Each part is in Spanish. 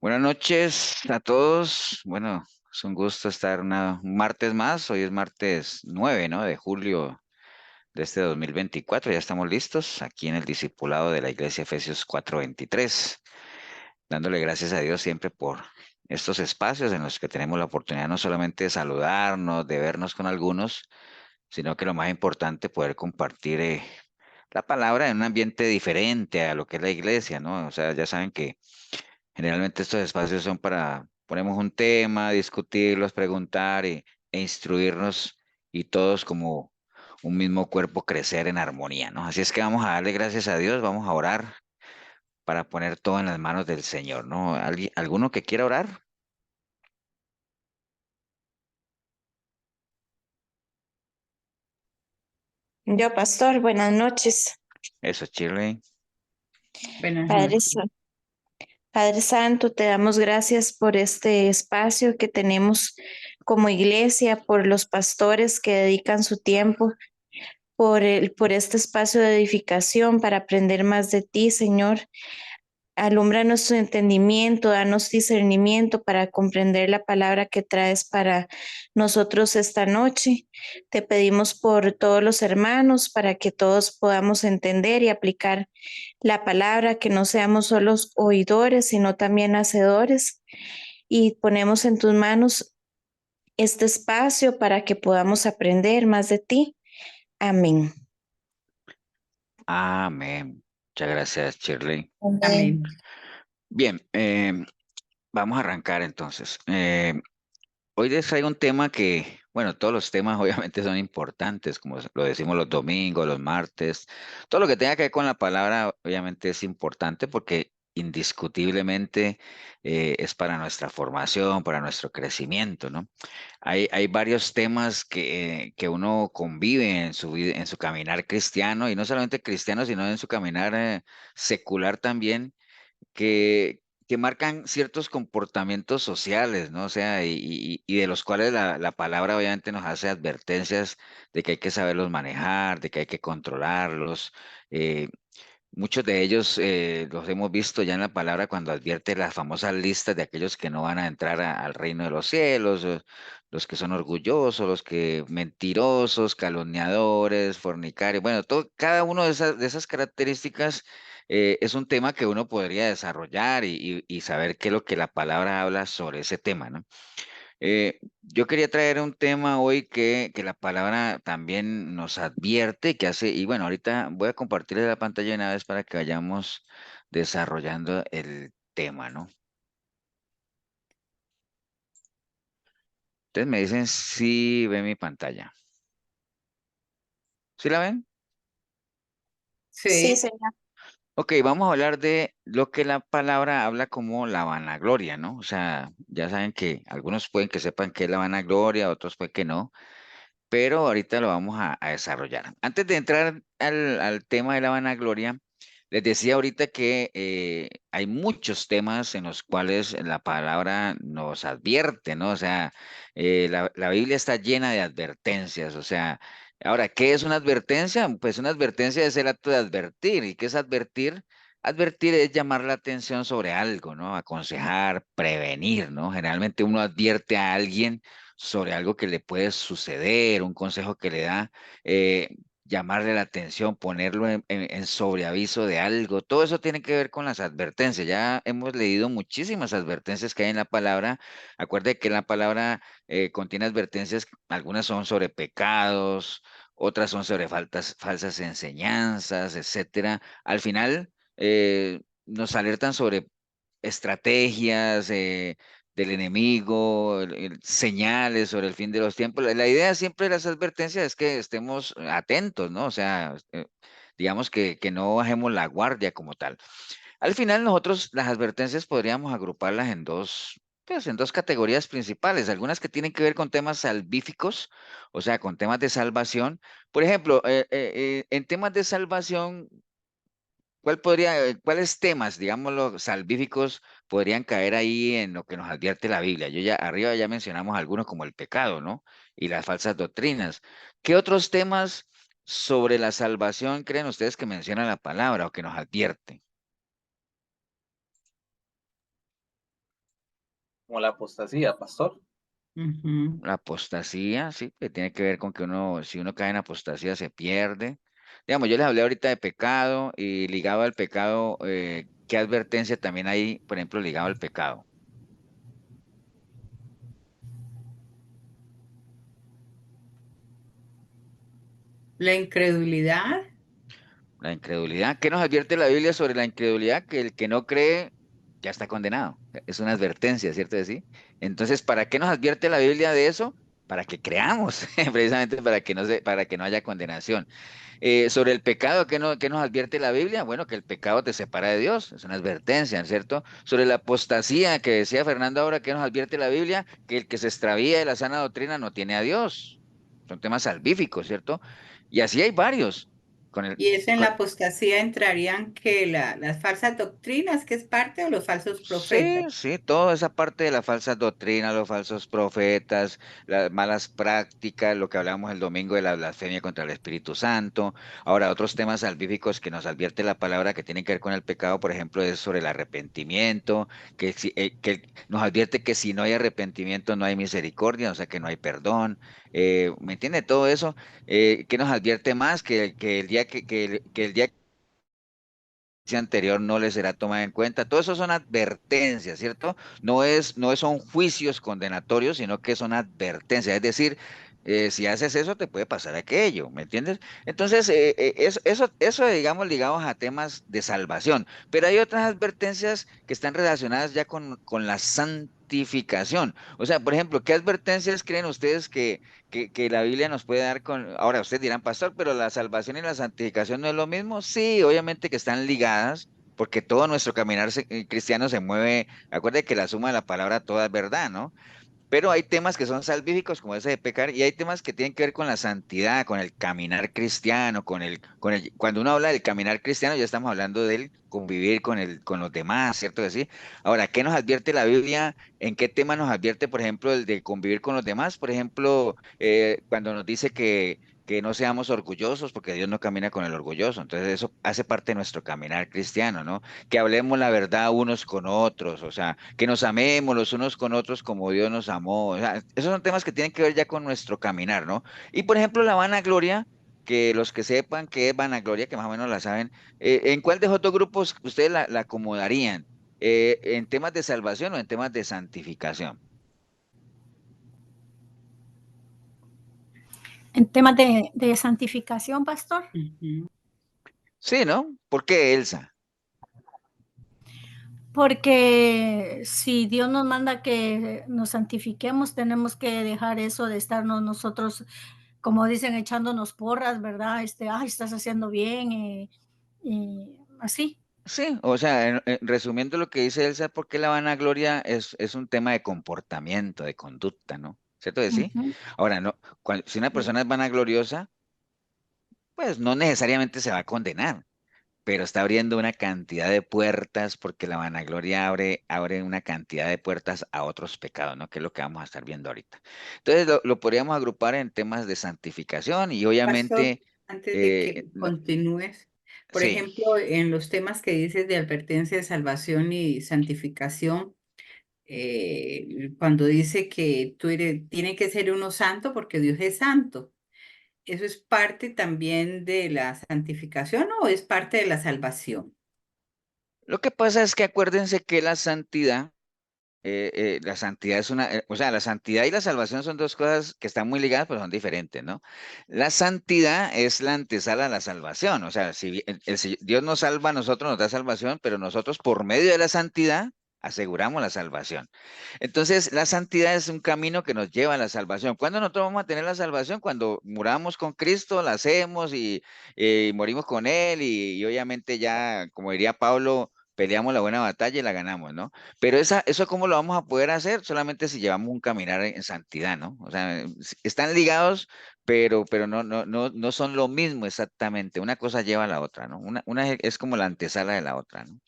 Buenas noches a todos. Bueno, es un gusto estar un martes más. Hoy es martes 9, ¿no? De julio de este 2024. Ya estamos listos aquí en el discipulado de la Iglesia Efesios 4:23, dándole gracias a Dios siempre por estos espacios en los que tenemos la oportunidad no solamente de saludarnos, de vernos con algunos, sino que lo más importante, poder compartir la palabra en un ambiente diferente a lo que es la iglesia, ¿no? O sea, ya saben que generalmente estos espacios son para, ponemos un tema, discutirlos, preguntar e instruirnos y todos como un mismo cuerpo crecer en armonía, ¿no? Así es que vamos a darle gracias a Dios, vamos a orar para poner todo en las manos del Señor, ¿no? ¿Alguno que quiera orar? Yo, pastor, buenas noches. Eso, Shirley. Buenas Padre, noches. Padre Santo, te damos gracias por este espacio que tenemos como iglesia, por los pastores que dedican su tiempo, por este espacio de edificación para aprender más de ti, Señor. Alumbra nuestro entendimiento, danos discernimiento para comprender la palabra que traes para nosotros esta noche. Te pedimos por todos los hermanos para que todos podamos entender y aplicar la palabra, que no seamos solos oidores, sino también hacedores. Y ponemos en tus manos este espacio para que podamos aprender más de ti. Amén. Amén. Muchas gracias, Shirley. Amén. Amén. Bien, vamos a arrancar entonces. Hoy les traigo un tema que, bueno, todos los temas obviamente son importantes, como lo decimos los domingos, los martes. Todo lo que tenga que ver con la palabra obviamente es importante porque indiscutiblemente es para nuestra formación, para nuestro crecimiento, ¿no? Hay varios temas que uno convive en su vida, en su caminar cristiano, y no solamente cristiano, sino en su caminar secular también que marcan ciertos comportamientos sociales, ¿no? O sea, y de los cuales la palabra obviamente nos hace advertencias de que hay que saberlos manejar, de que hay que controlarlos. eh, Muchos de ellos los hemos visto ya en la palabra cuando advierte las famosas listas de aquellos que no van a entrar al reino de los cielos, los que son orgullosos, los que mentirosos, calumniadores, fornicarios. Bueno, cada uno de esas características es un tema que uno podría desarrollar y saber qué es lo que la palabra habla sobre ese tema, ¿no? Yo quería traer un tema hoy que la palabra también nos advierte, que hace, y bueno, ahorita voy a compartirles la pantalla de una vez para que vayamos desarrollando el tema, ¿no? Ustedes me dicen si ven mi pantalla. ¿Sí la ven? Sí, Sí, Señor. Ok, vamos a hablar de lo que la palabra habla como la vanagloria, ¿no? O sea, ya saben que algunos pueden que sepan qué es la vanagloria, otros pueden que no, pero ahorita lo vamos a desarrollar. Antes de entrar al tema de la vanagloria, les decía ahorita que hay muchos temas en los cuales la palabra nos advierte, ¿no? O sea, la Biblia está llena de advertencias, o sea, ahora, ¿qué es una advertencia? Pues una advertencia es el acto de advertir. ¿Y qué es advertir? Advertir es llamar la atención sobre algo, ¿no? Aconsejar, prevenir, ¿no? Generalmente uno advierte a alguien sobre algo que le puede suceder, un consejo que le da, llamarle la atención, ponerlo en sobreaviso de algo. Todo eso tiene que ver con las advertencias. Ya hemos leído muchísimas advertencias que hay en la palabra. Acuerde que la palabra contiene advertencias, algunas son sobre pecados, otras son sobre falsas enseñanzas, etcétera. Al final nos alertan sobre estrategias del enemigo, señales sobre el fin de los tiempos. La idea siempre de las advertencias es que estemos atentos, ¿no? O sea, digamos que no bajemos la guardia como tal. Al final nosotros las advertencias podríamos agruparlas en dos, pues en dos categorías principales, algunas que tienen que ver con temas salvíficos, o sea, con temas de salvación. Por ejemplo, en temas de salvación, ¿cuáles temas, digámoslo, salvíficos podrían caer ahí en lo que nos advierte la Biblia? Yo ya arriba ya mencionamos algunos como el pecado, ¿no? Y las falsas doctrinas. ¿Qué otros temas sobre la salvación creen ustedes que menciona la palabra o que nos advierte? como la apostasía, pastor. Ujú. La apostasía, sí, que tiene que ver con que uno, si uno cae en apostasía, se pierde. Digamos, yo les hablé ahorita de pecado y ligado al pecado, ¿qué advertencia también hay, por ejemplo, ligado al pecado? La incredulidad. La incredulidad. ¿Qué nos advierte la Biblia sobre la incredulidad? Que el que no cree ya está condenado. Es una advertencia, ¿cierto? De sí. Entonces, ¿para qué nos advierte la Biblia de eso? Para que creamos, precisamente para que no haya condenación. Sobre el pecado, ¿qué nos advierte la Biblia? Bueno, que el pecado te separa de Dios, es una advertencia, ¿cierto? Sobre la apostasía que decía Fernando ahora, ¿qué nos advierte la Biblia? Que el que se extravía de la sana doctrina no tiene a Dios. Son temas salvíficos, ¿cierto? Y así hay varios. Con el, Y es en la con- apostasía entrarían que las falsas doctrinas, que es parte, o los falsos Sí, profetas. sí, toda esa parte de la falsa doctrina, los falsos profetas, las malas prácticas, lo que hablamos el domingo de la blasfemia contra el Espíritu Santo. Ahora, otros temas salvíficos que nos advierte la palabra que tienen que ver con el pecado, por ejemplo, es sobre el arrepentimiento, que nos advierte que si no hay arrepentimiento no hay misericordia, o sea que no hay perdón. ¿Me entiende todo eso? ¿Qué nos advierte más? Que el día que el día anterior no le será tomada en cuenta. Todo eso son advertencias, ¿cierto? No son juicios condenatorios, sino que son advertencias. Es decir, si haces eso, te puede pasar aquello, ¿me entiendes? Entonces, eso, digamos, ligados a temas de salvación. Pero hay otras advertencias que están relacionadas ya con la santificación. O sea, por ejemplo, ¿qué advertencias creen ustedes que la Biblia nos puede dar con... Ahora, ustedes dirán, pastor, pero la salvación y la santificación no es lo mismo. Sí, obviamente que están ligadas, porque todo nuestro caminar cristiano se mueve, acuérdate que la suma de la palabra toda es verdad, ¿no? Pero hay temas que son salvíficos, como ese de pecar, y hay temas que tienen que ver con la santidad, con el caminar cristiano, cuando uno habla del caminar cristiano, ya estamos hablando del convivir con los demás, ¿cierto que sí? Ahora, ¿qué nos advierte la Biblia? ¿En qué tema nos advierte, por ejemplo, el de convivir con los demás? Por ejemplo, cuando nos dice que no seamos orgullosos, porque Dios no camina con el orgulloso. Entonces, eso hace parte de nuestro caminar cristiano, ¿no? Que hablemos la verdad unos con otros, o sea, que nos amemos los unos con otros como Dios nos amó. O sea, esos son temas que tienen que ver ya con nuestro caminar, ¿no? Y por ejemplo, la vanagloria, que los que sepan qué es vanagloria, que más o menos la saben, ¿en cuál de esos dos grupos ustedes la acomodarían? ¿En temas de salvación o en temas de santificación? En temas de santificación, pastor, Ujú. Sí, ¿no? ¿Por qué, Elsa? porque si Dios nos manda que nos santifiquemos, tenemos que dejar eso de estarnos nosotros, como dicen, echándonos porras, ¿verdad? Ay, estás haciendo bien, y así. Sí, o sea, resumiendo lo que dice Elsa, porque la vanagloria es un tema de comportamiento, de conducta, ¿no? ¿Cierto que sí? Ujú. Ahora, no, si una persona es vanagloriosa, pues no necesariamente se va a condenar, pero está abriendo una cantidad de puertas porque la vanagloria abre una cantidad de puertas a otros pecados, ¿no? Que es lo que vamos a estar viendo ahorita. Entonces, lo podríamos agrupar en temas de santificación y Pastor, obviamente, antes de que no, continúes, por sí. ejemplo, en los temas que dices de advertencia de salvación y santificación, cuando dice que tiene que ser uno santo porque Dios es santo, ¿eso es parte también de la santificación o es parte de la salvación? Lo que pasa es que acuérdense que la santidad es o sea, la santidad y la salvación son dos cosas que están muy ligadas, pero son diferentes, ¿no? La santidad es la antesala a la salvación, o sea, si Dios nos salva a nosotros, nos da salvación, pero nosotros por medio de la santidad aseguramos la salvación. Entonces, la santidad es un camino que nos lleva a la salvación. ¿Cuándo nosotros vamos a tener la salvación? Cuando muramos con Cristo, la hacemos y morimos con Él y obviamente ya, como diría Pablo, peleamos la buena batalla y la ganamos, ¿no? Pero eso cómo lo vamos a poder hacer solamente si llevamos un caminar en santidad, ¿no? O sea, están ligados, pero no son lo mismo exactamente. Una cosa lleva a la otra, ¿no? Una es como la antesala de la otra, ¿no?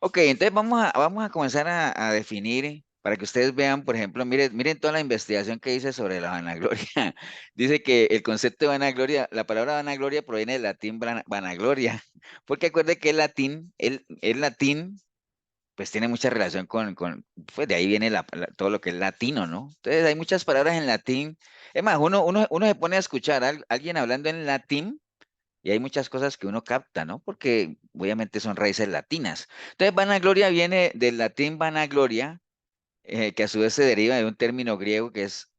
Ok, entonces vamos a comenzar a definir para que ustedes vean, por ejemplo, miren toda la investigación que dice sobre la vanagloria. Dice que el concepto de vanagloria, la palabra vanagloria proviene del latín vanagloria, porque acuerde que el latín pues tiene mucha relación pues de ahí viene todo lo que es latino, ¿no? Entonces hay muchas palabras en latín. Es más, uno se pone a escuchar a alguien hablando en latín y hay muchas cosas que uno capta, ¿no? Porque obviamente son raíces latinas. Entonces, vanagloria viene del latín vanagloria, que a su vez se deriva de un término griego que es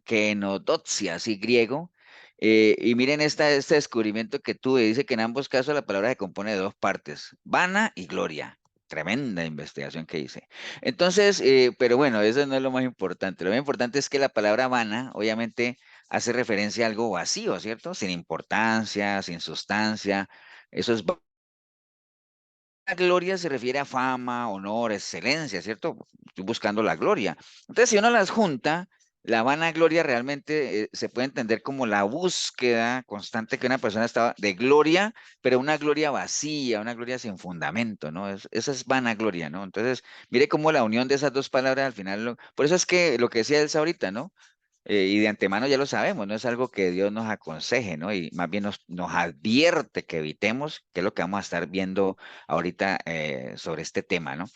kenodoxia, así griego. Y miren este descubrimiento que tuve, dice que en ambos casos la palabra se compone de dos partes, vana y gloria. Tremenda investigación que hice. Entonces, pero bueno, eso no es lo más importante. Lo más importante es que la palabra vana, obviamente, hace referencia a algo vacío, ¿cierto? Sin importancia, sin sustancia. Eso es la gloria se refiere a fama, honor, excelencia, ¿cierto? Estoy buscando la gloria. Entonces, si uno las junta, la vanagloria realmente se puede entender como la búsqueda constante que una persona estaba de gloria, pero una gloria vacía, una gloria sin fundamento, ¿no? Esa es vanagloria, ¿no? Entonces, mire cómo la unión de esas dos palabras al final, por eso es que lo que decía Elsa ahorita, ¿no? Y de antemano ya lo sabemos, no es algo que Dios nos aconseje, ¿no? Y más bien nos advierte que evitemos, que es lo que vamos a estar viendo ahorita sobre este tema, ¿no?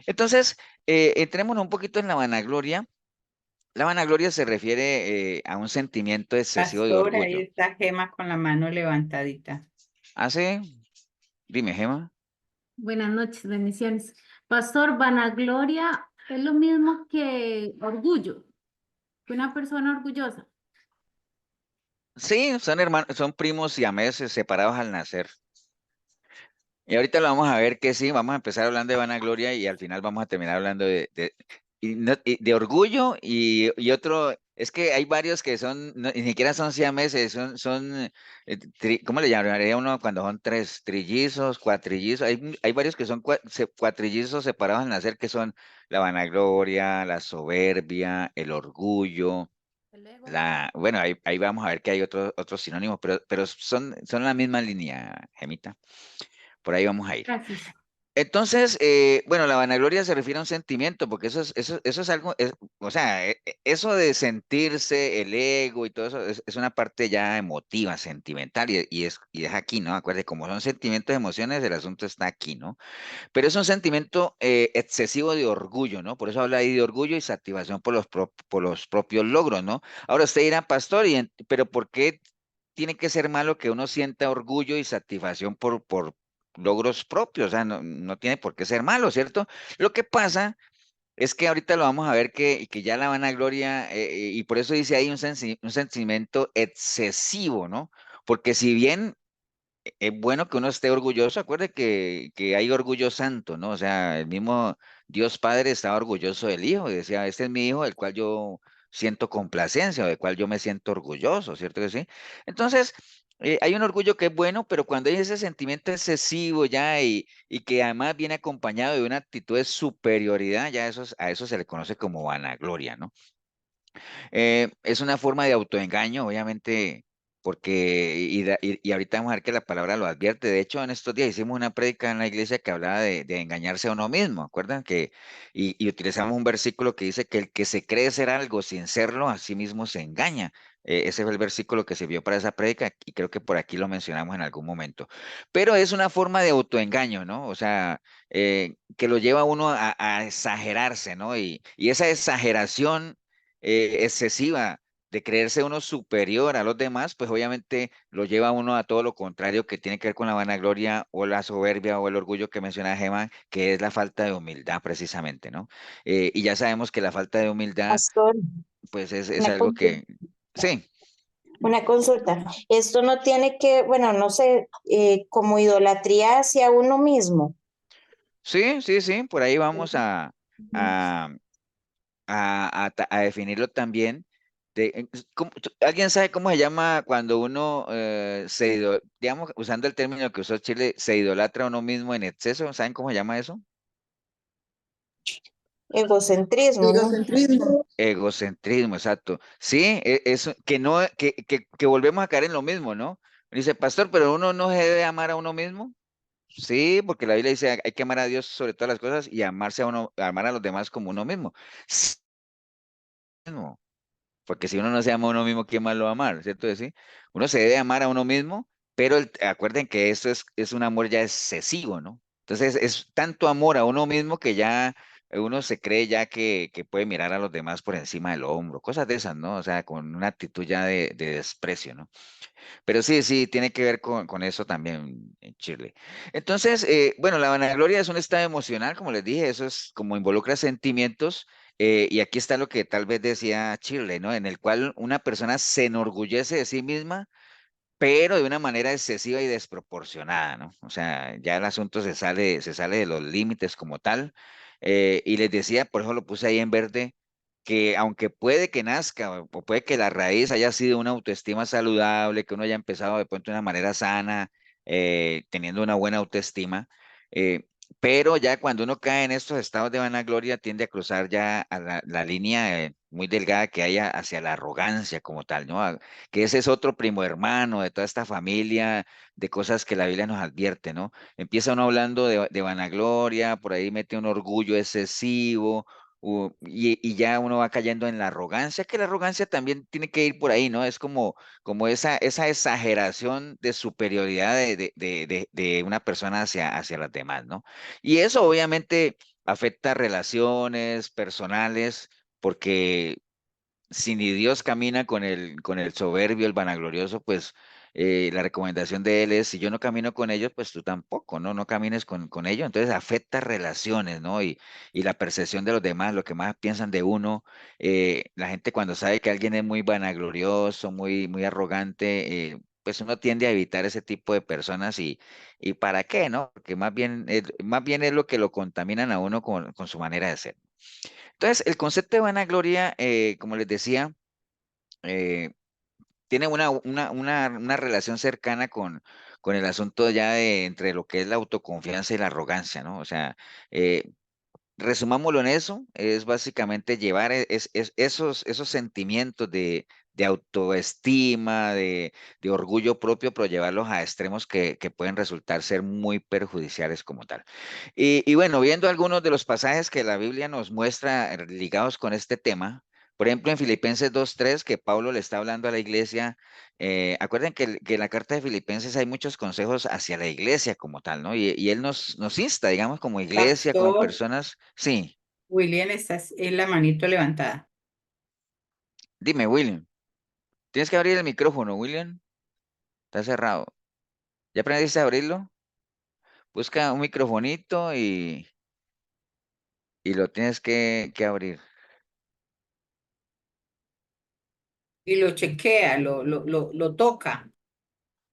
Entonces, entrémonos un poquito en la vanagloria. La vanagloria se refiere a un sentimiento excesivo de Pastor, ahí orgullo. está Gema con la mano levantadita. ¿Hace? Dime, Gema. Buenas noches, bendiciones. Pastor, vanagloria es lo mismo que orgullo, que una persona orgullosa. Sí, son hermanos, son primos siameses separados al nacer. Y ahorita lo vamos a ver que sí, vamos a empezar hablando de vanagloria y al final vamos a terminar hablando y de orgullo y otro, es que hay varios que son, ni siquiera son siameses, ¿cómo le llamaría uno cuando son tres? Trillizos, cuatrillizos, hay varios que son cuatrillizos separados al nacer que son la vanagloria, la soberbia, el orgullo. El ego. Bueno, ahí vamos a ver que hay otros sinónimos, pero son la misma línea, Gemita. Por ahí vamos a ir. Gracias. Entonces, bueno, la vanagloria se refiere a un sentimiento, porque eso es algo, o sea, eso de sentirse el ego y todo eso es una parte ya emotiva, sentimental, y es aquí, ¿no? Acuérdate, como son sentimientos, emociones, el asunto está aquí, ¿no? Pero es un sentimiento excesivo de orgullo, ¿no? Por eso habla ahí de orgullo y satisfacción por los propios logros, ¿no? Ahora usted dirá, pastor, pero ¿por qué tiene que ser malo que uno sienta orgullo y satisfacción por logros propios? O sea, no tiene por qué ser malo, ¿cierto? Lo que pasa es que ahorita lo vamos a ver que ya la vanagloria, y por eso dice ahí un sentimiento excesivo, ¿no? Porque si bien es bueno que uno esté orgulloso. Acuerde que hay orgullo santo, ¿no? O sea, el mismo Dios Padre estaba orgulloso del Hijo y decía, este es mi Hijo, del cual yo siento complacencia o del cual yo me siento orgulloso, ¿cierto que sí? Entonces, hay un orgullo que es bueno, pero cuando hay ese sentimiento excesivo ya y que además viene acompañado de una actitud de superioridad, ya a eso se le conoce como vanagloria, ¿no? Es una forma de autoengaño, obviamente, porque, y ahorita vamos a ver que la palabra lo advierte. De hecho, en estos días hicimos una prédica en la iglesia que hablaba de engañarse a uno mismo, ¿acuerdan? Y utilizamos un versículo que dice que el que se cree ser algo sin serlo, a sí mismo se engaña. Ese fue el versículo que sirvió para esa prédica y creo que por aquí lo mencionamos en algún momento. Pero es una forma de autoengaño, ¿no? O sea, que lo lleva a uno a exagerarse, ¿no? Y esa exageración excesiva de creerse uno superior a los demás, pues obviamente lo lleva a uno a todo lo contrario que tiene que ver con la vanagloria o la soberbia o el orgullo que menciona Gemma, que es la falta de humildad precisamente, ¿no? Y ya sabemos que la falta de humildad, Pastor, pues es una algo consulta. que, sí, Una consulta. Esto no tiene que, bueno, no sé, como idolatría hacia uno mismo. sí, sí, sí, por ahí vamos Ujú. a, a definirlo también. ¿Alguien sabe cómo se llama cuando uno digamos, usando el término que usó Chile, se idolatra a uno mismo en exceso? ¿Saben cómo se llama eso? Egocentrismo, ¿no? Egocentrismo, exacto. Sí, eso, que no, que volvemos a caer en lo mismo, ¿no? Dice, pastor, pero uno no se debe amar a uno mismo. Sí, porque la Biblia dice hay que amar a Dios sobre todas las cosas y amarse a uno, amar a los demás como uno mismo. Sí, mismo. Porque si uno no se ama a uno mismo, ¿quién más lo va a amar? ¿Cierto? Sí, uno se debe amar a uno mismo, pero acuerden que eso es un amor ya excesivo, ¿no? Entonces es tanto amor a uno mismo que ya uno se cree ya que puede mirar a los demás por encima del hombro, cosas de esas, ¿no? O sea, con una actitud ya de desprecio, ¿no? Pero sí, sí, tiene que ver con eso también en Chile. Entonces, bueno, la vanagloria es un estado emocional, como les dije, eso es como involucra sentimientos, y aquí está lo que tal vez decía Chile, ¿no? En el cual una persona se enorgullece de sí misma pero de una manera excesiva y desproporcionada, ¿no? O sea, ya el asunto se sale de los límites como tal. Y les decía, por eso lo puse ahí en verde, que aunque puede que nazca o puede que la raíz haya sido una autoestima saludable, que uno haya empezado de pronto de una manera sana, teniendo una buena autoestima, eh, pero ya cuando uno cae en estos estados de vanagloria tiende a cruzar ya a la línea muy delgada que haya hacia la arrogancia como tal, ¿no? Que ese es otro primo hermano de toda esta familia de cosas que la Biblia nos advierte, ¿no? Empieza uno hablando de vanagloria, por ahí mete un orgullo excesivo, y ya uno va cayendo en la arrogancia, que la arrogancia también tiene que ir por ahí, ¿no? Es como esa exageración de superioridad de una persona hacia las demás, ¿no? Y eso obviamente afecta relaciones personales, porque si ni Dios camina con el soberbio, el vanaglorioso, pues la recomendación de él es, si yo no camino con ellos, pues tú tampoco, ¿no? No camines con ellos. Entonces afecta relaciones, ¿no? Y la percepción de los demás, lo que más piensan de uno. La gente cuando sabe que alguien es muy vanaglorioso, muy arrogante, pues uno tiende a evitar ese tipo de personas y ¿para qué, no? Porque más bien es lo que lo contaminan a uno con su manera de ser. Entonces, el concepto de vanagloria, como les decía, eh, tiene una relación cercana con el asunto ya de entre lo que es la autoconfianza y la arrogancia, ¿no? O sea, eh, resumámoslo en eso, es básicamente llevar esos sentimientos de autoestima, de orgullo propio, pero llevarlos a extremos que pueden resultar ser muy perjudiciales como tal. Y bueno, viendo algunos de los pasajes que la Biblia nos muestra ligados con este tema, por ejemplo, en Filipenses 2:3, que Pablo le está hablando a la iglesia, acuerden que en la carta de Filipenses hay muchos consejos hacia la iglesia como tal, ¿no? Y él nos insta, digamos, como iglesia, como Pastor personas. Sí, William, estás en la manito levantada. dime, William, tienes que abrir el micrófono, William, está cerrado. ¿Ya aprendiste a abrirlo? Busca un microfonito y lo tienes que abrir. Y lo chequea, lo toca.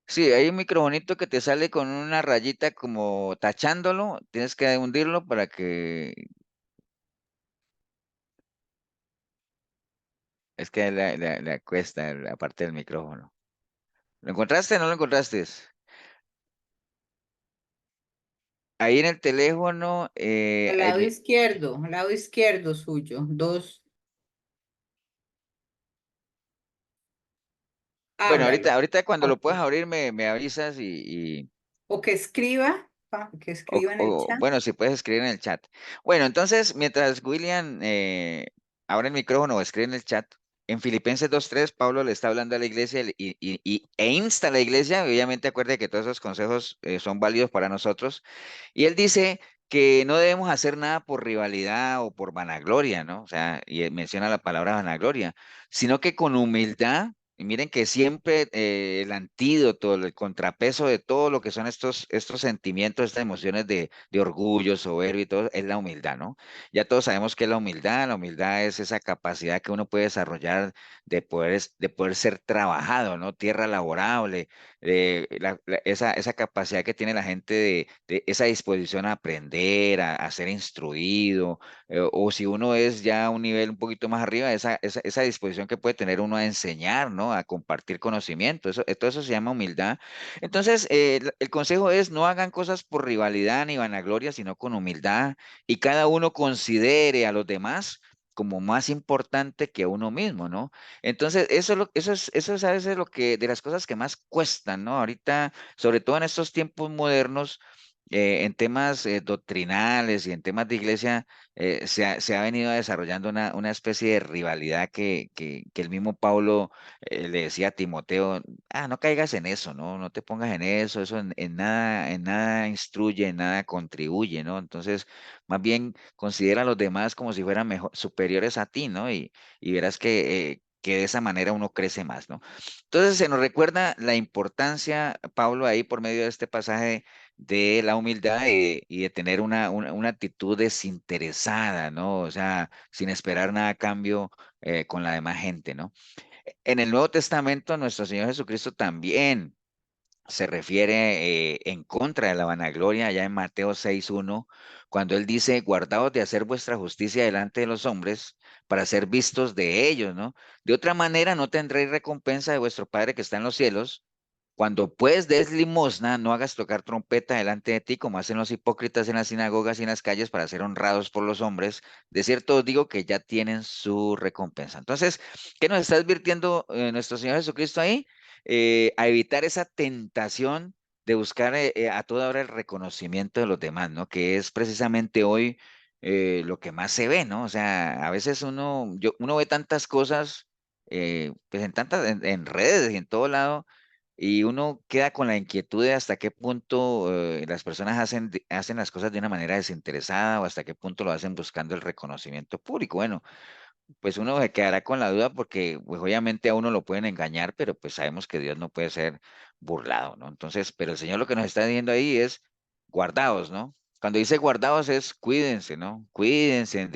Sí, hay un microfonito que te sale con una rayita como tachándolo, tienes que hundirlo para que... Es que le cuesta la parte del micrófono. ¿Lo encontraste o no lo encontraste? Ahí en el teléfono, Al lado izquierdo suyo. Dos, bueno, ábralo. ahorita cuando lo Ok. puedas abrir me avisas O que escriba, que escriba en el chat. bueno, si puedes escribir en el chat. Bueno, entonces, mientras William abre el micrófono o escribe en el chat, en Filipenses 2:3, Pablo le está hablando a la iglesia e insta a la iglesia, obviamente acuerde que todos esos consejos son válidos para nosotros, y él dice que no debemos hacer nada por rivalidad o por vanagloria, ¿no? O sea, y él menciona la palabra vanagloria, sino que con humildad. Y miren que siempre el antídoto, el contrapeso de todo lo que son estos sentimientos, estas emociones de orgullo, soberbia y todo, es la humildad, ¿no? Ya todos sabemos que es la humildad. La humildad es esa capacidad que uno puede desarrollar de poder ser trabajado, ¿no? Tierra laborable, esa capacidad que tiene la gente de esa disposición a aprender, a ser instruido, o si uno es ya a un nivel un poquito más arriba, esa disposición que puede tener uno a enseñar, ¿no? A compartir conocimiento, todo eso se llama humildad. Entonces, el consejo es no hagan cosas por rivalidad ni vanagloria, sino con humildad, y cada uno considere a los demás como más importante que uno mismo, ¿no? Entonces, eso es a veces lo que, de las cosas que más cuestan, ¿no? Ahorita, sobre todo en estos tiempos modernos, en temas doctrinales y en temas de iglesia, se ha venido desarrollando una especie de rivalidad que el mismo Pablo le decía a Timoteo, no caigas en eso, ¿no? No te pongas en eso, eso en nada instruye, en nada contribuye, ¿no? Entonces, más bien considera a los demás como si fueran mejor, superiores a ti, ¿no? Y verás que de esa manera uno crece más, ¿no? Entonces se nos recuerda la importancia, Pablo, ahí por medio de este pasaje de la humildad y de tener una actitud desinteresada, ¿no? O sea, sin esperar nada a cambio con la demás gente, ¿no? En el Nuevo Testamento, nuestro Señor Jesucristo también se refiere en contra de la vanagloria, allá en Mateo 6:1, cuando él dice, guardaos de hacer vuestra justicia delante de los hombres para ser vistos de ellos, ¿no? De otra manera no tendréis recompensa de vuestro Padre que está en los cielos. Cuando pues des limosna, no hagas tocar trompeta delante de ti, como hacen los hipócritas en las sinagogas y en las calles para ser honrados por los hombres. De cierto os digo que ya tienen su recompensa. Entonces, ¿qué nos está advirtiendo nuestro Señor Jesucristo ahí? A evitar esa tentación de buscar a toda hora el reconocimiento de los demás, ¿no? Que es precisamente hoy lo que más se ve, ¿no? O sea, a veces uno ve tantas cosas, pues en redes y en todo lado, y uno queda con la inquietud de hasta qué punto las personas hacen las cosas de una manera desinteresada o hasta qué punto lo hacen buscando el reconocimiento público. Bueno, pues uno se quedará con la duda porque pues obviamente a uno lo pueden engañar, pero pues sabemos que Dios no puede ser burlado, ¿no? Entonces, pero el Señor lo que nos está diciendo ahí es guardaos, ¿no? Cuando dice guardaos es cuídense, ¿no? Cuídense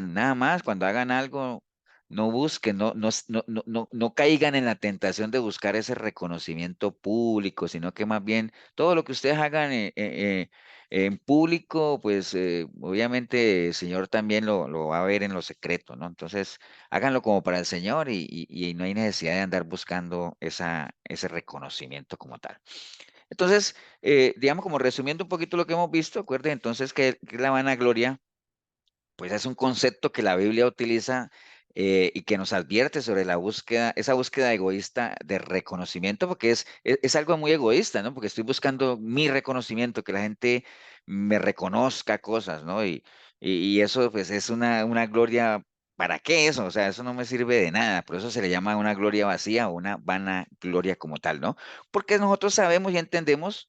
nada más cuando hagan algo, no busquen, no caigan en la tentación de buscar ese reconocimiento público, sino que más bien todo lo que ustedes hagan en público, pues obviamente el Señor también lo va a ver en lo secreto, ¿no? Entonces, háganlo como para el Señor y no hay necesidad de andar buscando ese reconocimiento como tal. Entonces, digamos, como resumiendo un poquito lo que hemos visto, acuérdense entonces que la vanagloria pues es un concepto que la Biblia utiliza y que nos advierte sobre esa búsqueda egoísta de reconocimiento, porque es algo muy egoísta, ¿no? Porque estoy buscando mi reconocimiento, que la gente me reconozca cosas, ¿no? Y eso pues es una gloria, ¿para qué eso? O sea, eso no me sirve de nada, por eso se le llama una gloria vacía o una vana gloria como tal, ¿no? Porque nosotros sabemos y entendemos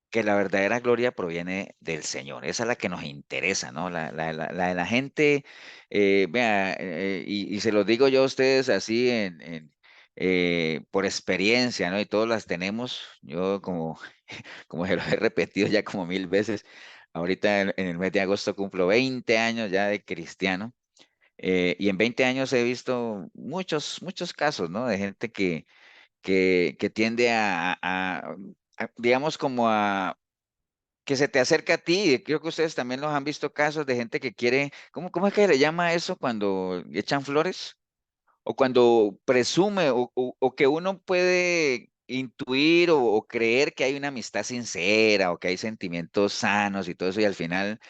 que la verdadera gloria proviene del Señor. Esa es la que nos interesa, ¿no? La de la gente, vea, y se los digo yo a ustedes así por experiencia, ¿no? Y todos las tenemos. Yo como se lo he repetido ya como 1000 veces, ahorita en el mes de agosto cumplo 20 años ya de cristiano. Y en 20 años he visto muchos, muchos casos, ¿no? De gente que tiende digamos, como que se te acerca a ti, y creo que ustedes también los han visto casos de gente que quiere, ¿cómo es que le llama eso cuando echan flores? O cuando presume o que uno puede intuir o creer que hay una amistad sincera o que hay sentimientos sanos y todo eso y al final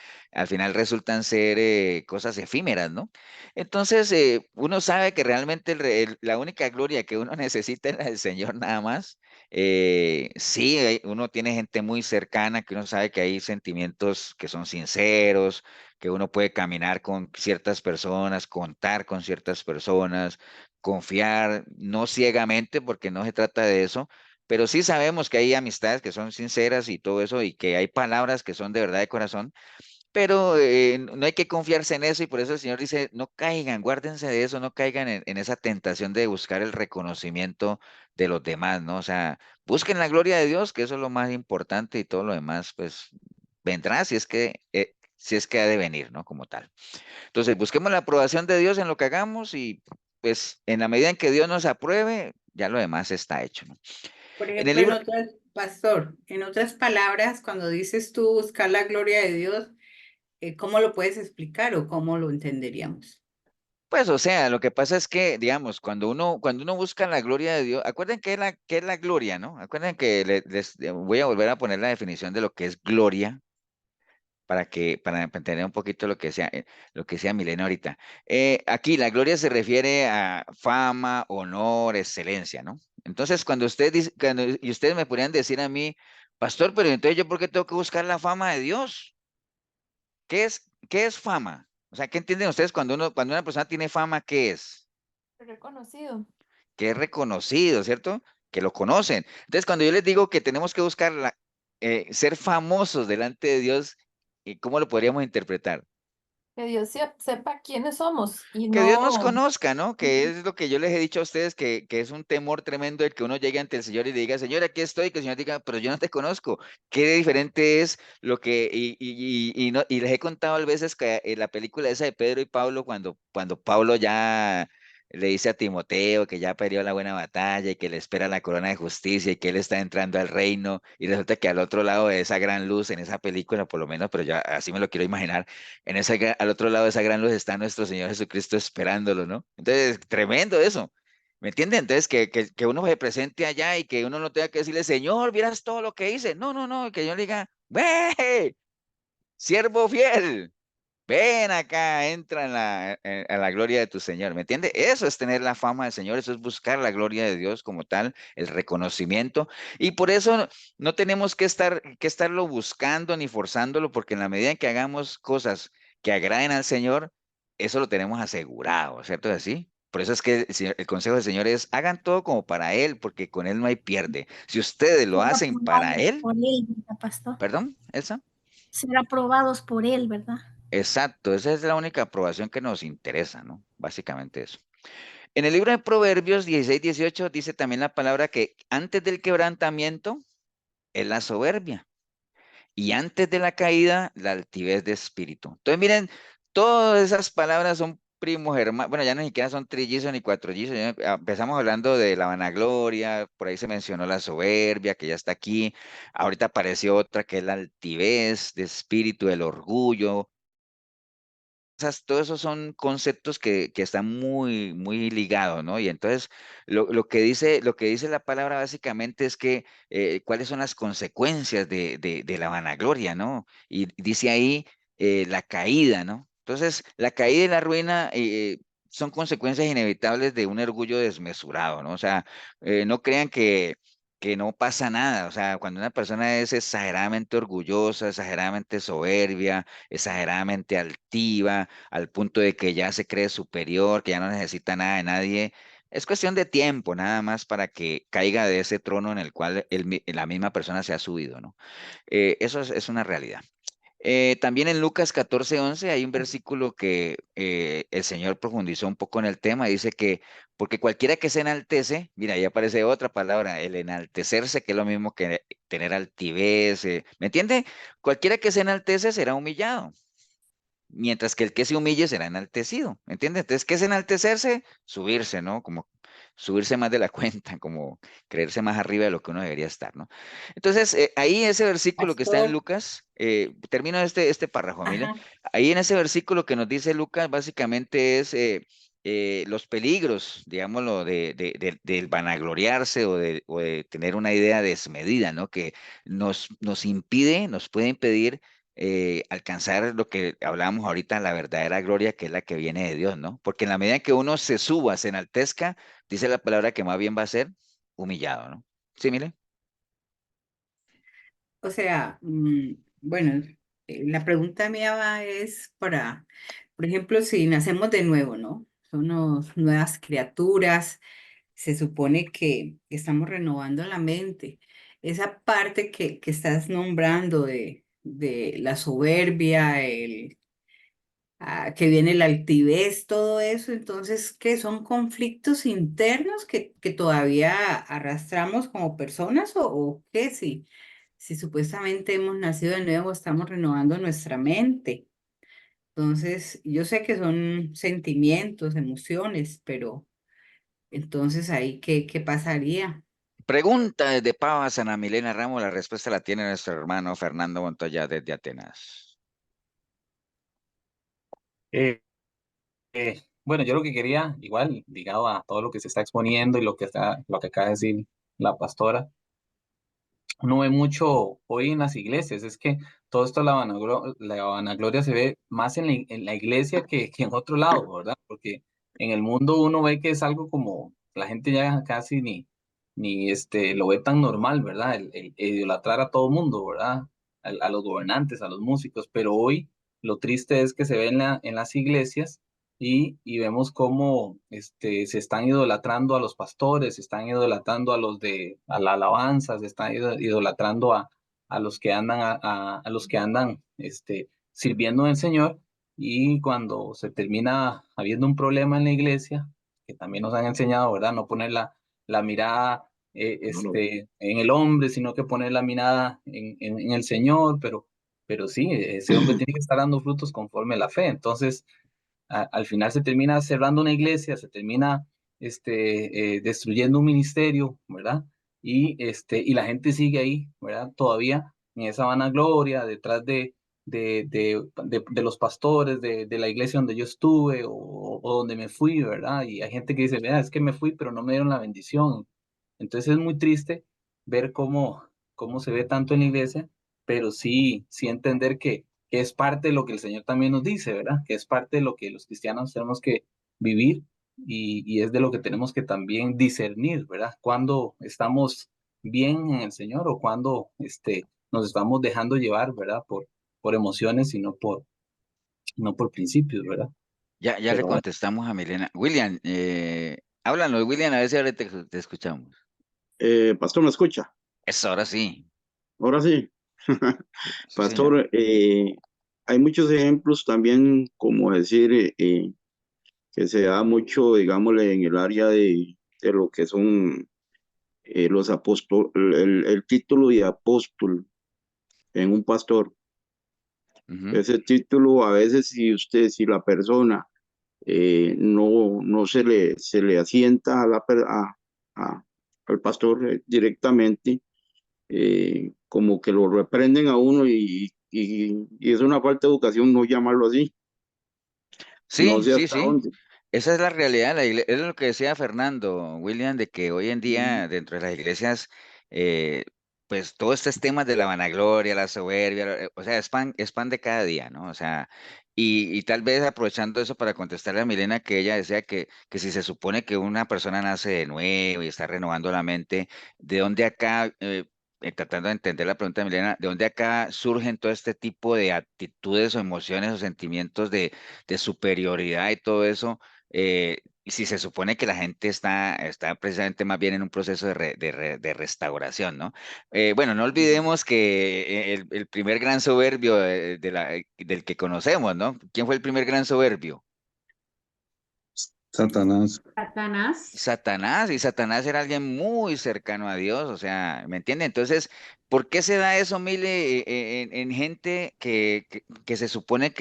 resultan ser cosas efímeras, ¿no? Entonces uno sabe que realmente la única gloria que uno necesita es la del Señor nada más. Sí, uno tiene gente muy cercana que uno sabe que hay sentimientos que son sinceros, que uno puede caminar con ciertas personas, contar con ciertas personas, confiar, no ciegamente, porque no se trata de eso, pero sí sabemos que hay amistades que son sinceras y todo eso, y que hay palabras que son de verdad de corazón, pero no hay que confiarse en eso, y por eso el Señor dice, no caigan, guárdense de eso, no caigan en esa tentación de buscar el reconocimiento de los demás, ¿no? O sea, busquen la gloria de Dios, que eso es lo más importante, y todo lo demás, pues, vendrá si es que ha de venir, ¿no? Como tal. Entonces, busquemos la aprobación de Dios en lo que hagamos y pues en la medida en que Dios nos apruebe, ya lo demás está hecho, ¿no? Por En el ejemplo, libro, pastor, en otras palabras, cuando dices tú buscar la gloria de Dios, ¿cómo lo puedes explicar o cómo lo entenderíamos? pues o sea, lo que pasa es que, digamos, cuando uno busca la gloria de Dios, acuerden que es la gloria, ¿no? Acuerden que les voy a volver a poner la definición de lo que es gloria para entender un poquito lo que sea Milena ahorita. Aquí la gloria se refiere a fama, honor, excelencia, ¿no? Entonces, cuando ustedes me podrían decir a mí, Pastor, pero entonces yo ¿por qué tengo que buscar la fama de Dios? ¿Qué es fama? O sea, ¿qué entienden ustedes cuando una persona tiene fama, qué es? Reconocido. Que es reconocido, ¿cierto? Que lo conocen. Entonces, cuando yo les digo que tenemos que buscar ser famosos delante de Dios, ¿cómo lo podríamos interpretar? Que Dios sepa quiénes somos y Que Dios nos no. conozca, ¿no? Que Ujú. es lo que yo les he dicho a ustedes, que es un temor tremendo el que uno llegue ante el Señor y le diga, Señor, aquí estoy, que el Señor diga, pero yo no te conozco. Qué diferente es lo que, y les he contado a veces que la película esa de Pedro y Pablo, cuando Pablo ya le dice a Timoteo que ya perdió la buena batalla y que le espera la corona de justicia y que él está entrando al reino, y resulta que al otro lado de esa gran luz, en esa película, por lo menos, pero ya así me lo quiero imaginar al otro lado de esa gran luz está nuestro Señor Jesucristo esperándolo, ¿no? Entonces, tremendo eso. ¿Me entiende? Entonces, que uno se presente allá y que uno no tenga que decirle, Señor, vieras todo lo que hice. No, no, no, que yo le diga, ve, siervo fiel, ven acá, entra en la gloria de tu Señor. ¿Me entiende? Eso es tener la fama del Señor, eso es buscar la gloria de Dios como tal, el reconocimiento. Y por eso no tenemos que estarlo buscando ni forzándolo, porque en la medida en que hagamos cosas que agraden al Señor, eso lo tenemos asegurado, ¿cierto? ¿Es así? Por eso es que el consejo del Señor es, hagan todo como para Él, porque con Él no hay pierde. Si ustedes lo Ser hacen para aprobados Él, por él, ¿verdad, pastor? perdón, Elsa. Ser aprobados por él, ¿verdad? Exacto, esa es la única aprobación que nos interesa, ¿no? Básicamente eso. En el libro de Proverbios 16-18 dice también la palabra que antes del quebrantamiento es la soberbia y antes de la caída la altivez de espíritu. Entonces miren, todas esas palabras son primos hermanos, bueno, ya ni siquiera son trillizos ni cuatrillizos, ya empezamos hablando de la vanagloria, por ahí se mencionó la soberbia, que ya está aquí, ahorita apareció otra que es la altivez de espíritu, el orgullo, todos esos son conceptos que están muy, muy ligados, ¿no? Y entonces lo que dice la palabra básicamente es que cuáles son las consecuencias de la vanagloria, ¿no? Y dice ahí la caída, ¿no? Entonces, la caída y la ruina son consecuencias inevitables de un orgullo desmesurado, ¿no? O sea, no crean que no pasa nada, o sea, cuando una persona es exageradamente orgullosa, exageradamente soberbia, exageradamente altiva, al punto de que ya se cree superior, que ya no necesita nada de nadie. Es cuestión de tiempo, nada más para que caiga de ese trono en el cual la misma persona se ha subido, ¿no? Eso es una realidad. También en Lucas 14:11 hay un versículo que el Señor profundizó un poco en el tema. Dice que, porque cualquiera que se enaltece, mira, ahí aparece otra palabra, el enaltecerse, que es lo mismo que tener altivez. ¿Me entiende? Cualquiera que se enaltece será humillado, mientras que el que se humille será enaltecido, ¿me entiendes? Entonces, ¿qué es enaltecerse? Subirse, ¿no? Como subirse más de la cuenta, como creerse más arriba de lo que uno debería estar, ¿no? Entonces, ahí ese versículo que está en Pastor, Lucas, termino este párrafo, mire, ajá. ahí en ese versículo que nos dice Lucas, básicamente es los peligros, digámoslo, del vanagloriarse o de tener una idea desmedida, ¿no? Que nos puede impedir alcanzar lo que hablábamos ahorita, la verdadera gloria que es la que viene de Dios, ¿no? Porque en la medida que uno se suba, se enaltezca, dice la palabra que más bien va a ser humillado, ¿no? Sí, mire. O sea, bueno, la pregunta mía es para, por ejemplo, si nacemos de nuevo, ¿no? Somos nuevas criaturas, se supone que estamos renovando la mente. Esa parte que estás nombrando de la soberbia, que viene la altivez, todo eso, entonces, ¿qué son conflictos internos que todavía arrastramos como personas o qué? Si supuestamente hemos nacido de nuevo, estamos renovando nuestra mente. Entonces, yo sé que son sentimientos, emociones, pero entonces ahí, ¿qué pasaría? Pregunta desde Pavas, Ana Milena Ramos, la respuesta la tiene nuestro hermano Fernando Montoya desde Atenas. Eh, bueno, yo lo que quería, igual, ligado a todo lo que se está exponiendo y lo que acaba de decir la pastora, uno ve mucho hoy en las iglesias, es que todo esto, la vanagloria se ve más en la iglesia que en otro lado, ¿verdad? Porque en el mundo uno ve que es algo como, la gente ya casi ni lo ve tan normal, ¿verdad? El idolatrar a todo mundo, ¿verdad? A los gobernantes, a los músicos, pero hoy lo triste es que se ve en las iglesias y vemos cómo se están idolatrando a los pastores, se están idolatrando a la alabanza, se están idolatrando a los que andan, a los que andan sirviendo al Señor, y cuando se termina habiendo un problema en la iglesia, que también nos han enseñado, ¿verdad? No poner la mirada en el hombre, sino que poner la mirada en el Señor, pero sí, ese hombre tiene que estar dando frutos conforme a la fe. Entonces, al final se termina cerrando una iglesia, se termina destruyendo un ministerio, ¿verdad? Y la gente sigue ahí, ¿verdad? Todavía en esa vanagloria, detrás de los pastores, de la iglesia donde yo estuve o donde me fui, ¿verdad? Y hay gente que dice, mira, es que me fui, pero no me dieron la bendición. Entonces es muy triste ver cómo se ve tanto en la iglesia, pero sí entender que es parte de lo que el Señor también nos dice, ¿verdad? Que es parte de lo que los cristianos tenemos que vivir y es de lo que tenemos que también discernir, ¿verdad? Cuando estamos bien en el Señor o cuando nos estamos dejando llevar, ¿verdad? Por emociones y no por principios, ¿verdad? Ya le Pero bueno, contestamos a Milena. William, háblanos, William, a ver si ahora te escuchamos. Pastor, ¿me escucha? Eso, ahora sí. Ahora sí. Sí, señor. Pastor, hay muchos ejemplos también, como decir, que se da mucho, digámosle, en el área de lo que son los apóstoles, el título de apóstol en un pastor. Ujú. Ese título, a veces, si la persona no se le asienta a- al pastor directamente, como que lo reprenden a uno y es una falta de educación no llamarlo así. No Sí, sé sí, hasta sí. dónde. Esa es la realidad de la iglesia. Es lo que decía Fernando, William, de que hoy en Mm, día dentro de las iglesias, eh, pues todos estos temas de la vanagloria, la soberbia, o sea, es pan de cada día, ¿no? O sea, y tal vez aprovechando eso para contestarle a Milena, que ella decía que si se supone que una persona nace de nuevo y está renovando la mente, ¿de dónde acá, tratando de entender la pregunta de Milena, de dónde acá surgen todo este tipo de actitudes o emociones o sentimientos de superioridad y todo eso? Y si se supone que la gente está precisamente más bien en un proceso de restauración, ¿no? Bueno, no olvidemos que el primer gran soberbio del que conocemos, ¿no? ¿Quién fue el primer gran soberbio? Satanás. Satanás. Satanás, y Satanás era alguien muy cercano a Dios, o sea, ¿me entiende? Entonces, ¿por qué se da eso, Mile, en gente que se supone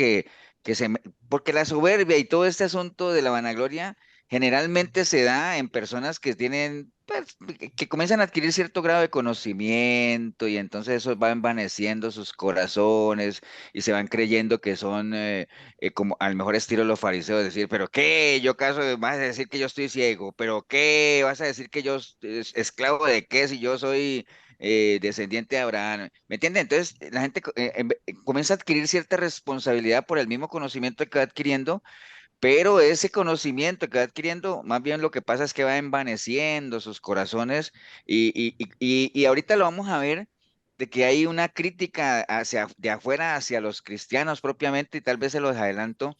porque la soberbia y todo este asunto de la vanagloria generalmente se da en personas que tienen, pues, que comienzan a adquirir cierto grado de conocimiento y entonces eso va envaneciendo sus corazones y se van creyendo que son como al mejor estilo de los fariseos, decir, pero qué, yo acaso vas a decir que yo estoy ciego, pero qué, vas a decir que yo esclavo de qué si yo soy descendiente de Abraham, ¿me entiendes? Entonces la gente comienza a adquirir cierta responsabilidad por el mismo conocimiento que va adquiriendo, pero ese conocimiento que va adquiriendo, más bien lo que pasa es que va envaneciendo sus corazones y ahorita lo vamos a ver de que hay una crítica de afuera hacia los cristianos propiamente y tal vez se los adelanto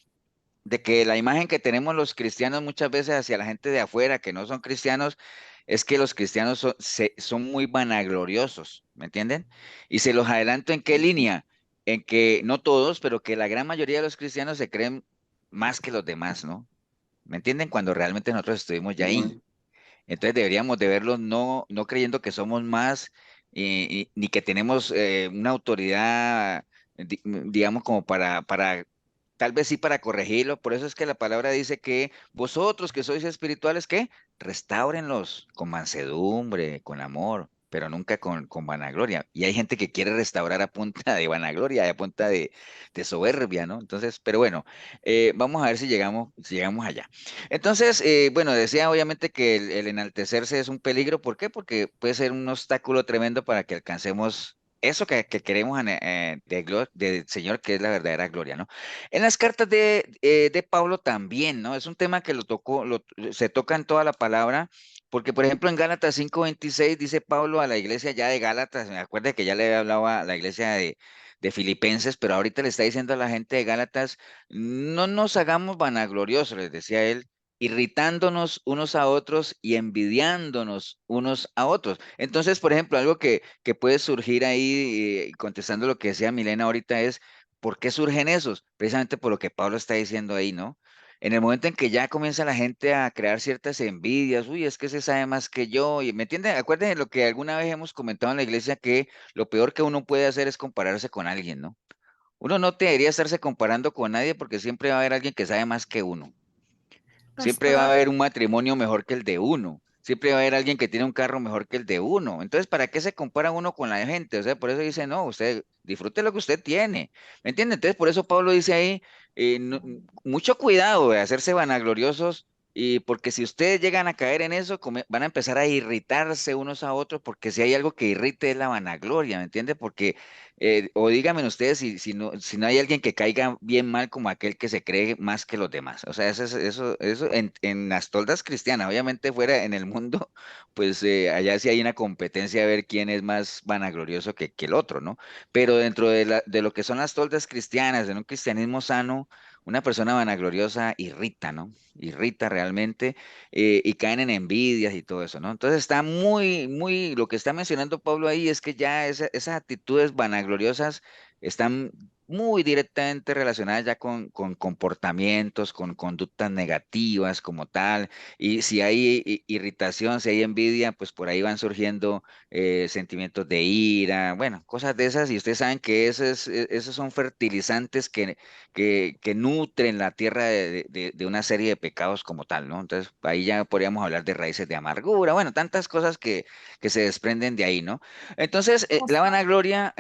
de que la imagen que tenemos los cristianos muchas veces hacia la gente de afuera que no son cristianos es que los cristianos son muy vanagloriosos, ¿me entienden? Y se los adelanto en qué línea, en que no todos, pero que la gran mayoría de los cristianos se creen más que los demás, ¿no? ¿Me entienden? Cuando realmente nosotros estuvimos ya ahí. bueno, Entonces deberíamos de verlos no creyendo que somos más ni que tenemos una autoridad, digamos, como para, tal vez sí para corregirlo. Por eso es que la palabra dice que vosotros que sois espirituales, ¿qué? Restáurenlos con mansedumbre, con amor, pero nunca con vanagloria. Y hay gente que quiere restaurar a punta de vanagloria, a punta de soberbia, ¿no? Entonces, pero bueno, vamos a ver si llegamos allá. Entonces, bueno, decía obviamente que el enaltecerse es un peligro. ¿Por qué? Porque puede ser un obstáculo tremendo para que alcancemos eso que queremos del Señor, que es la verdadera gloria, ¿no? En las cartas de Pablo también, ¿no? Es un tema que se toca en toda la palabra Porque, por ejemplo, en Gálatas 5:26 dice Pablo a la iglesia ya de Gálatas, me acuerdo que ya le había hablado a la iglesia de Filipenses, pero ahorita le está diciendo a la gente de Gálatas, no nos hagamos vanagloriosos, les decía él, irritándonos unos a otros y envidiándonos unos a otros. Entonces, por ejemplo, algo que puede surgir ahí, contestando lo que decía Milena ahorita, es, ¿por qué surgen esos? Precisamente por lo que Pablo está diciendo ahí, ¿no? En el momento en que ya comienza la gente a crear ciertas envidias, uy, es que se sabe más que yo, y ¿me entienden? Acuérdense de lo que alguna vez hemos comentado en la iglesia, que lo peor que uno puede hacer es compararse con alguien, ¿no? Uno no debería estarse comparando con nadie porque siempre va a haber alguien que sabe más que uno. Siempre va a Pastor, haber un matrimonio mejor que el de uno. Siempre va a haber alguien que tiene un carro mejor que el de uno. Entonces, ¿para qué se compara uno con la gente? O sea, por eso dice, no, usted disfrute lo que usted tiene. ¿Me entiende? Entonces, por eso Pablo dice ahí, mucho cuidado de hacerse vanagloriosos, y porque si ustedes llegan a caer en eso, van a empezar a irritarse unos a otros, porque si hay algo que irrite es la vanagloria, ¿me entiende? Porque o díganme ustedes si no hay alguien que caiga bien mal como aquel que se cree más que los demás. O sea, eso en las toldas cristianas, obviamente fuera en el mundo, pues allá sí hay una competencia a ver quién es más vanaglorioso que el otro, ¿no? Pero dentro de lo que son las toldas cristianas, en un cristianismo sano, una persona vanagloriosa irrita, ¿no? Irrita realmente, y caen en envidias y todo eso, ¿no? Entonces está lo que está mencionando Pablo ahí es que ya esas actitudes vanagloriosas están muy directamente relacionadas ya con comportamientos, con conductas negativas como tal, y si hay irritación, si hay envidia, pues por ahí van surgiendo sentimientos de ira, bueno, cosas de esas, y ustedes saben que esos son fertilizantes que nutren la tierra de una serie de pecados como tal, ¿no? Entonces, ahí ya podríamos hablar de raíces de amargura, bueno, tantas cosas que se desprenden de ahí, ¿no? Entonces, la pastor. vanagloria,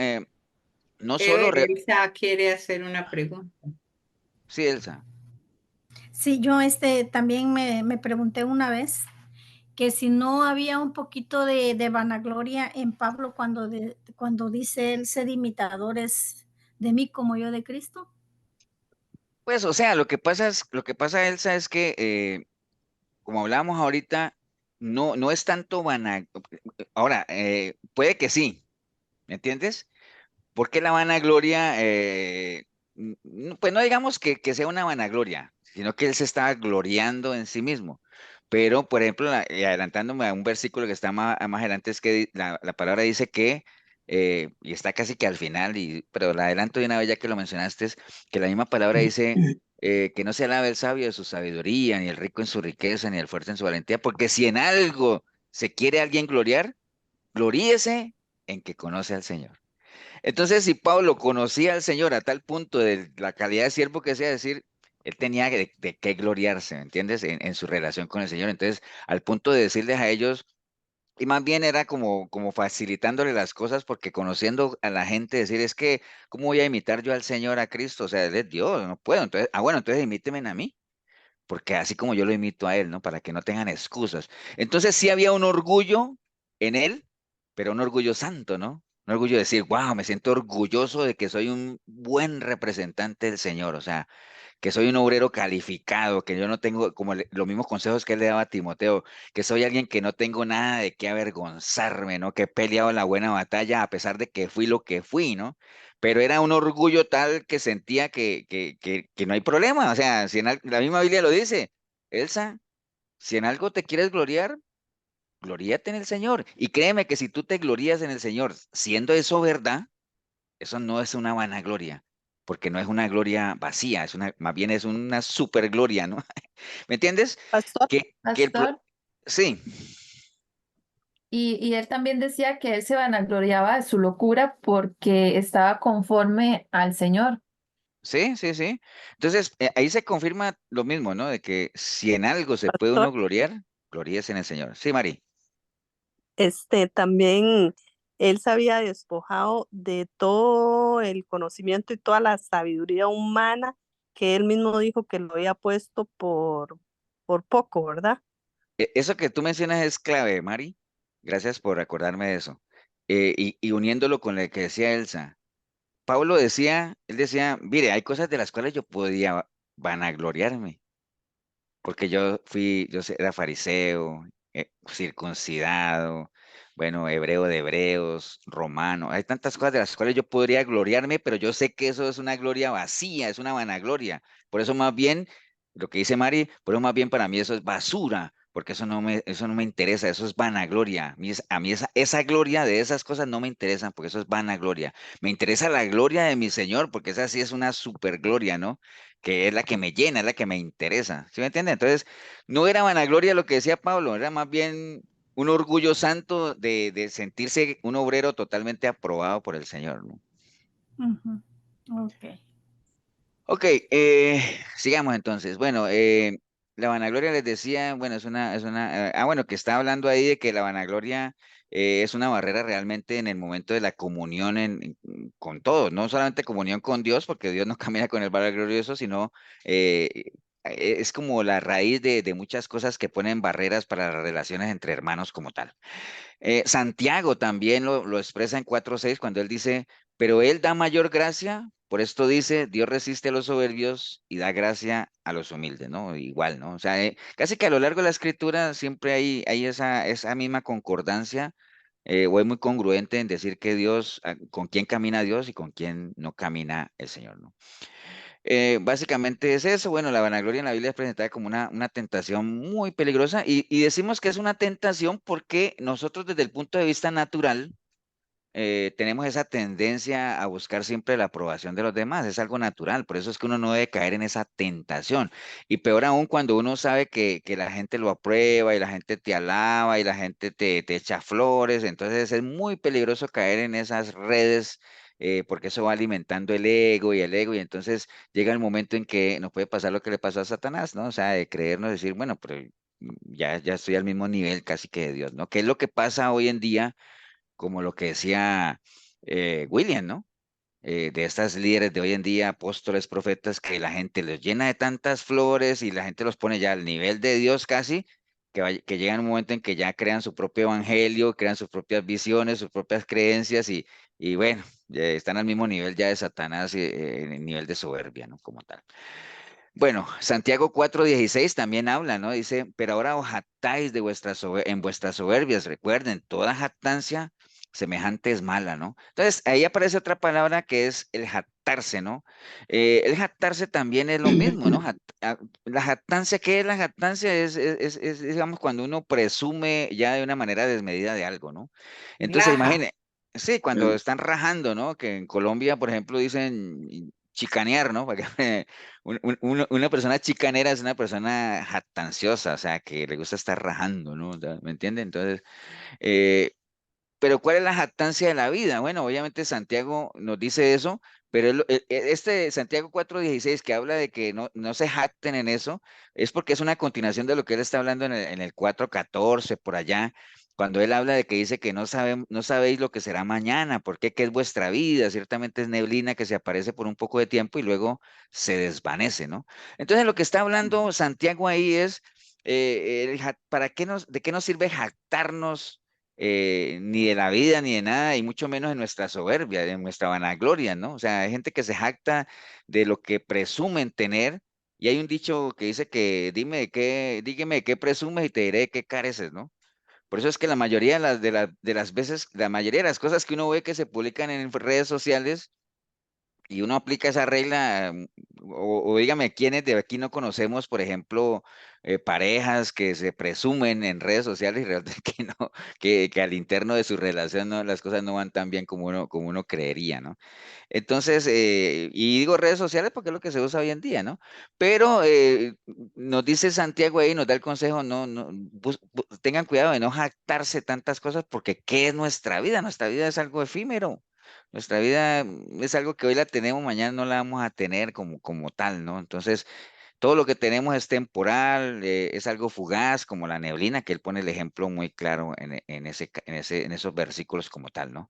no solo... Elsa quiere hacer una pregunta. Sí, Elsa. Sí, yo también me pregunté una vez que si no había un poquito de vanagloria en Pablo cuando dice él, sed imitadores de mí como yo de Cristo. Pues, o sea, lo que pasa, Elsa, es que, como hablábamos ahorita, no es tanto ahora, puede que sí, ¿me entiendes? ¿Por qué la vanagloria? Pues no digamos que sea una vanagloria, sino que él se está gloriando en sí mismo. Pero, por ejemplo, y adelantándome a un versículo que está más adelante, es que la palabra dice que, y está casi que al final, pero la adelanto de una vez ya que lo mencionaste, es que la misma palabra dice que no se alabe el sabio de su sabiduría, ni el rico en su riqueza, ni el fuerte en su valentía, porque si en algo se quiere alguien gloriar, gloríese en que conoce al Señor. Entonces, si Pablo conocía al Señor a tal punto de la calidad de siervo que sea, decir, él tenía de qué gloriarse, ¿me entiendes? En su relación con el Señor. Entonces, al punto de decirles a ellos, y más bien era como facilitándole las cosas, porque conociendo a la gente, decir, es que, ¿cómo voy a imitar yo al Señor, a Cristo? O sea, Él es Dios, no puedo. Entonces, bueno, entonces imítenme a mí, porque así como yo lo imito a Él, ¿no? Para que no tengan excusas. Entonces, sí había un orgullo en Él, pero un orgullo santo, ¿no? Un orgullo de decir, wow, me siento orgulloso de que soy un buen representante del Señor, o sea, que soy un obrero calificado, que yo no tengo, como los mismos consejos que él le daba a Timoteo, que soy alguien que no tengo nada de qué avergonzarme, ¿no? Que he peleado la buena batalla a pesar de que fui lo que fui, ¿no? Pero era un orgullo tal que sentía que no hay problema, o sea, si la misma Biblia lo dice, Elsa, si en algo te quieres gloriar, gloríate en el Señor. Y créeme que si tú te glorías en el Señor, siendo eso verdad, eso no es una vanagloria, porque no es una gloria vacía, más bien es una supergloria, ¿no? ¿Me entiendes? Pastor, Que Pastor, sí, y él también decía que él se vanagloriaba de su locura porque estaba conforme al Señor. sí, sí, sí. Entonces, ahí se confirma lo mismo, ¿no? De que si en algo se puede pastor, uno gloriar, gloríese en el Señor. Sí, Mari. también él se había despojado de todo el conocimiento y toda la sabiduría humana que él mismo dijo que lo había puesto por poco, ¿verdad? Eso que tú mencionas es clave, Mari. Gracias por acordarme de eso. Y uniéndolo con lo que decía Elsa. Él decía, mire, hay cosas de las cuales yo podía vanagloriarme, porque era fariseo, circuncidado, bueno, hebreo de hebreos, romano. Hay tantas cosas de las cuales yo podría gloriarme, pero yo sé que eso es una gloria vacía, es una vanagloria. Por eso más bien, lo que dice Mari, por eso más bien para mí eso es basura, porque eso no me interesa, eso es vanagloria. A mí esa gloria de esas cosas no me interesan, porque eso es vanagloria. Me interesa la gloria de mi Señor, porque esa sí es una super gloria, ¿no? Que es la que me llena, es la que me interesa. ¿Sí me entiende? Entonces, no era vanagloria lo que decía Pablo, era más bien un orgullo santo de sentirse un obrero totalmente aprobado por el Señor, ¿no? Ujú. Ok. Ok, sigamos entonces. Bueno, la vanagloria les decía, bueno, bueno, que está hablando ahí de que la vanagloria es una barrera realmente en el momento de la comunión con todos, no solamente comunión con Dios, porque Dios no camina con el vanaglorioso, sino es como la raíz de muchas cosas que ponen barreras para las relaciones entre hermanos como tal. Santiago también lo expresa en 4:6 cuando él dice, pero él da mayor gracia, por esto dice, Dios resiste a los soberbios y da gracia a los humildes, ¿no? Igual, ¿no? O sea, casi que a lo largo de la escritura siempre hay esa misma concordancia, o es muy congruente en decir que Dios, con quién camina Dios y con quién no camina el Señor, ¿no? Básicamente es eso. Bueno, la vanagloria en la Biblia es presentada como una tentación muy peligrosa y decimos que es una tentación porque nosotros desde el punto de vista natural tenemos esa tendencia a buscar siempre la aprobación de los demás. Es algo natural, por eso es que uno no debe caer en esa tentación. Y peor aún cuando uno sabe que la gente lo aprueba y la gente te alaba y la gente te echa flores. Entonces es muy peligroso caer en esas redes porque eso va alimentando el ego, y entonces llega el momento en que nos puede pasar lo que le pasó a Satanás, ¿no? O sea, de creernos, decir, bueno, pero ya estoy al mismo nivel casi que de Dios, ¿no? ¿Qué es lo que pasa hoy en día? Como lo que decía William, ¿no? De estas líderes de hoy en día, apóstoles, profetas, que la gente los llena de tantas flores y la gente los pone ya al nivel de Dios casi, que llega un momento en que ya crean su propio evangelio, crean sus propias visiones, sus propias creencias y bueno, ya están al mismo nivel ya de Satanás, en el nivel de soberbia, ¿no? Como tal. Bueno, Santiago 4:16 también habla, ¿no? Dice, pero ahora os jactáis en vuestras soberbias. Recuerden, toda jactancia semejante es mala, ¿no? Entonces, ahí aparece otra palabra que es el jactarse, ¿no? El jactarse también es lo mismo, ¿no? La jactancia, ¿qué es la jactancia? Digamos, cuando uno presume ya de una manera desmedida de algo, ¿no? Entonces, Raja. imagine, sí, cuando están rajando, ¿no? Que en Colombia, por ejemplo, dicen chicanear, ¿no? Una persona chicanera es una persona jactanciosa, o sea, que le gusta estar rajando, ¿no? ¿Me entiende? Entonces, eh, pero ¿cuál es la jactancia de la vida? Bueno, obviamente Santiago nos dice eso, pero este Santiago 4:16 que habla de que no se jacten en eso, es porque es una continuación de lo que él está hablando en el 4:14, por allá, cuando él habla de que dice que no sabéis lo que será mañana, porque qué es vuestra vida, ciertamente es neblina que se aparece por un poco de tiempo y luego se desvanece, ¿no? Entonces lo que está hablando Santiago ahí es, de qué nos sirve jactarnos? Ni de la vida, ni de nada, y mucho menos de nuestra soberbia, de nuestra vanagloria, ¿no? O sea, hay gente que se jacta de lo que presumen tener, y hay un dicho que dice que dígame de qué presumes y te diré de qué careces, ¿no? Por eso es que la mayoría de las veces, la mayoría de las cosas que uno ve que se publican en redes sociales, y uno aplica esa regla, o dígame, ¿quiénes de aquí no conocemos, por ejemplo, parejas que se presumen en redes sociales y realmente que no, que al interno de su relación no, las cosas no van tan bien como uno creería, ¿no? Entonces, y digo redes sociales porque es lo que se usa hoy en día, ¿no? Pero nos dice Santiago ahí, nos da el consejo, no, tengan cuidado de no jactarse tantas cosas porque ¿qué es nuestra vida? Nuestra vida es algo efímero. Nuestra vida es algo que hoy la tenemos, mañana no la vamos a tener como tal, ¿no? Entonces, todo lo que tenemos es temporal, es algo fugaz, como la neblina, que él pone el ejemplo muy claro en esos versículos como tal, ¿no?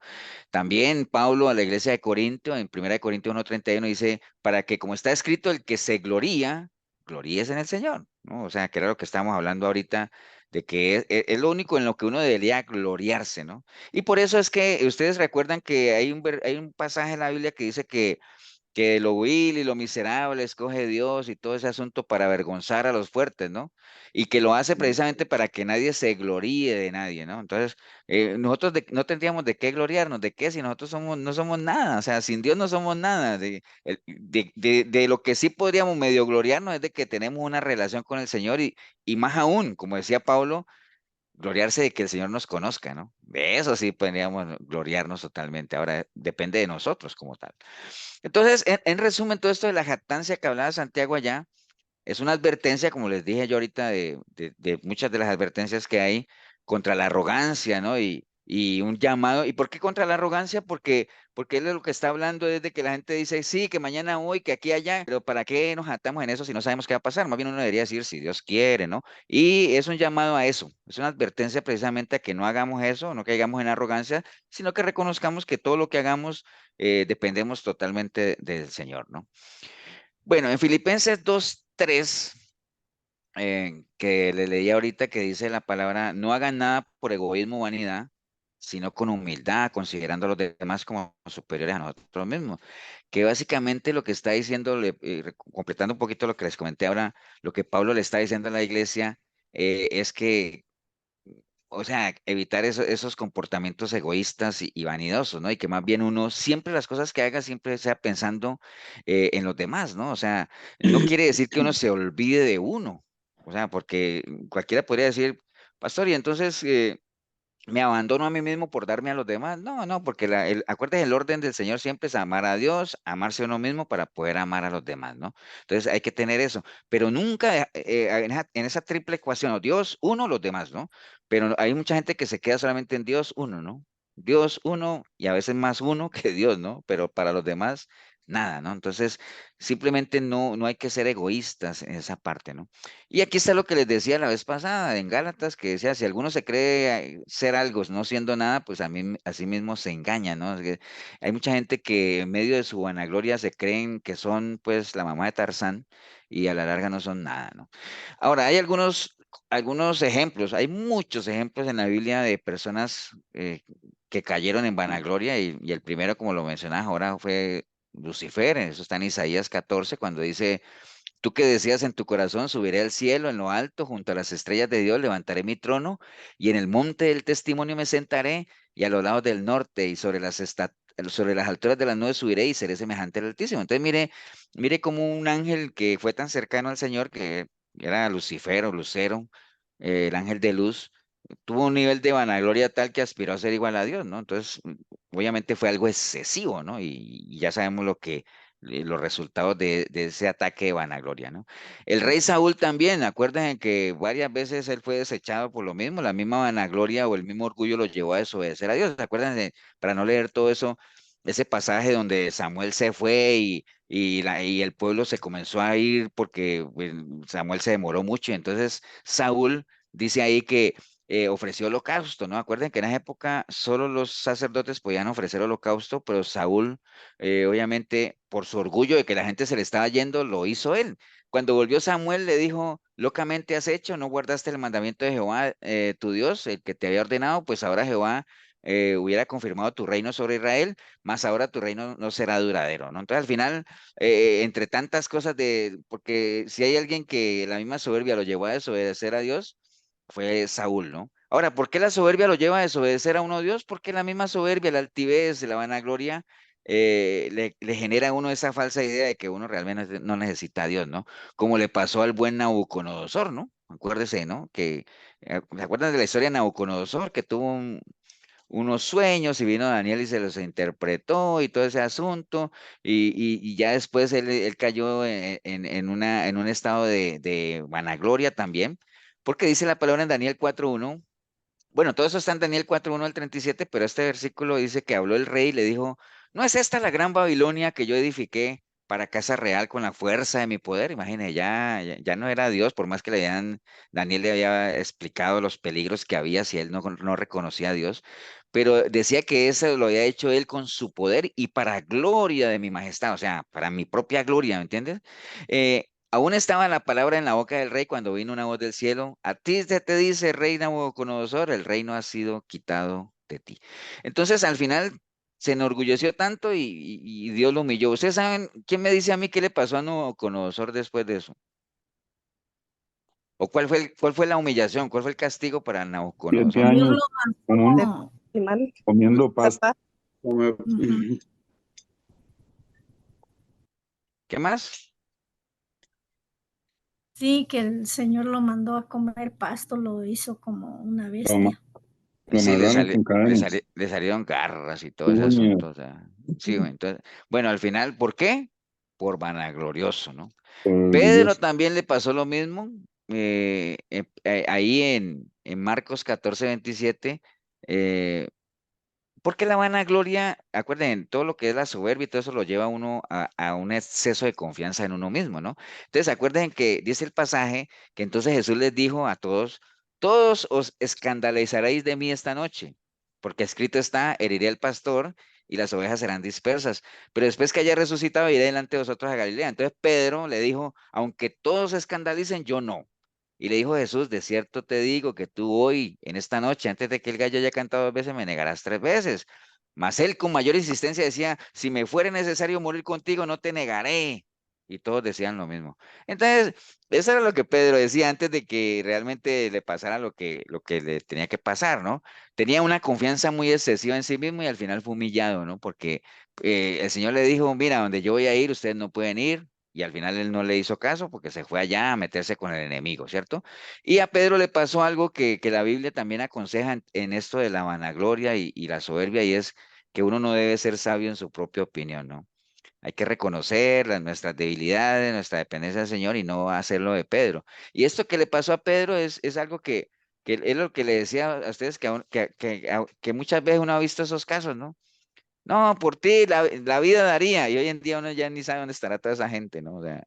También Pablo a la iglesia de Corinto, en 1 Corintios 1:31 dice, para que como está escrito, el que se gloría, gloríese en el Señor, ¿no? O sea, que era lo que estamos hablando ahorita, de que es lo único en lo que uno debería gloriarse, ¿no? Y por eso es que ustedes recuerdan que hay un pasaje en la Biblia que dice que que lo vil y lo miserable escoge Dios y todo ese asunto para avergonzar a los fuertes, ¿no? Y que lo hace precisamente para que nadie se gloríe de nadie, ¿no? Entonces, nosotros no tendríamos de qué gloriarnos, ¿de qué? Si nosotros no somos nada, o sea, sin Dios no somos nada. De lo que sí podríamos medio gloriarnos es de que tenemos una relación con el Señor y más aún, como decía Pablo, gloriarse de que el Señor nos conozca, ¿no? De eso sí podríamos gloriarnos totalmente. Ahora depende de nosotros como tal. Entonces, en resumen, todo esto de la jactancia que hablaba Santiago allá, es una advertencia, como les dije yo ahorita, de muchas de las advertencias que hay contra la arrogancia, ¿no? Y un llamado. ¿Y por qué contra la arrogancia? Porque él de lo que está hablando es de que la gente dice, sí, que mañana hoy, que aquí, allá, pero ¿para qué nos atamos en eso si no sabemos qué va a pasar? Más bien uno debería decir, si Dios quiere, ¿no? Y es un llamado a eso, es una advertencia precisamente a que no hagamos eso, no caigamos en arrogancia, sino que reconozcamos que todo lo que hagamos dependemos totalmente del Señor, ¿no? Bueno, en Filipenses 2:3 que le leí ahorita que dice la palabra, no hagan nada por egoísmo o vanidad, sino con humildad, considerando a los demás como superiores a nosotros mismos. Que básicamente lo que está diciendo, completando un poquito lo que les comenté ahora, lo que Pablo le está diciendo a la iglesia es que, o sea, evitar esos comportamientos egoístas y vanidosos, ¿no? Y que más bien uno siempre las cosas que haga siempre sea pensando en los demás, ¿no? O sea, no quiere decir que uno se olvide de uno, o sea, porque cualquiera podría decir, pastor, y entonces me abandono a mí mismo por darme a los demás. No, no, porque acuérdate, el orden del Señor siempre es amar a Dios, amarse a uno mismo para poder amar a los demás, ¿no? Entonces hay que tener eso, pero nunca en esa triple ecuación, ¿no? Dios uno, los demás, ¿no? Pero hay mucha gente que se queda solamente en Dios uno, ¿no? Dios uno y a veces más uno que Dios, ¿no? Pero para los demás, nada, ¿no? Entonces, simplemente no hay que ser egoístas en esa parte, ¿no? Y aquí está lo que les decía la vez pasada en Gálatas, que decía, si alguno se cree ser algo no siendo nada, pues a mí, así mismo se engaña, ¿no? Es que hay mucha gente que en medio de su vanagloria se creen que son pues la mamá de Tarzán y a la larga no son nada, ¿no? Ahora, hay algunos ejemplos, hay muchos ejemplos en la Biblia de personas que cayeron en vanagloria y el primero, como lo mencionas ahora, fue Lucifer, eso está en Isaías 14, cuando dice, tú que decías en tu corazón, subiré al cielo, en lo alto, junto a las estrellas de Dios, levantaré mi trono, y en el monte del testimonio me sentaré, y a los lados del norte, y sobre las alturas de las nubes subiré, y seré semejante al Altísimo. Entonces, mire como un ángel que fue tan cercano al Señor, que era Lucifer o Lucero, el ángel de luz, tuvo un nivel de vanagloria tal que aspiró a ser igual a Dios, ¿no? Entonces, obviamente fue algo excesivo, ¿no? Y ya sabemos los resultados de ese ataque de vanagloria, ¿no? El rey Saúl también, acuérdense que varias veces él fue desechado por lo mismo, la misma vanagloria o el mismo orgullo lo llevó a desobedecer a Dios. Acuérdense, para no leer todo eso, ese pasaje donde Samuel se fue y el pueblo se comenzó a ir porque Samuel se demoró mucho, y entonces Saúl dice ahí que ofreció holocausto, ¿no? Acuerden que en esa época solo los sacerdotes podían ofrecer holocausto, pero Saúl, obviamente, por su orgullo de que la gente se le estaba yendo, lo hizo él. Cuando volvió Samuel, le dijo, locamente has hecho, no guardaste el mandamiento de Jehová, tu Dios, el que te había ordenado, pues ahora Jehová hubiera confirmado tu reino sobre Israel, mas ahora tu reino no será duradero, ¿no? Entonces, al final, entre tantas cosas porque si hay alguien que la misma soberbia lo llevó a desobedecer a Dios, fue Saúl, ¿no? Ahora, ¿por qué la soberbia lo lleva a desobedecer a uno Dios? Porque la misma soberbia, la altivez, la vanagloria, le genera a uno esa falsa idea de que uno realmente no necesita a Dios, ¿no? Como le pasó al buen Nabucodonosor, ¿no? Acuérdese, ¿no? ¿Se acuerdan de la historia de Nabucodonosor? Que tuvo unos sueños y vino Daniel y se los interpretó y todo ese asunto, y ya después él cayó en un estado de vanagloria también, porque dice la palabra en Daniel 4:1. Bueno, todo eso está en Daniel 4:1 al 37, pero este versículo dice que habló el rey y le dijo, ¿no es esta la gran Babilonia que yo edifiqué para casa real con la fuerza de mi poder? Imagínese, ya no era Dios, por más que Daniel le había explicado los peligros que había si él no reconocía a Dios, pero decía que eso lo había hecho él con su poder y para gloria de mi majestad, o sea, para mi propia gloria, ¿me entiendes? Aún estaba la palabra en la boca del rey cuando vino una voz del cielo. A ti se te dice, rey Nabucodonosor, el reino ha sido quitado de ti. Entonces, al final, se enorgulleció tanto y Dios lo humilló. ¿Ustedes saben quién me dice a mí qué le pasó a Nabucodonosor después de eso? ¿O cuál fue la humillación? ¿Cuál fue el castigo para 7 Nabucodonosor? Dios años lo común, mandó. Animal, comiendo pasta. Como- Ujú. ¿Qué más? Sí, que el Señor lo mandó a comer pasto, lo hizo como una Lo, ama- bestia. lo Sí, amarraron con cadenas, le salieron garras y todo ese uñas, asunto. O sea, sí, güey, entonces, bueno, al final, ¿por qué? Por vanaglorioso, ¿no? Pedro orgulloso. también le pasó lo mismo, ahí en Marcos 14:27, porque la vanagloria, acuérdense, todo lo que es la soberbia y todo eso lo lleva a uno a un exceso de confianza en uno mismo, ¿no? Entonces, acuérdense que dice el pasaje que entonces Jesús les dijo a todos, todos os escandalizaréis de mí esta noche, porque escrito está, heriré al pastor y las ovejas serán dispersas, pero después que haya resucitado iré delante de vosotros a Galilea. Entonces Pedro le dijo, aunque todos se escandalicen, yo no. Y le dijo Jesús, de cierto te digo que tú hoy, en esta noche, antes de que el gallo haya cantado 2 veces, me negarás 3 veces. Mas él con mayor insistencia decía, si me fuere necesario morir contigo, no te negaré. Y todos decían lo mismo. Entonces, eso era lo que Pedro decía antes de que realmente le pasara lo que le tenía que pasar, ¿no? Tenía una confianza muy excesiva en sí mismo y al final fue humillado, ¿no? Porque el Señor le dijo, mira, donde yo voy a ir, ustedes no pueden ir. Y al final él no le hizo caso porque se fue allá a meterse con el enemigo, ¿cierto? Y a Pedro le pasó algo que la Biblia también aconseja en esto de la vanagloria y la soberbia, y es que uno no debe ser sabio en su propia opinión, ¿no? Hay que reconocer nuestras debilidades, nuestra dependencia del Señor y no hacerlo de Pedro. Y esto que le pasó a Pedro es algo que es lo que le decía a ustedes, que muchas veces uno ha visto esos casos, ¿no? No, por ti la vida daría, y hoy en día uno ya ni sabe dónde estará toda esa gente, ¿no? O sea,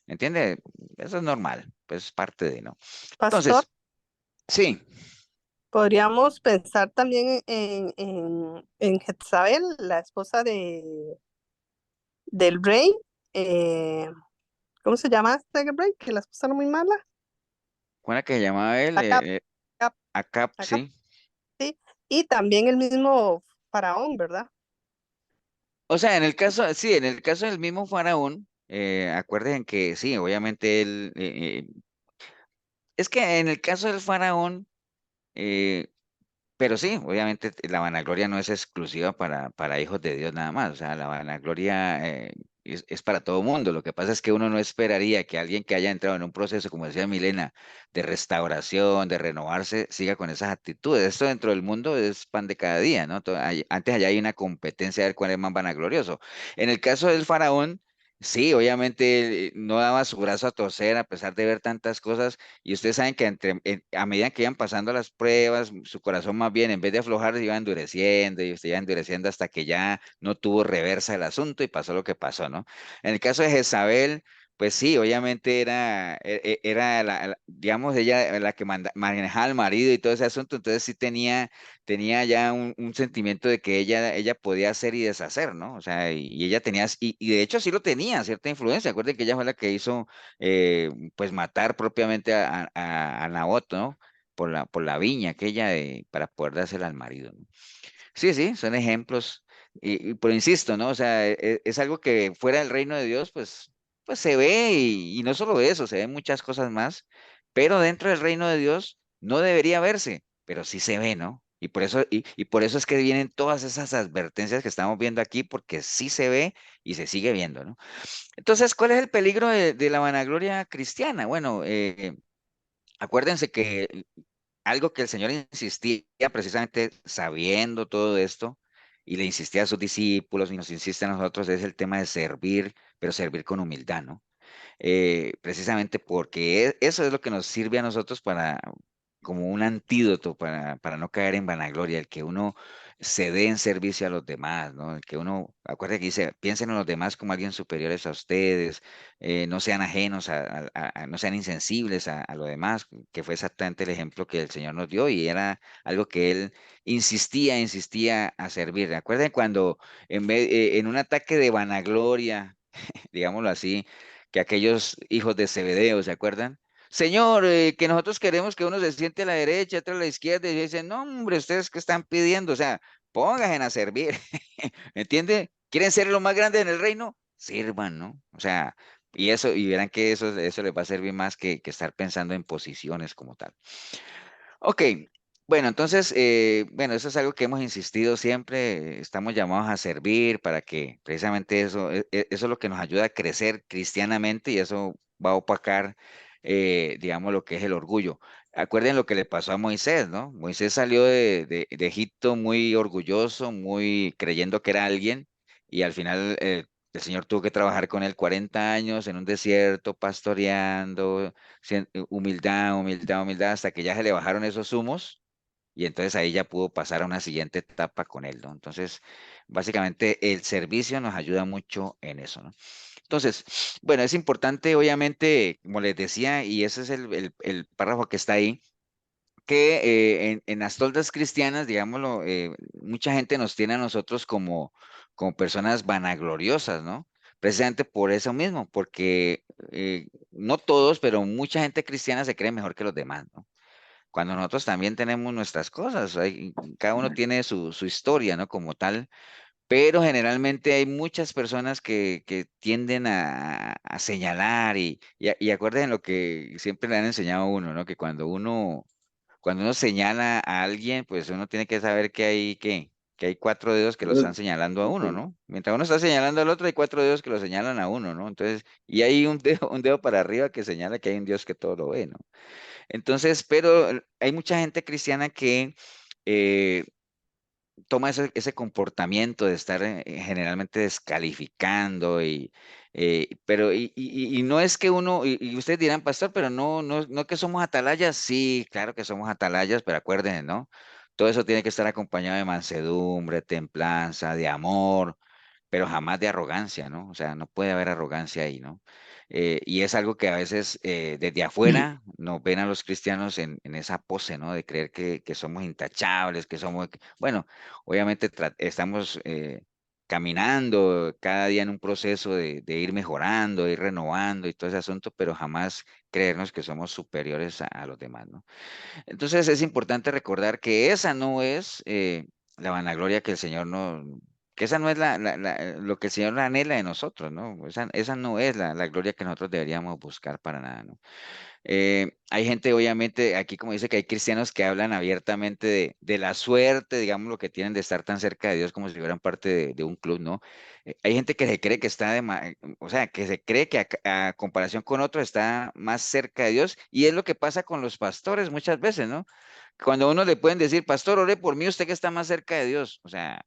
¿me entiende? Eso es normal, pues es parte de, ¿no? pastor, Entonces, sí, podríamos pensar también en Jezabel, la esposa del rey. eh, ¿Cómo se llama este rey? Que la esposa era muy mala. ¿cuál era que se llamaba él? Acap, Acap, Acap, Acap, sí. sí. Y también el mismo faraón, ¿verdad? O sea, en el caso, sí, en el caso del mismo faraón, acuérdense que sí, obviamente él, es que en el caso del faraón, eh, pero sí, obviamente la vanagloria no es exclusiva para hijos de Dios nada más, o sea, la vanagloria es para todo mundo. Lo que pasa es que uno no esperaría que alguien que haya entrado en un proceso, como decía Milena, de restauración, de renovarse, siga con esas actitudes. Esto dentro del mundo es pan de cada día, ¿no? Antes allá hay una competencia de ver cuál es más vanaglorioso. En el caso del faraón, sí, obviamente no daba su brazo a torcer a pesar de ver tantas cosas, y ustedes saben que a medida que iban pasando las pruebas, su corazón más bien, en vez de aflojar, se iba endureciendo y se iba endureciendo hasta que ya no tuvo reversa el asunto y pasó lo que pasó, ¿no? En el caso de Jezabel, pues sí, obviamente era digamos, ella la que manejaba al marido y todo ese asunto, entonces sí tenía ya un sentimiento de que ella podía hacer y deshacer, ¿no? O sea, y ella tenía, y de hecho sí lo tenía, cierta influencia. Acuérdense que ella fue la que hizo pues matar propiamente a Nabot, ¿no? Por la viña aquella para poder dársela al marido, ¿no? Sí, sí, son ejemplos, pero insisto, ¿no? O sea, es algo que fuera del reino de Dios, pues se ve, y no solo eso, se ven muchas cosas más, pero dentro del reino de Dios no debería verse, pero sí se ve, ¿no? Y por eso es que vienen todas esas advertencias que estamos viendo aquí, porque sí se ve y se sigue viendo, ¿no? Entonces, ¿cuál es el peligro de la vanagloria cristiana? Bueno, acuérdense que algo que el Señor insistía precisamente sabiendo todo esto, y le insistía a sus discípulos y nos insiste a nosotros, es el tema de servir, pero servir con humildad, ¿no? Precisamente porque eso es lo que nos sirve a nosotros como un antídoto para no caer en vanagloria, el que uno se dé en servicio a los demás, ¿no? El que uno, acuérdate que dice, piensen en los demás como alguien superiores a ustedes, no sean ajenos, no sean insensibles a lo demás, que fue exactamente el ejemplo que el Señor nos dio, y era algo que Él insistía a servir. Recuerden cuando en un ataque de vanagloria, digámoslo así, que aquellos hijos de Zebedeo, ¿se acuerdan? Señor, que nosotros queremos que uno se siente a la derecha, otro a la izquierda, y dicen, no, hombre, ¿ustedes qué están pidiendo? O sea, pónganse a servir, ¿me entiende? ¿Quieren ser los más grandes en el reino? Sirvan, ¿no? O sea, y eso, y verán que eso les va a servir más que estar pensando en posiciones como tal. Ok, bueno, entonces, bueno, eso es algo que hemos insistido siempre, estamos llamados a servir para que precisamente eso, eso es lo que nos ayuda a crecer cristianamente y eso va a opacar, digamos, lo que es el orgullo. Acuerden lo que le pasó a Moisés, ¿no? Moisés salió de Egipto muy orgulloso, muy creyendo que era alguien y al final el Señor tuvo que trabajar con él 40 años en un desierto, pastoreando, humildad, humildad, humildad, hasta que ya se le bajaron esos humos y entonces ahí ya pudo pasar a una siguiente etapa con él, ¿no? Entonces, básicamente el servicio nos ayuda mucho en eso, ¿no? Entonces, bueno, es importante, obviamente, como les decía, y ese es el párrafo que está ahí, que en las toldas cristianas, digámoslo, mucha gente nos tiene a nosotros como personas vanagloriosas, ¿no? Precisamente por eso mismo, porque no todos, pero mucha gente cristiana se cree mejor que los demás, ¿no? Cuando nosotros también tenemos nuestras cosas, cada uno tiene su historia, ¿no? Como tal, pero generalmente hay muchas personas que tienden a señalar y acuérdense lo que siempre le han enseñado a uno, ¿no? Que cuando uno señala a alguien, pues uno tiene que saber que hay cuatro dedos que lo están señalando a uno, ¿no? Mientras uno está señalando al otro, hay cuatro dedos que lo señalan a uno, ¿no? Entonces, y hay un dedo para arriba que señala que hay un Dios que todo lo ve, ¿no? Entonces, pero hay mucha gente cristiana que eh, toma ese comportamiento de estar generalmente descalificando y no es que uno, y ustedes dirán, pastor, pero no que somos atalayas, sí, claro que somos atalayas, pero acuérdense, ¿no? Todo eso tiene que estar acompañado de mansedumbre, templanza, de amor, pero jamás de arrogancia, ¿no? O sea, no puede haber arrogancia ahí, ¿no? Y es algo que a veces desde afuera nos ven a los cristianos en esa pose, ¿no? De creer que somos intachables, que somos, bueno, obviamente estamos caminando cada día en un proceso de ir mejorando, de ir renovando y todo ese asunto, pero jamás creernos que somos superiores a los demás, ¿no? Entonces es importante recordar que esa no es la vanagloria que el Señor no, que esa no es lo que el Señor anhela de nosotros, ¿no? Esa no es la gloria que nosotros deberíamos buscar para nada, ¿no? Hay gente, obviamente, aquí como dice que hay cristianos que hablan abiertamente de la suerte, digamos, lo que tienen de estar tan cerca de Dios como si fueran parte de un club, ¿no? Hay gente que se cree que está o sea, que se cree que a comparación con otros está más cerca de Dios, y es lo que pasa con los pastores muchas veces, ¿no? Cuando a uno le pueden decir, pastor, ore por mí, usted que está más cerca de Dios, o sea,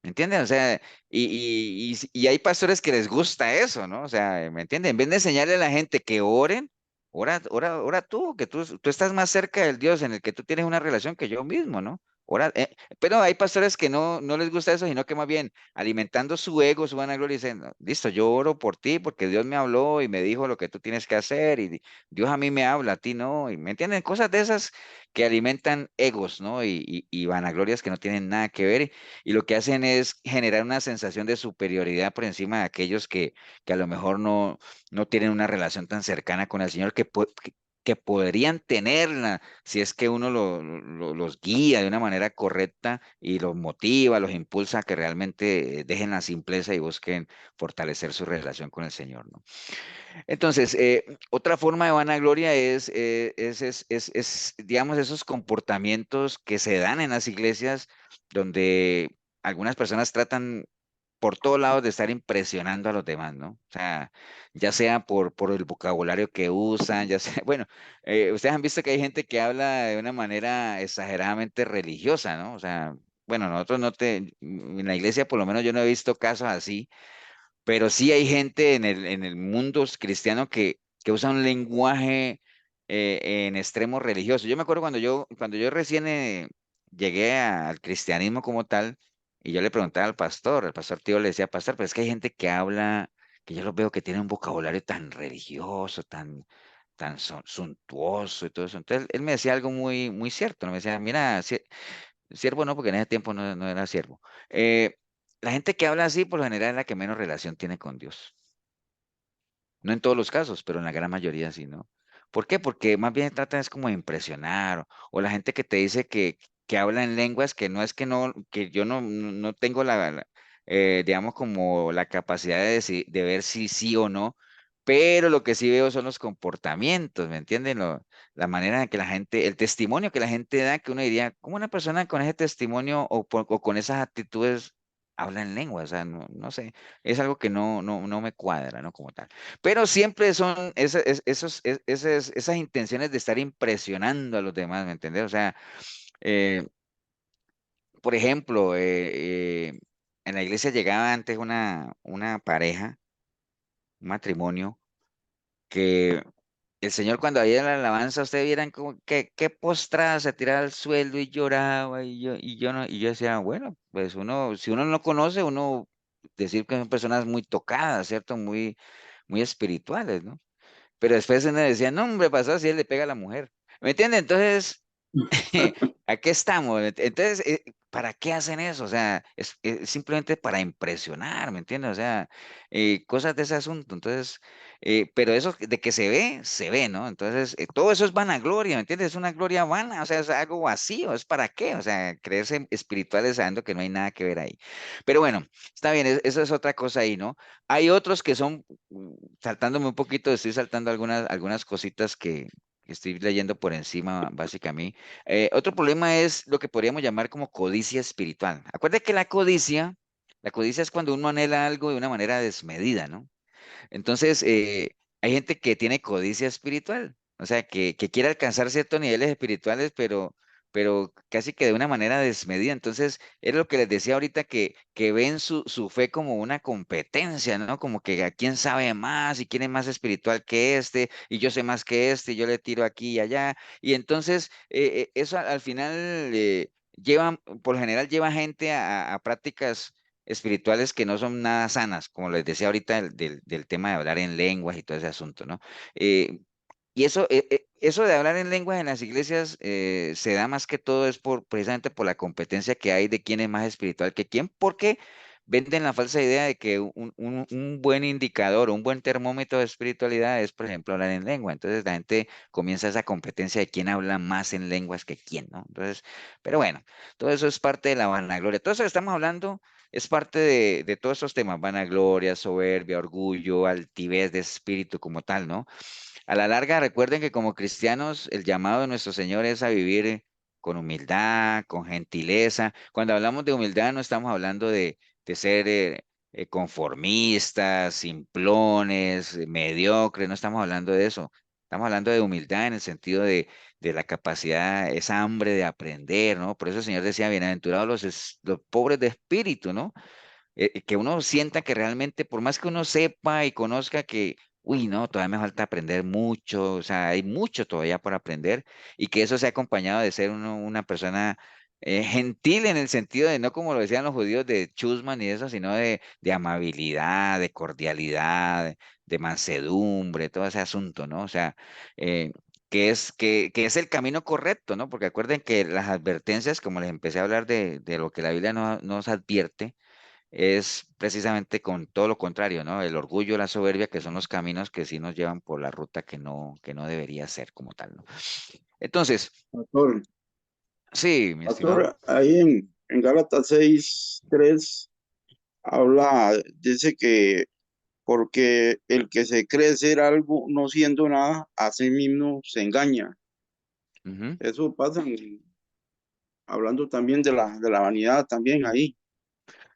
¿me entienden? O sea, y hay pastores que les gusta eso, ¿no? O sea, ¿me entienden? En vez de enseñarle a la gente que oren, ora tú, que tú estás más cerca del Dios en el que tú tienes una relación que yo mismo, ¿no? Ora, pero hay pastores que no les gusta eso, sino que más bien alimentando su ego, su vanagloria, dicen, "No, listo, yo oro por ti porque Dios me habló y me dijo lo que tú tienes que hacer y Dios a mí me habla, a ti no, y ¿me entienden? Cosas de esas que alimentan egos, ¿no? Y vanaglorias que no tienen nada que ver y lo que hacen es generar una sensación de superioridad por encima de aquellos que a lo mejor no tienen una relación tan cercana con el Señor que podrían tenerla si es que uno los guía de una manera correcta y los motiva, los impulsa a que realmente dejen la simpleza y busquen fortalecer su relación con el Señor, ¿no? Entonces, otra forma de vanagloria digamos, esos comportamientos que se dan en las iglesias donde algunas personas tratan por todos lados de estar impresionando a los demás, ¿no? O sea, ya sea por el vocabulario que usan, ya sea, bueno, ustedes han visto que hay gente que habla de una manera exageradamente religiosa, ¿no? O sea, bueno, nosotros en la iglesia por lo menos yo no he visto casos así, pero sí hay gente en el mundo cristiano que usa un lenguaje en extremo religioso. Yo me acuerdo cuando yo recién llegué al cristianismo como tal, y yo le preguntaba al pastor tío le decía, pastor, pero es que hay gente que habla, que yo los veo que tiene un vocabulario tan religioso, tan suntuoso y todo eso. Entonces él me decía algo muy, muy cierto, ¿no? Me decía, mira, siervo no, porque en ese tiempo no era siervo. La gente que habla así, por lo general, es la que menos relación tiene con Dios. No en todos los casos, pero en la gran mayoría sí, ¿no? ¿Por qué? Porque más bien tratan es como de impresionar, o la gente que te dice que habla en lenguas, que no es que no, que yo no tengo digamos, como la capacidad de ver si sí o no, pero lo que sí veo son los comportamientos, ¿me entienden? La manera en que la gente, el testimonio que la gente da, que uno diría, ¿cómo una persona con ese testimonio o con esas actitudes habla en lengua? O sea, no sé, es algo que no me cuadra, ¿no? Como tal. Pero siempre son esas intenciones de estar impresionando a los demás, ¿me entiendes? O sea, eh, por ejemplo, en la iglesia llegaba antes una pareja, un matrimonio, que el Señor cuando había la alabanza, ustedes vieran como que postrada se tiraba al suelo y lloraba, y yo decía, bueno, pues uno, si uno no conoce, uno decir que son personas muy tocadas, ¿cierto? Muy espirituales, ¿no? Pero después uno decía, no, hombre, pasó si él le pega a la mujer. ¿Me entiende? Entonces, aquí estamos. Entonces, ¿para qué hacen eso? O sea, es simplemente para impresionar, ¿me entiendes? O sea, cosas de ese asunto. Entonces, pero eso de que se ve, ¿no? Entonces, todo eso es vanagloria, ¿me entiendes? Es una gloria vana, o sea, es algo vacío, ¿es para qué? O sea, creerse espirituales sabiendo que no hay nada que ver ahí. Pero bueno, está bien, eso es otra cosa ahí, ¿no? Hay otros que son, saltándome un poquito, estoy saltando algunas cositas que estoy leyendo por encima, básicamente. Otro problema es lo que podríamos llamar como codicia espiritual. Acuérdate que la codicia es cuando uno anhela algo de una manera desmedida, ¿no? Entonces, hay gente que tiene codicia espiritual, o sea, que quiere alcanzar ciertos niveles espirituales, pero casi que de una manera desmedida. Entonces, es lo que les decía ahorita, que ven su fe como una competencia, ¿no? Como que a quién sabe más y quién es más espiritual que este, y yo sé más que este, y yo le tiro aquí y allá. Y entonces, eso al final por lo general lleva gente a prácticas espirituales que no son nada sanas, como les decía ahorita del tema de hablar en lenguas y todo ese asunto, ¿no? Eh, y eso de hablar en lenguas en las iglesias se da más que todo es precisamente por la competencia que hay de quién es más espiritual que quién, porque venden la falsa idea de que un buen indicador, un buen termómetro de espiritualidad es, por ejemplo, hablar en lengua. Entonces la gente comienza esa competencia de quién habla más en lenguas que quién, ¿no? Entonces, pero bueno, todo eso es parte de la vanagloria. Todo eso que estamos hablando es parte de todos esos temas, vanagloria, soberbia, orgullo, altivez de espíritu como tal, ¿no? A la larga, recuerden que como cristianos, el llamado de nuestro Señor es a vivir con humildad, con gentileza. Cuando hablamos de humildad, no estamos hablando de ser conformistas, simplones, mediocres, no estamos hablando de eso. Estamos hablando de humildad en el sentido de la capacidad, esa hambre de aprender, ¿no? Por eso el Señor decía, bienaventurados los pobres de espíritu, ¿no? Que uno sienta que realmente, por más que uno sepa y conozca que, uy, no, todavía me falta aprender mucho, o sea, hay mucho todavía por aprender, y que eso sea acompañado de ser una persona gentil en el sentido de, no como lo decían los judíos, de chusman y eso, sino de amabilidad, de cordialidad, de mansedumbre, todo ese asunto, ¿no? O sea, que es el camino correcto, ¿no? Porque acuerden que las advertencias, como les empecé a hablar de lo que la Biblia nos advierte, es precisamente con todo lo contrario, ¿no? El orgullo, la soberbia, que son los caminos que sí nos llevan por la ruta que no debería ser como tal, ¿no? Entonces, Pastor, sí, mi estimado. pastor, ahí en Gálatas 6:3 habla, dice que porque el que se cree ser algo no siendo nada, a sí mismo se engaña. Ujú. Eso pasa hablando también de la vanidad también ahí.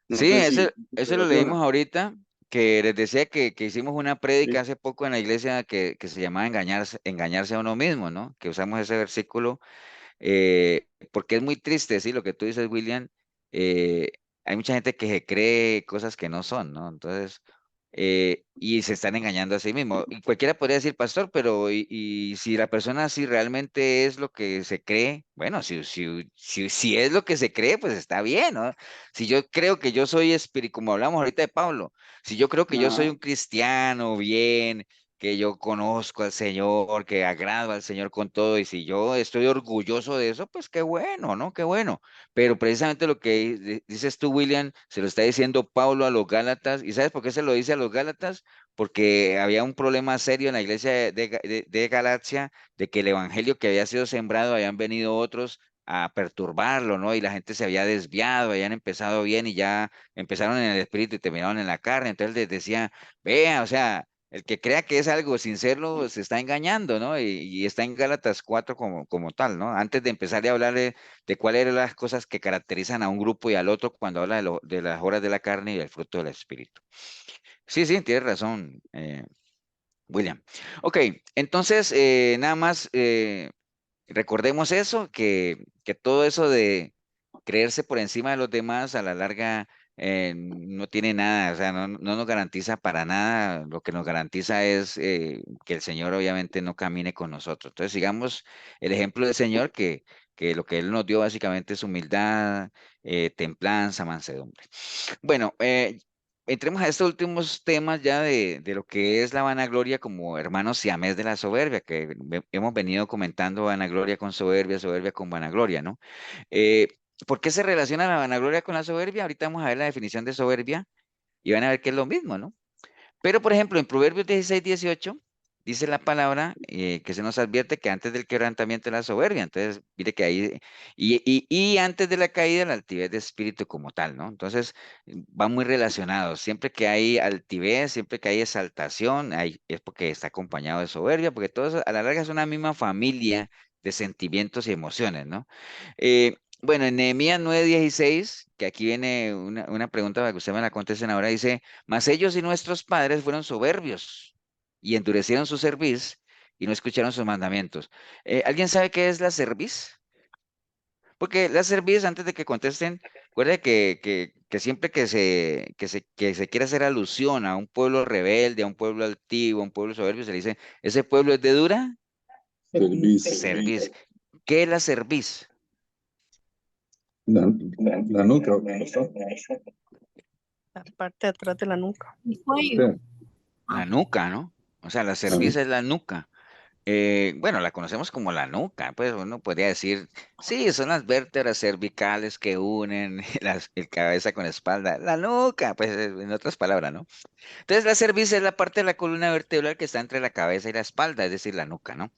No Sí, sé ese, si se ese lo relaciona. leímos ahorita, que les decía que hicimos una prédica Sí. hace poco en la iglesia que se llamaba engañarse a uno mismo, ¿no? Que usamos ese versículo porque es muy triste, sí, lo que tú dices, William. eh, Hay mucha gente que se cree cosas que no son, ¿no? Entonces, y se están engañando a sí mismo. Y cualquiera podría decir, pastor, pero y si la persona sí realmente es lo que se cree, bueno, si es lo que se cree, pues está bien, ¿no? Si yo creo que yo soy espíritu, como hablamos ahorita de Pablo, si yo creo que yo soy Ajá. un cristiano bien, que yo conozco al Señor, que agrado al Señor con todo, y si yo estoy orgulloso de eso, pues qué bueno, ¿no? Qué bueno. Pero precisamente lo que dices tú, William, se lo está diciendo Pablo a los Gálatas, ¿y sabes por qué se lo dice a los Gálatas? Porque había un problema serio en la iglesia de Galacia, de que el evangelio que había sido sembrado, habían venido otros a perturbarlo, ¿no? Y la gente se había desviado, habían empezado bien y ya empezaron en el espíritu y terminaron en la carne. Entonces les decía, vea, o sea, el que crea que es algo sin serlo se está engañando, ¿no? Y está en Gálatas 4 como tal, ¿no? Antes de empezar a hablar de cuáles eran las cosas que caracterizan a un grupo y al otro cuando habla de las obras de la carne y del fruto del espíritu. Sí, sí, tienes razón, William. Ok, entonces, nada más recordemos eso, que todo eso de creerse por encima de los demás a la larga no tiene nada, o sea, no nos garantiza para nada, lo que nos garantiza es que el Señor obviamente no camine con nosotros. Entonces, sigamos el ejemplo del Señor, que lo que Él nos dio básicamente es humildad, templanza, mansedumbre. Bueno, entremos a estos últimos temas ya de lo que es la vanagloria como hermanos siamés de la soberbia, que hemos venido comentando vanagloria con soberbia, soberbia con vanagloria, ¿no? Eh, ¿Por qué se relaciona la vanagloria con la soberbia? Ahorita vamos a ver la definición de soberbia y van a ver que es lo mismo, ¿no? Pero, por ejemplo, en Proverbios 16:18 dice la palabra que se nos advierte que antes del quebrantamiento la soberbia. Entonces, mire que ahí, y antes de la caída, la altivez de espíritu como tal, ¿no? Entonces, van muy relacionados. Siempre que hay altivez, siempre que hay exaltación, es porque está acompañado de soberbia, porque todo eso a la larga es una misma familia de sentimientos y emociones, ¿no? Bueno, en Nehemías 9:16, que aquí viene una pregunta para que usted me la contesten ahora, dice, mas ellos y nuestros padres fueron soberbios y endurecieron su cerviz y no escucharon sus mandamientos. ¿Alguien sabe qué es la cerviz? Porque la cerviz, antes de que contesten, recuerde que siempre que se quiere hacer alusión a un pueblo rebelde, a un pueblo altivo, a un pueblo soberbio, se le dice, ese pueblo es de dura cerviz. ¿Qué es la cerviz? La nuca, pastor. La parte de atrás de la nuca. El cuello. Sí. La nuca, ¿no? O sea, la cerviz es la nuca. Bueno, la conocemos como la nuca, pues uno podría decir, sí, son las vértebras cervicales que unen el cabeza con la espalda, la nuca, pues en otras palabras, ¿no? Entonces la cerviz es la parte de la columna vertebral que está entre la cabeza y la espalda, es decir, la nuca, ¿no?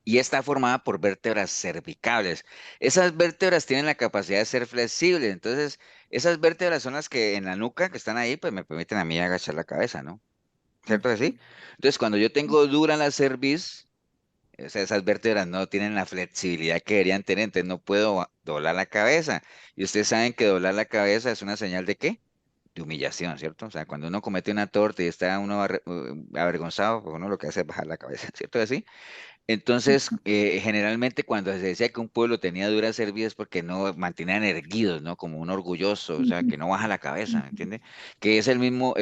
Y está formada por vértebras cervicales. Esas vértebras tienen la capacidad de ser flexibles, entonces esas vértebras son las que en la nuca que están ahí, pues me permiten a mí agachar la cabeza, ¿no? ¿Cierto que sí? Entonces cuando yo tengo dura la cerviz, o sea, esas vértebras no tienen la flexibilidad que deberían tener, entonces no puedo doblar la cabeza. Y ustedes saben que doblar la cabeza es una señal de qué? De humillación, ¿cierto? O sea, cuando uno comete una torta y está uno avergonzado, pues uno lo que hace es bajar la cabeza, ¿cierto que sí? Entonces, generalmente cuando se decía que un pueblo tenía dura cerviz es porque no mantenían erguidos, ¿no? Como un orgulloso, o sea, que no baja la cabeza, ¿me entiende? Que es el mismo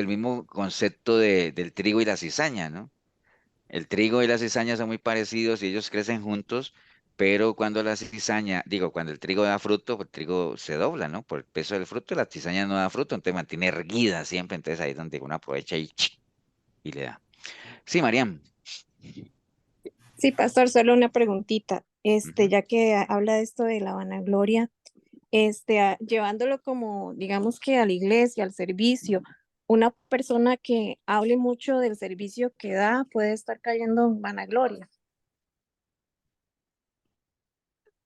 concepto del trigo y la cizaña, ¿no? El trigo y la cizaña son muy parecidos y ellos crecen juntos, pero cuando la cizaña, digo, cuando el trigo da fruto, pues el trigo se dobla, ¿no? Por el peso del fruto, la cizaña no da fruto, entonces mantiene erguida siempre, entonces ahí es donde uno aprovecha y le da. Sí, Mariam. Sí, pastor, solo una preguntita. Ujú. Ya que habla de esto de la vanagloria, llevándolo como, digamos que a la iglesia, al servicio, una persona que hable mucho del servicio que da puede estar cayendo en vanagloria.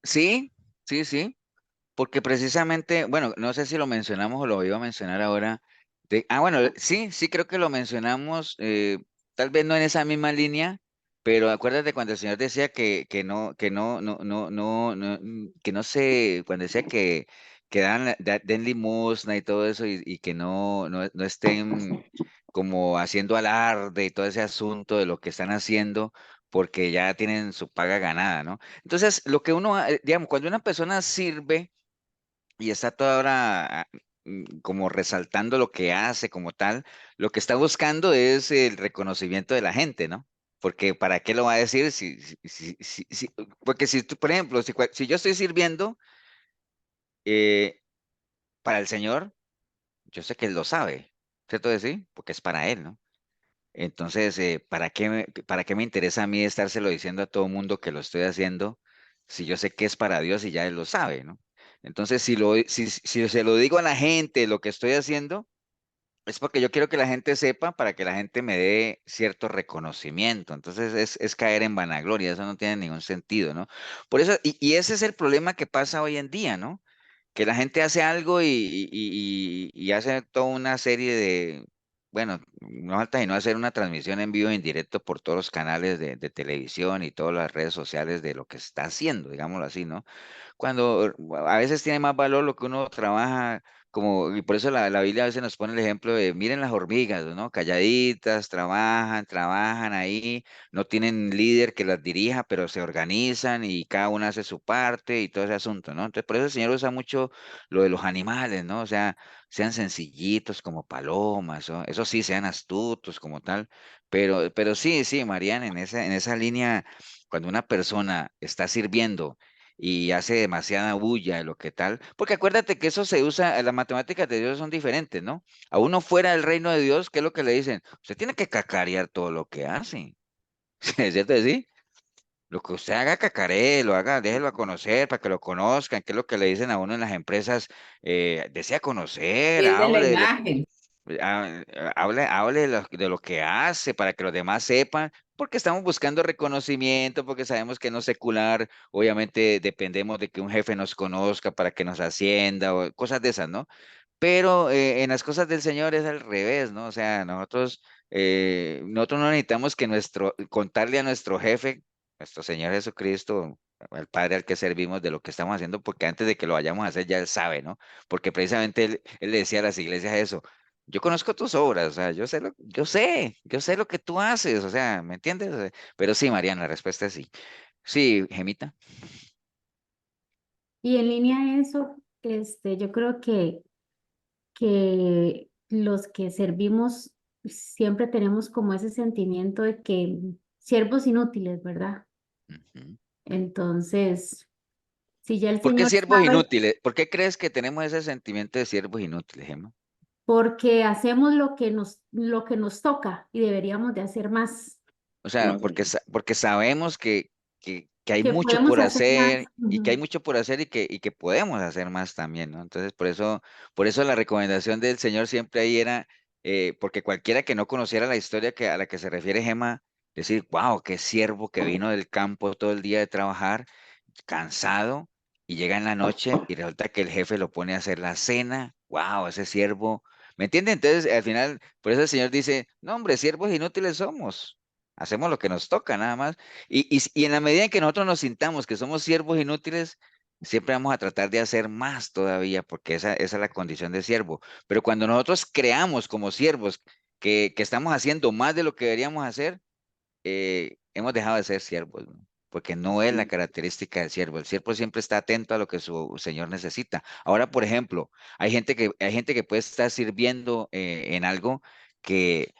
Sí, sí, sí. Porque precisamente, bueno, no sé si lo mencionamos o lo iba a mencionar ahora. Bueno, sí, sí creo que lo mencionamos, tal vez no en esa misma línea, pero acuérdate cuando el Señor decía que no se, cuando decía que den limosna y todo eso y que no estén como haciendo alarde y todo ese asunto de lo que están haciendo porque ya tienen su paga ganada, ¿no? Entonces, lo que uno, digamos, cuando una persona sirve, y está toda ahora como resaltando lo que hace como tal, lo que está buscando es el reconocimiento de la gente, ¿no? Porque ¿para qué lo va a decir porque si tú, por ejemplo, si yo estoy sirviendo eh, para el Señor, yo sé que Él lo sabe, ¿cierto de sí? Porque es para Él, ¿no? Entonces, ¿para qué me interesa a mí estárselo diciendo a todo mundo que lo estoy haciendo si yo sé que es para Dios y ya Él lo sabe, ¿no? Entonces, si se lo digo a la gente lo que estoy haciendo, Es porque yo quiero que la gente sepa para que la gente me dé cierto reconocimiento. Entonces es caer en vanagloria, eso no tiene ningún sentido, ¿no? Por eso, y ese es el problema que pasa hoy en día, ¿no? Que la gente hace algo y hace toda una serie de, bueno, no falta sino hacer una transmisión en vivo e indirecto por todos los canales de televisión y todas las redes sociales de lo que está haciendo, digámoslo así, ¿no? Cuando a veces tiene más valor lo que uno trabaja, como, y por eso la Biblia a veces nos pone el ejemplo de, miren las hormigas, ¿no? Calladitas, trabajan ahí, no tienen líder que las dirija, pero se organizan y cada una hace su parte y todo ese asunto, ¿no? Entonces, por eso el Señor usa mucho lo de los animales, ¿no? O sea, sean sencillitos como palomas, ¿no? Eso sí, sean astutos como tal, pero sí, sí, Mariana, en esa línea, cuando una persona está sirviendo, y hace demasiada bulla de lo que tal, porque acuérdate que eso se usa, las matemáticas de Dios son diferentes, ¿no? A uno fuera del reino de Dios, ¿qué es lo que le dicen? Usted tiene que cacarear todo lo que hace, ¿es cierto? Sí, lo que usted haga, cacaree, lo haga, déjelo a conocer para que lo conozcan, ¿qué es lo que le dicen a uno en las empresas? Desea conocer, Cuide la hable de lo imagen. hable de lo que hace para que los demás sepan, porque estamos buscando reconocimiento, porque sabemos que no es secular, obviamente dependemos de que un jefe nos conozca para que nos ascienda o cosas de esas, ¿no? Pero en las cosas del Señor es al revés, ¿no? O sea, nosotros no necesitamos que contarle a nuestro jefe, nuestro Señor Jesucristo, al Padre al que servimos, de lo que estamos haciendo, porque antes de que lo vayamos a hacer ya Él sabe, ¿no? Porque precisamente Él le decía a las iglesias eso: yo conozco tus obras, o sea, yo sé lo que tú haces, o sea, ¿me entiendes? O sea, pero sí, Mariana, la respuesta es sí. Sí, Gemita. Y en línea a eso, yo creo que los que servimos siempre tenemos como ese sentimiento de que siervos inútiles, ¿verdad? Ujú. Entonces, si ya el ¿Por qué Señor siervos sabe, inútiles? ¿Por qué crees que tenemos ese sentimiento de siervos inútiles, Gemma? porque hacemos lo que nos toca y deberíamos de hacer más, O sea, Más porque sabemos que hay que mucho podemos por hacer hacer más. y que hay Ujú. mucho por hacer y que podemos hacer más también, ¿no? Entonces, por eso la recomendación del Señor siempre ahí era, porque cualquiera que no conociera la historia a la que se refiere Gemma, decir, wow, qué siervo que vino del campo todo el día de trabajar, cansado, y llega en la noche y resulta que el jefe lo pone a hacer la cena, wow, ese siervo, ¿me entiende? Entonces, al final, por eso el Señor dice, no, hombre, siervos inútiles somos. Hacemos lo que nos toca, nada más. Y en la medida en que nosotros nos sintamos que somos siervos inútiles, siempre vamos a tratar de hacer más todavía, porque esa es la condición de siervo. Pero cuando nosotros creamos como siervos que estamos haciendo más de lo que deberíamos hacer, hemos dejado de ser siervos, ¿no? Porque no es la característica del siervo. El siervo siempre está atento a lo que su señor necesita. Ahora, por ejemplo, hay gente que puede estar sirviendo en algo que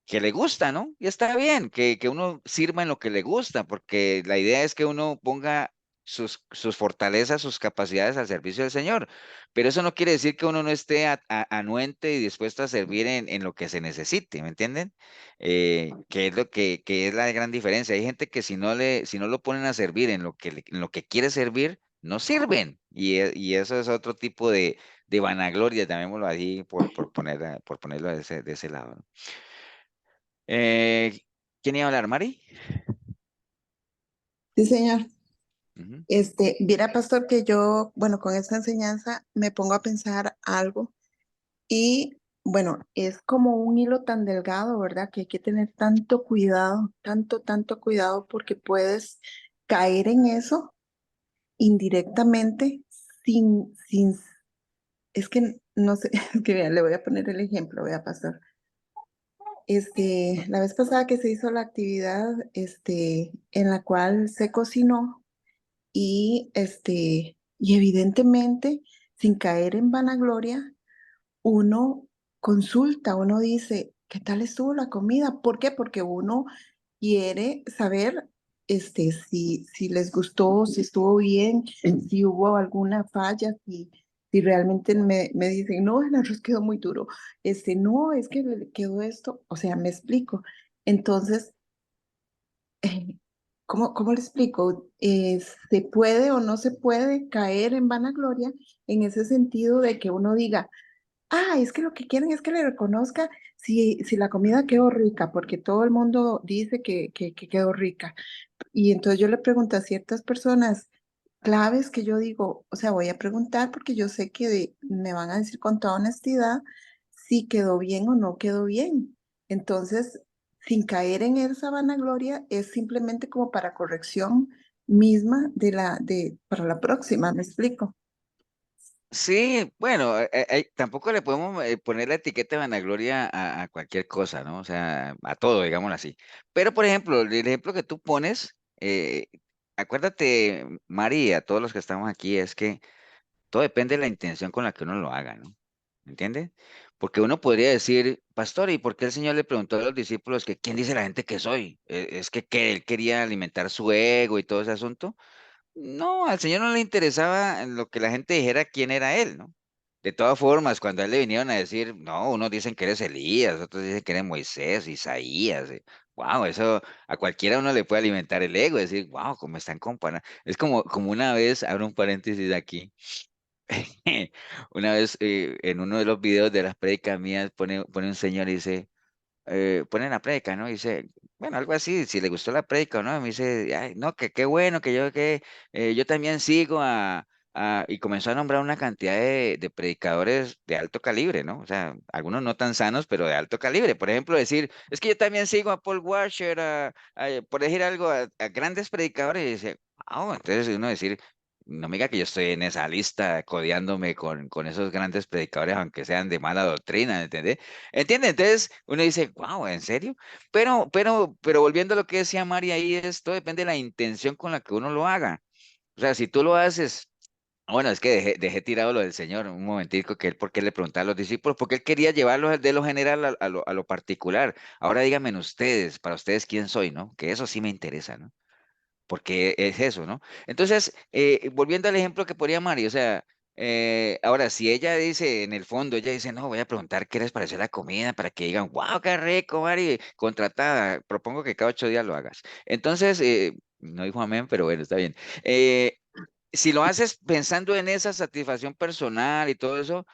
le gusta, ¿no? Y está bien que uno sirva en lo que le gusta, porque la idea es que uno ponga sus fortalezas, sus capacidades al servicio del Señor. Pero eso no quiere decir que uno no esté anuente y dispuesto a servir en lo que se necesite, ¿me entienden? Que es que es la gran diferencia. Hay gente que si no lo ponen a servir en en lo que quiere servir, no sirven. Y eso es otro tipo de vanagloria, llamémoslo así, por ponerlo de ese lado, ¿no? Eh, ¿Quién iba a hablar, Mari? Sí, señor. Ujú. Viera, pastor, que yo, bueno, con esta enseñanza me pongo a pensar algo y, bueno, es como un hilo tan delgado, ¿verdad? Que hay que tener tanto cuidado, tanto cuidado porque puedes caer en eso indirectamente es que no sé, es que vea, le voy a poner el ejemplo, vea, pastor. La vez pasada que se hizo la actividad, en la cual se cocinó, y evidentemente, sin caer en vanagloria, uno consulta, uno dice, ¿qué tal estuvo la comida? ¿Por qué? Porque uno quiere saber, si les gustó, si estuvo bien, si hubo alguna falla, si realmente me dicen, no, el arroz quedó muy duro, no, es que le quedó esto, o sea, me explico. Entonces, eh, cómo le explico? ¿Se puede o no se puede caer en vanagloria en ese sentido de que uno diga, Es que lo que quieren es que le reconozca si la comida quedó rica, porque todo el mundo dice que quedó rica. Y entonces yo le pregunto a ciertas personas claves que yo digo, o sea, voy a preguntar porque yo sé que me van a decir con toda honestidad si quedó bien o no quedó bien. Entonces, sin caer en esa vanagloria, es simplemente como para corrección misma para la próxima, ¿me explico? Sí, bueno, tampoco le podemos poner la etiqueta de vanagloria a cualquier cosa, ¿no? O sea, a todo, digámoslo así. Pero, por ejemplo, el ejemplo que tú pones, acuérdate, Mari, y a todos los que estamos aquí, es que todo depende de la intención con la que uno lo haga, ¿no? ¿Me entiende? Porque uno podría decir, pastor, ¿y por qué el Señor le preguntó a los discípulos que quién dice la gente que soy? Es que él quería alimentar su ego y todo ese asunto. No, al Señor no le interesaba en lo que la gente dijera quién era él, ¿no? De todas formas, cuando a él le vinieron a decir, no, unos dicen que eres Elías, otros dicen que eres Moisés, Isaías. Wow, eso a cualquiera uno le puede alimentar el ego, decir, wow, como están comparando. Es como una vez, abro un paréntesis aquí, una vez en uno de los videos de las prédicas mías pone un señor y dice, ponen la prédica, ¿no? Y dice, bueno, algo así, si le gustó la prédica o no, me dice, ay, no, que qué bueno, yo también sigo y comenzó a nombrar una cantidad de predicadores de alto calibre, ¿no? O sea, algunos no tan sanos, pero de alto calibre. Por ejemplo, decir, es que yo también sigo a Paul Washer, por decir algo, a grandes predicadores, y dice, entonces uno decir, no me diga que yo estoy en esa lista codeándome con esos grandes predicadores, aunque sean de mala doctrina, ¿entendés? ¿Entiende? Entonces uno dice, wow, ¿en serio? Pero volviendo a lo que decía María ahí, esto depende de la intención con la que uno lo haga. O sea, si tú lo haces, bueno, es que dejé tirado lo del Señor un momentico, que él, ¿por qué le preguntaba a los discípulos? Porque él quería llevarlos de lo general a lo particular. Ahora díganme ustedes, para ustedes, ¿quién soy, no? Que eso sí me interesa, ¿no? Porque es eso, ¿no? Entonces, volviendo al ejemplo que ponía Mari, o sea, ahora, si ella dice, en el fondo, ella dice, no, voy a preguntar qué les pareció la comida para que digan, wow, qué rico, Mari, contratada, propongo que cada 8 días lo hagas. Entonces, no dijo amén, pero bueno, está bien. Eh, si lo haces pensando en esa satisfacción personal y todo eso,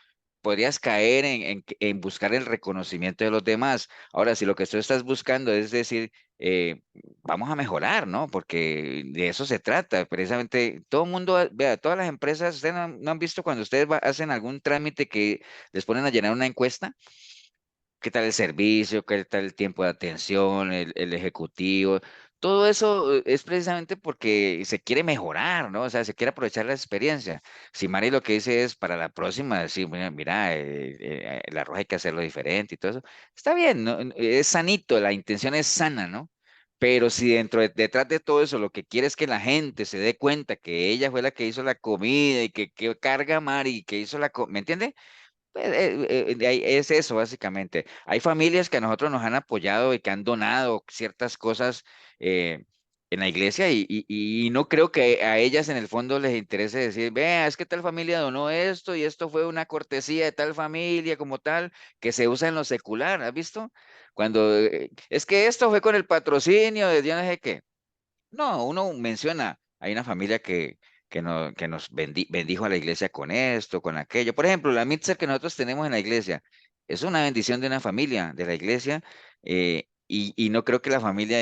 podrías caer en buscar el reconocimiento de los demás. Ahora, si lo que tú estás buscando es decir, vamos a mejorar, ¿no? Porque de eso se trata. Precisamente, todo el mundo, vea, todas las empresas, ustedes no han visto cuando ustedes hacen algún trámite que les ponen a llenar una encuesta. ¿Qué tal el servicio? ¿Qué tal el tiempo de atención? El ejecutivo. Todo eso es precisamente porque se quiere mejorar, ¿no? O sea, se quiere aprovechar la experiencia. Si Mari lo que dice es para la próxima, decir, mira, el arroz hay que hacerlo diferente y todo eso. Está bien, ¿no? Es sanito, la intención es sana, ¿no? Pero si detrás de todo eso lo que quiere es que la gente se dé cuenta que ella fue la que hizo la comida y que carga Mari y que hizo ¿me entiende? Pues, es eso, básicamente. Hay familias que a nosotros nos han apoyado y que han donado ciertas cosas eh, en la iglesia y no creo que a ellas en el fondo les interese decir, vea, es que tal familia donó esto y esto fue una cortesía de tal familia como tal, que se usa en lo secular, ¿has visto? Cuando es que esto fue con el patrocinio de Dios no sé qué. No, uno menciona, hay una familia que nos bendijo a la iglesia con esto, con aquello. Por ejemplo, la mitzvah que nosotros tenemos en la iglesia es una bendición de una familia de la iglesia y no creo que la familia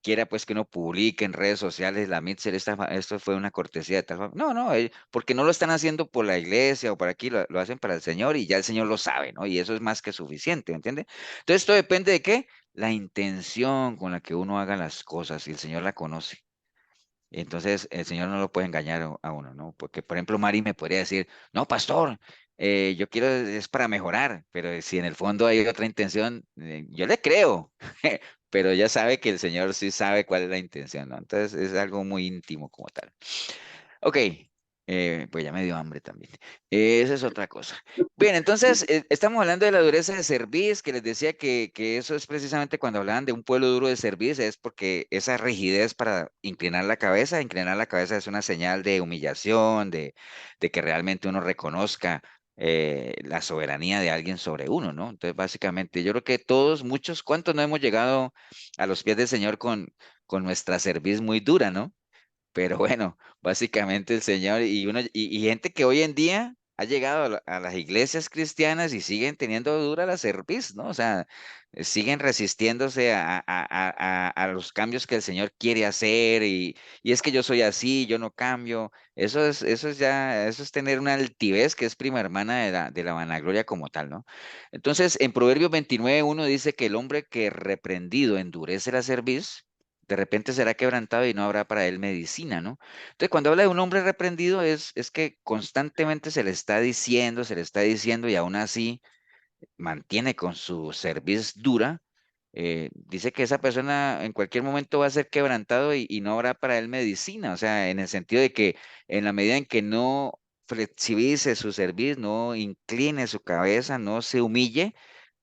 quiera pues que uno publique en redes sociales la mitzvah, esto fue una cortesía de tal familia. No, no, porque no lo están haciendo por la iglesia o por aquí, lo hacen para el Señor y ya el Señor lo sabe, ¿no? Y eso es más que suficiente, ¿entiende? Entonces, esto depende de qué, la intención con la que uno haga las cosas y el Señor la conoce. Entonces, el Señor no lo puede engañar a uno, ¿no? Porque, por ejemplo, Mari me podría decir, no, pastor, yo quiero, es para mejorar, pero si en el fondo hay otra intención, yo le creo, pero ella sabe que el Señor sí sabe cuál es la intención, ¿no? Entonces, es algo muy íntimo como tal. Ok, pues ya me dio hambre también. Esa es otra cosa. Bien, entonces estamos hablando de la dureza de cerviz, que les decía que eso es precisamente cuando hablaban de un pueblo duro de cerviz, es porque esa rigidez para inclinar la cabeza es una señal de humillación, de que realmente uno reconozca la soberanía de alguien sobre uno, ¿no? Entonces, básicamente, yo creo que todos, muchos, ¿cuántos no hemos llegado a los pies del Señor con nuestra cerviz muy dura, ¿no? Pero bueno, básicamente el Señor y gente que hoy en día ha llegado a las iglesias cristianas y siguen teniendo dura la cerviz, ¿no? O sea, siguen resistiéndose a los cambios que el Señor quiere hacer y es que yo soy así, yo no cambio. Eso es tener una altivez que es prima hermana de la vanagloria como tal, ¿no? Entonces, en Proverbios 29:1 dice que el hombre que reprendido endurece la cerviz, de repente será quebrantado y no habrá para él medicina, ¿no? Entonces, cuando habla de un hombre reprendido es que constantemente se le está diciendo y aún así mantiene con su cerviz dura, dice que esa persona en cualquier momento va a ser quebrantado y no habrá para él medicina, o sea, en el sentido de que en la medida en que no flexibilice su cerviz, no incline su cabeza, no se humille,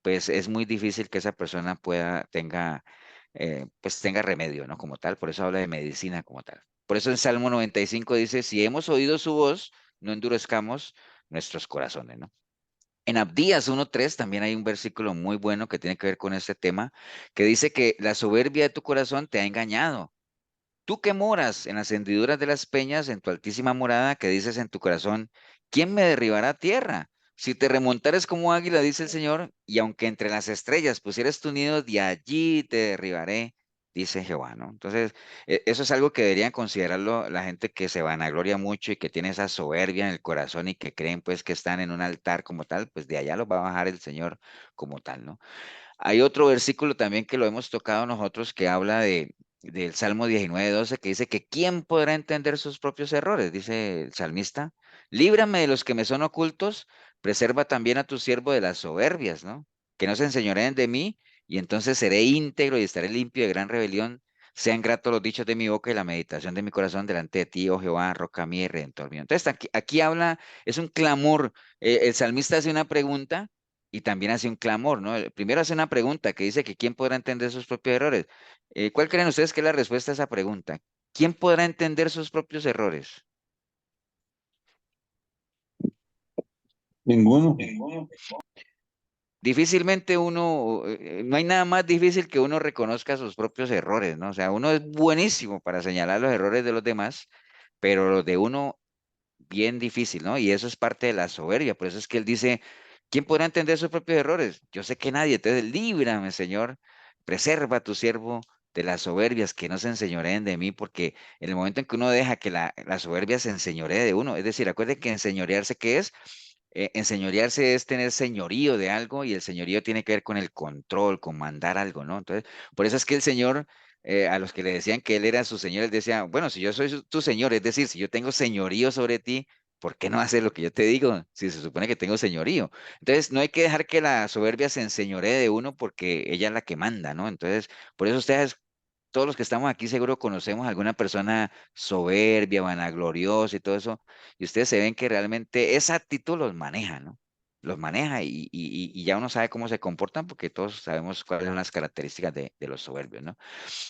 pues es muy difícil que esa persona pues tenga remedio, ¿no? Como tal, por eso habla de medicina como tal. Por eso en Salmo 95 dice, si hemos oído su voz, no endurezcamos nuestros corazones, ¿no? En Abdías 1:3 también hay un versículo muy bueno que tiene que ver con este tema, que dice que la soberbia de tu corazón te ha engañado. Tú que moras en las hendiduras de las peñas, en tu altísima morada, que dices en tu corazón, ¿quién me derribará a tierra? Si te remontares como águila, dice el Señor, y aunque entre las estrellas pusieras tu nido, de allí te derribaré, dice Jehová, ¿no? Entonces, eso es algo que deberían considerarlo la gente que se vanagloria mucho y que tiene esa soberbia en el corazón y que creen pues que están en un altar como tal, pues de allá los va a bajar el Señor como tal, ¿no? Hay otro versículo también que lo hemos tocado nosotros que habla del Salmo 19:12 que dice que ¿quién podrá entender sus propios errores? Dice el salmista, líbrame de los que me son ocultos, preserva también a tu siervo de las soberbias, ¿no? Que no se enseñoreen de mí y entonces seré íntegro y estaré limpio de gran rebelión. Sean gratos los dichos de mi boca y la meditación de mi corazón delante de ti, oh Jehová, roca mía y redentor mío. Entonces aquí habla, es un clamor. El salmista hace una pregunta y también hace un clamor, ¿no? Primero hace una pregunta que dice que quién podrá entender sus propios errores. ¿Cuál creen ustedes que es la respuesta a esa pregunta? ¿Quién podrá entender sus propios errores? Ninguno. Difícilmente no hay nada más difícil que uno reconozca sus propios errores, ¿no? O sea, uno es buenísimo para señalar los errores de los demás, pero los de uno bien difícil, ¿no? Y eso es parte de la soberbia. Por eso es que él dice, ¿quién podrá entender sus propios errores? Yo sé que nadie. Entonces, líbrame, Señor, preserva a tu siervo de las soberbias, que no se enseñoreen de mí, porque en el momento en que uno deja que la soberbia se enseñoree de uno, es decir, acuérdense que enseñorearse, ¿qué es? Enseñorearse es tener señorío de algo y el señorío tiene que ver con el control, con mandar algo, ¿no? Entonces, por eso es que el Señor, a los que le decían que Él era su Señor, él decía, bueno, si yo soy tu Señor, es decir, si yo tengo señorío sobre ti, ¿por qué no hacer lo que yo te digo si se supone que tengo señorío? Entonces, no hay que dejar que la soberbia se enseñoree de uno porque ella es la que manda, ¿no? Entonces, por eso ustedes todos los que estamos aquí seguro conocemos a alguna persona soberbia, vanagloriosa y todo eso, y ustedes se ven que realmente esa actitud los maneja, ¿no? Los maneja y ya uno sabe cómo se comportan porque todos sabemos cuáles son las características de los soberbios, ¿no?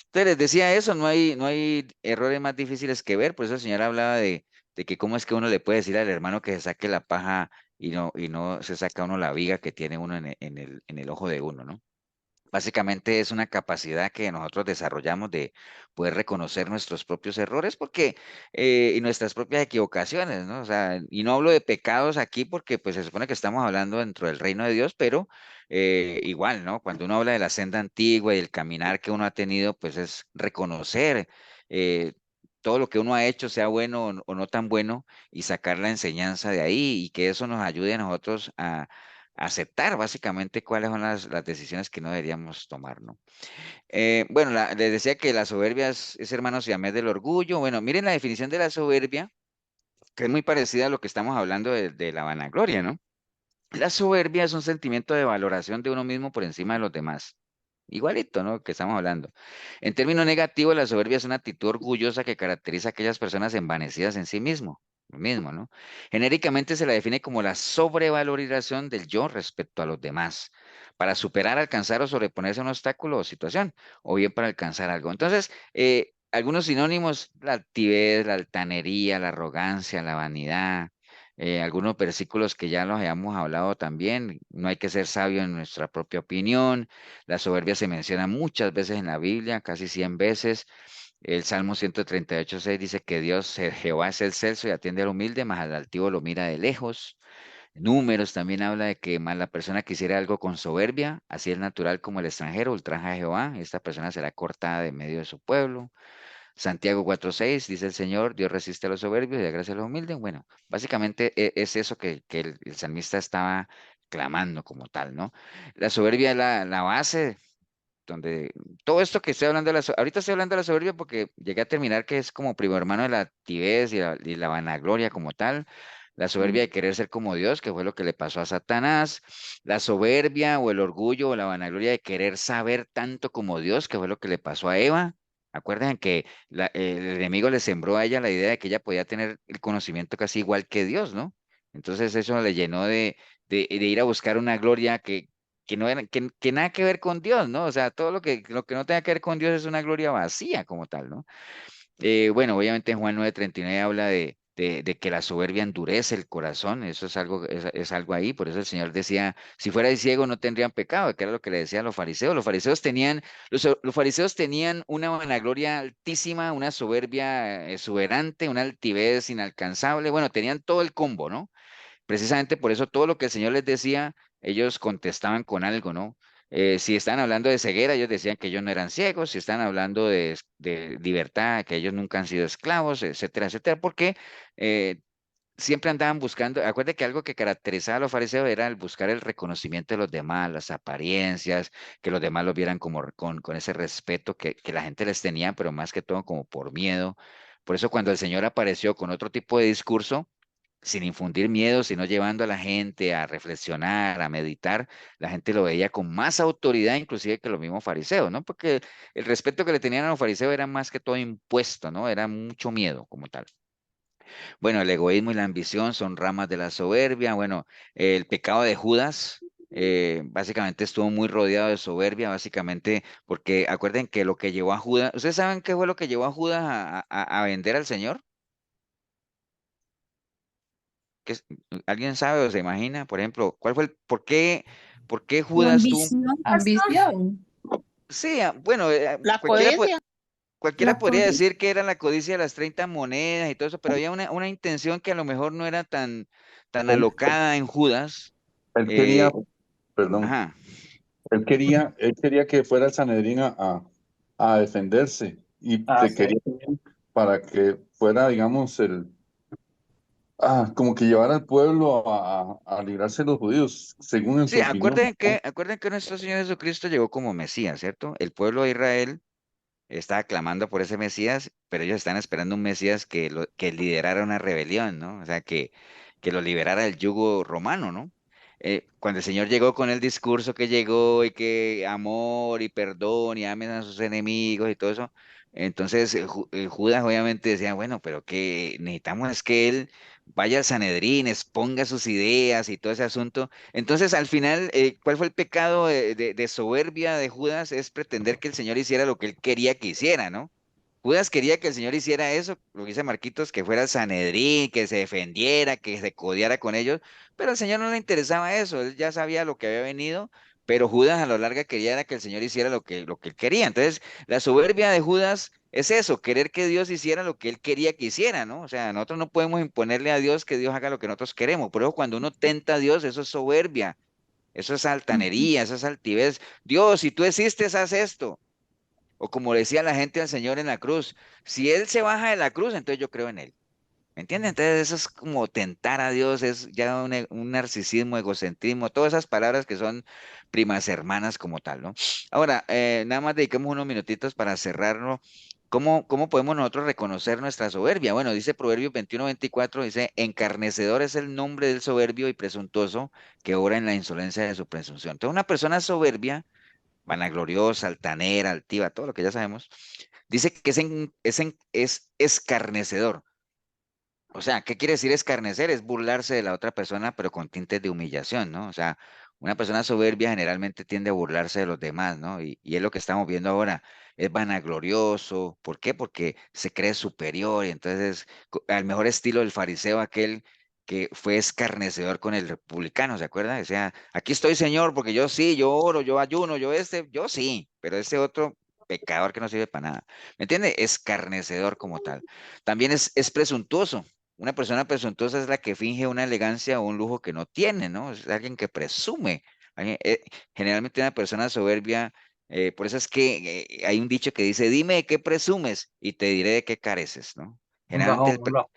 Entonces les decía eso, no hay errores más difíciles que ver, por eso el Señor hablaba de que cómo es que uno le puede decir al hermano que se saque la paja y no se saca uno la viga que tiene uno en el ojo de uno, ¿no? Básicamente es una capacidad que nosotros desarrollamos de poder reconocer nuestros propios errores y nuestras propias equivocaciones, ¿no? O sea, y no hablo de pecados aquí porque pues se supone que estamos hablando dentro del reino de Dios, pero igual, ¿no? Cuando uno habla de la senda antigua y el caminar que uno ha tenido, pues es reconocer eh, todo lo que uno ha hecho, sea bueno o no tan bueno, y sacar la enseñanza de ahí y que eso nos ayude a nosotros a aceptar básicamente cuáles son las decisiones que no deberíamos tomar, ¿no? Bueno, les decía que la soberbia es hermano siamés del orgullo. Bueno, miren la definición de la soberbia, que es muy parecida a lo que estamos hablando de la vanagloria, ¿no? La soberbia es un sentimiento de valoración de uno mismo por encima de los demás. Igualito, ¿no? Que estamos hablando. En términos negativos, la soberbia es una actitud orgullosa que caracteriza a aquellas personas envanecidas en sí mismo, ¿no? Genéricamente se la define como la sobrevalorización del yo respecto a los demás, para superar, alcanzar o sobreponerse a un obstáculo o situación, o bien para alcanzar algo. Entonces, algunos sinónimos, la altivez, la altanería, la arrogancia, la vanidad, algunos versículos que ya los habíamos hablado también, no hay que ser sabio en nuestra propia opinión, la soberbia se menciona muchas veces en la Biblia, casi 100 veces. El Salmo 138:6 dice que Jehová es el celso y atiende al humilde, mas al altivo lo mira de lejos. Números también habla de que más la persona que hiciera algo con soberbia, así es natural como el extranjero, ultraja a Jehová, esta persona será cortada de medio de su pueblo. Santiago 4:6 dice el Señor, Dios resiste a los soberbios y da gracia a los humildes. Bueno, básicamente es eso que el salmista estaba clamando como tal, ¿no? La soberbia es la base donde todo esto que estoy hablando ahorita estoy hablando de la soberbia porque llegué a terminar que es como primo hermano de la altivez y la vanagloria como tal, la soberbia de querer ser como Dios, que fue lo que le pasó a Satanás, la soberbia o el orgullo o la vanagloria de querer saber tanto como Dios, que fue lo que le pasó a Eva. Acuerdan que el enemigo le sembró a ella la idea de que ella podía tener el conocimiento casi igual que Dios, ¿no? Entonces eso le llenó de ir a buscar una gloria que no era, que nada que ver con Dios, ¿no? O sea, todo lo que no tenga que ver con Dios es una gloria vacía como tal, ¿no? Bueno, obviamente en Juan 9:39 habla de que la soberbia endurece el corazón, eso es algo ahí, por eso el Señor decía, si fuerais ciego no tendrían pecado, que era lo que le decían los fariseos. Los fariseos tenían una vanagloria altísima, una soberbia exuberante, una altivez inalcanzable, bueno, tenían todo el combo, ¿no? Precisamente por eso todo lo que el Señor les decía, ellos contestaban con algo, ¿no? Si están hablando de ceguera, ellos decían que ellos no eran ciegos, si están hablando de libertad, que ellos nunca han sido esclavos, etcétera, etcétera, porque eh, siempre andaban buscando, acuérdate que algo que caracterizaba a los fariseos era el buscar el reconocimiento de los demás, las apariencias, que los demás los vieran como con ese respeto que la gente les tenía, pero más que todo como por miedo. Por eso cuando el Señor apareció con otro tipo de discurso, sin infundir miedo, sino llevando a la gente a reflexionar, a meditar, la gente lo veía con más autoridad inclusive que los mismos fariseos, ¿no? Porque el respeto que le tenían a los fariseos era más que todo impuesto, ¿no? Era mucho miedo como tal. Bueno, el egoísmo y la ambición son ramas de la soberbia. Bueno, el pecado de Judas. Básicamente estuvo muy rodeado de soberbia, básicamente, porque acuerden que lo que llevó a Judas, ¿ustedes saben qué fue lo que llevó a Judas a vender al Señor? ¿Qué ¿Alguien sabe o se imagina, por ejemplo, por qué La Judas tuvo? ambición, pastor, Ambición. Sí, bueno, La codicia. cualquiera la podría codicia. decir que era la codicia de las 30 monedas y todo eso, pero había una intención que a lo mejor no era tan Él, alocada en Judas. él quería, eh, perdón, ajá. él quería que fuera el Sanedrín a defenderse y Ah, te sí. quería también para que fuera, digamos, como que llevara al pueblo a librarse de los judíos, según en Sí, su opinión. acuerden que nuestro Señor Jesucristo llegó como Mesías, ¿cierto? El pueblo de Israel estaba clamando por ese Mesías, pero ellos están esperando un Mesías que liderara una rebelión, ¿no? O sea, que lo liberara del yugo romano, ¿no? Cuando el Señor llegó con el discurso que llegó y que amor y perdón y amen a sus enemigos y todo eso, entonces Judas obviamente decía, bueno, pero que necesitamos es que él vaya al Sanedrín, exponga sus ideas y todo ese asunto. Entonces, al final, ¿cuál fue el pecado de soberbia de Judas? Es pretender que el Señor hiciera lo que él quería que hiciera, ¿no? Judas quería que el Señor hiciera eso, lo que dice Marquitos, que fuera el Sanedrín, que se defendiera, que se codeara con ellos, pero al Señor no le interesaba eso, él ya sabía lo que había venido, pero Judas a lo larga quería era que el Señor hiciera lo que él quería. Entonces, la soberbia de Judas es eso, querer que Dios hiciera lo que él quería que hiciera, ¿no? O sea, nosotros no podemos imponerle a Dios que Dios haga lo que nosotros queremos, por eso cuando uno tenta a Dios, eso es soberbia, eso es altanería, eso es altivez. Dios, si tú existes, haz esto. O como decía la gente al Señor en la cruz, si Él se baja de la cruz, entonces yo creo en Él. ¿Me entienden? Entonces eso es como tentar a Dios, es ya un narcisismo, egocentrismo, todas esas palabras que son primas hermanas como tal, ¿no? Ahora, nada más dediquemos unos minutitos para cerrarlo. ¿Cómo podemos nosotros reconocer nuestra soberbia? Bueno, dice Proverbios 21:24, dice, encarnecedor es el nombre del soberbio y presuntuoso que obra en la insolencia de su presunción. Entonces, una persona soberbia, vanagloriosa, altanera, altiva, todo lo que ya sabemos, dice que es escarnecedor. O sea, ¿qué quiere decir escarnecer? Es burlarse de la otra persona, pero con tintes de humillación, ¿no? O sea, una persona soberbia generalmente tiende a burlarse de los demás, ¿no? Y es lo que estamos viendo ahora. Es vanaglorioso. ¿Por qué? Porque se cree superior y entonces, al mejor estilo del fariseo, aquel que fue escarnecedor con el republicano, ¿se acuerda? O sea, aquí estoy, Señor, porque yo sí, yo oro, yo ayuno, yo sí, pero ese otro pecador que no sirve para nada. ¿Me entiende? Escarnecedor como tal. También es presuntuoso. una persona presuntuosa es la que finge una elegancia o un lujo que no tiene, ¿no? Es alguien que presume. Generalmente una persona soberbia, por eso es que hay un dicho que dice, dime de qué presumes y te diré de qué careces, ¿no? Un rajón, Generalmente un rajón.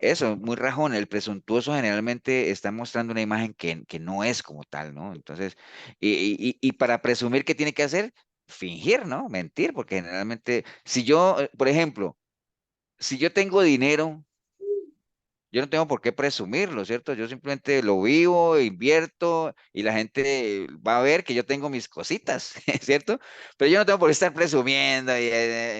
eso, muy rajón, el presuntuoso generalmente está mostrando una imagen que no es como tal, ¿no? Entonces, y para presumir, ¿qué tiene que hacer? Fingir, ¿no? Mentir, porque generalmente, si yo, por ejemplo, si yo tengo dinero, yo no tengo por qué presumirlo, ¿cierto? Yo simplemente lo vivo, invierto y la gente va a ver que yo tengo mis cositas, ¿cierto? Pero yo no tengo por qué estar presumiendo.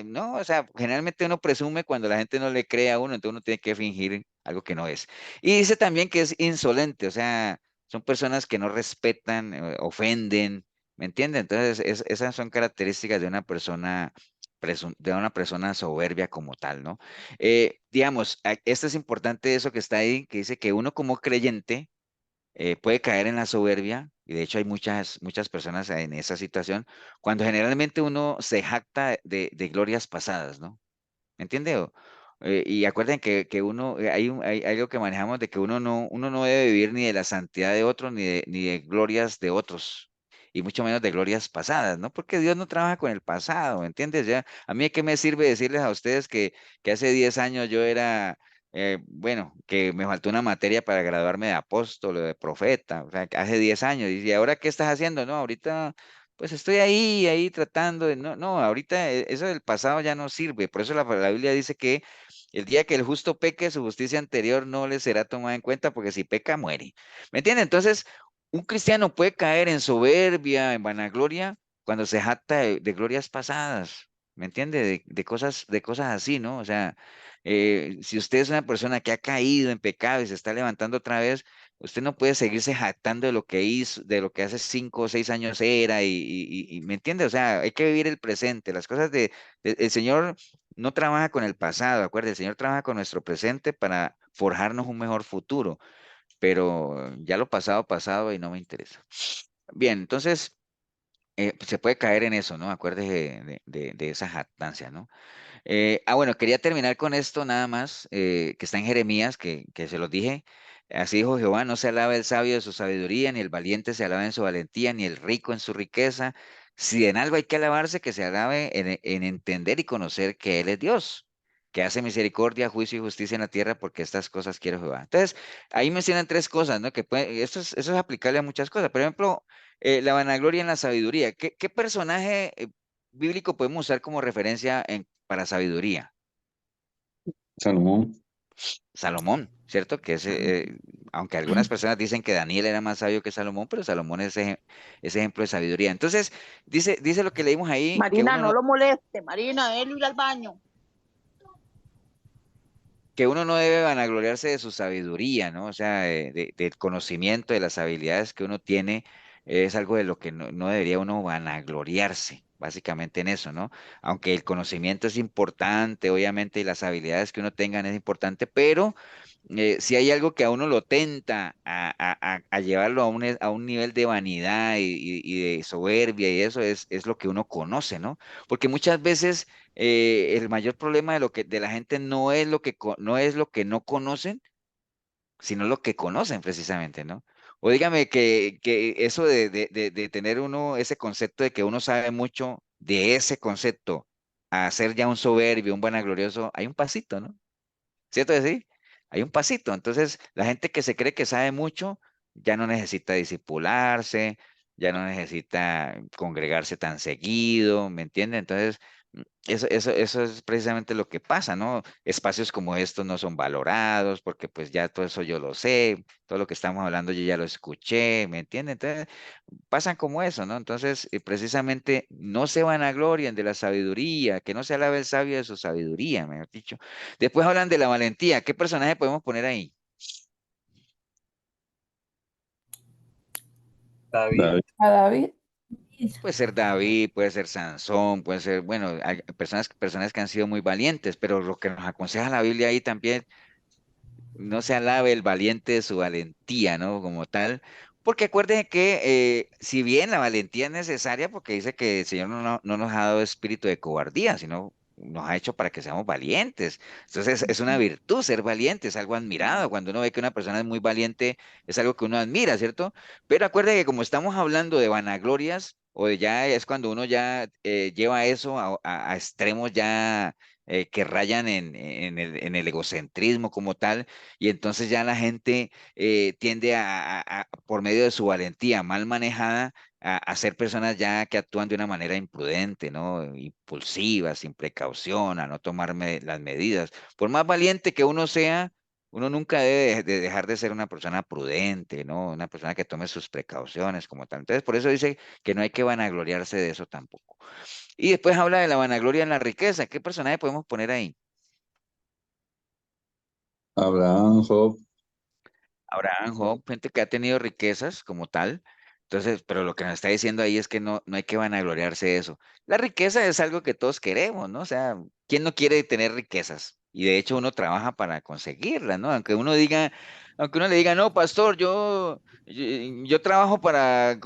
No, o sea, generalmente uno presume cuando la gente no le cree a uno, entonces uno tiene que fingir algo que no es. Y dice también que es insolente, o sea, son personas que no respetan, ofenden, ¿me entienden? Entonces, esas son características de una persona, de una persona soberbia como tal, ¿no? Digamos, esto es importante eso que está ahí, que dice que uno como creyente puede caer en la soberbia, y de hecho hay muchas personas en esa situación, cuando generalmente uno se jacta de glorias pasadas, ¿no? ¿Me entiende? Y acuerden que uno, hay algo que manejamos de que uno no debe vivir ni de la santidad de otros, ni de glorias de otros, y mucho menos de glorias pasadas, ¿no? Porque Dios no trabaja con el pasado, ¿me entiendes? Ya, a mí, ¿qué me sirve decirles a ustedes que hace 10 años yo era, bueno, que me faltó una materia para graduarme de apóstol o de profeta, o sea, que hace 10 años, y ahora qué estás haciendo? No, ahorita pues estoy ahí tratando de, no, ahorita eso del pasado ya no sirve. Por eso la Biblia dice que el día que el justo peque, su justicia anterior no le será tomada en cuenta, porque si peca, muere. ¿Me entiende? Entonces, un cristiano puede caer en soberbia, en vanagloria, cuando se jacta de glorias pasadas. ¿Me entiende? De cosas así, ¿no? O sea, si usted es una persona que ha caído en pecado y se está levantando otra vez, usted no puede seguirse jactando de lo que hizo, de lo que hace 5 o 6 años era, ¿me entiende? O sea, hay que vivir el presente. Las cosas el Señor no trabaja con el pasado, acuerde, el Señor trabaja con nuestro presente para forjarnos un mejor futuro, pero ya lo pasado, pasado y no me interesa. Bien, entonces, pues se puede caer en eso, ¿no? Acuérdese de esa jactancia, ¿no? Bueno, quería terminar con esto nada más, que está en Jeremías, que se los dije. Así dijo Jehová, no se alabe el sabio de su sabiduría, ni el valiente se alabe en su valentía, ni el rico en su riqueza. Si en algo hay que alabarse, que se alabe en entender y conocer que Él es Dios, que hace misericordia, juicio y justicia en la tierra, porque estas cosas quiere Jehová. Entonces, ahí mencionan tres cosas, ¿no? Eso es aplicable a muchas cosas. Por ejemplo, la vanagloria en la sabiduría. ¿Qué personaje bíblico podemos usar como referencia para sabiduría? Salomón. Salomón, ¿cierto? Aunque algunas personas dicen que Daniel era más sabio que Salomón, pero Salomón es ejemplo de sabiduría. Entonces, dice lo que leímos ahí, Marina, no lo moleste. Marina, déjelo ir al baño. que uno no debe vanagloriarse de su sabiduría, ¿no? O sea, del conocimiento, de las habilidades que uno tiene, es algo de lo que no debería uno vanagloriarse, básicamente en eso, ¿no? Aunque el conocimiento es importante, obviamente, y las habilidades que uno tenga es importante, pero si hay algo que a uno lo tenta a llevarlo a un nivel de vanidad y de soberbia, y eso es lo que uno conoce, ¿no? Porque muchas veces el mayor problema de la gente no es lo que no conocen, sino lo que conocen precisamente, ¿no? O dígame que eso de tener uno ese concepto de que uno sabe mucho de ese concepto a ser ya un soberbio, un vanaglorioso, hay un pasito, ¿no? ¿Cierto que sí? Hay un pasito. Entonces, la gente que se cree que sabe mucho ya no necesita disipularse, ya no necesita congregarse tan seguido, ¿me entiende? Entonces, eso es precisamente lo que pasa, ¿no? Espacios como estos no son valorados porque pues ya todo eso yo lo sé, todo lo que estamos hablando yo ya lo escuché, ¿me entiende? Entonces, pasan como eso, ¿no? Entonces, precisamente no se vanaglorien de la sabiduría, que no se alabe el sabio de su sabiduría, mejor dicho. Después hablan de la valentía. ¿Qué personaje podemos poner ahí? David. David. A David. Puede ser David, puede ser Sansón, puede ser, bueno, hay personas que han sido muy valientes, pero lo que nos aconseja la Biblia ahí también, no se alabe el valiente de su valentía, ¿no? Como tal. Porque acuérdense que si bien la valentía es necesaria, porque dice que el Señor no nos ha dado espíritu de cobardía, sino nos ha hecho para que seamos valientes. Entonces es una virtud ser valiente, es algo admirado. Cuando uno ve que una persona es muy valiente, es algo que uno admira, ¿cierto? Pero acuerde que como estamos hablando de vanaglorias, o de ya es cuando uno ya lleva eso a extremos ya que rayan en el egocentrismo como tal, y entonces ya la gente tiende por medio de su valentía mal manejada, a ser personas ya que actúan de una manera imprudente, ¿no? Impulsivas, sin precaución, a no tomar las medidas. Por más valiente que uno sea, uno nunca debe de dejar de ser una persona prudente, ¿no? Una persona que tome sus precauciones como tal. Entonces, por eso dice que no hay que vanagloriarse de eso tampoco. Y después habla de la vanagloria en la riqueza. ¿Qué personaje podemos poner ahí? Abraham, Job, Abraham, Job, gente que ha tenido riquezas como tal. Entonces, pero lo que nos está diciendo ahí es que no hay que vanagloriarse de eso. La riqueza es algo que todos queremos, ¿no? O sea, ¿quién no quiere tener riquezas? Y de hecho uno trabaja para conseguirlas, ¿no? Aunque uno le diga, no, pastor, yo trabajo para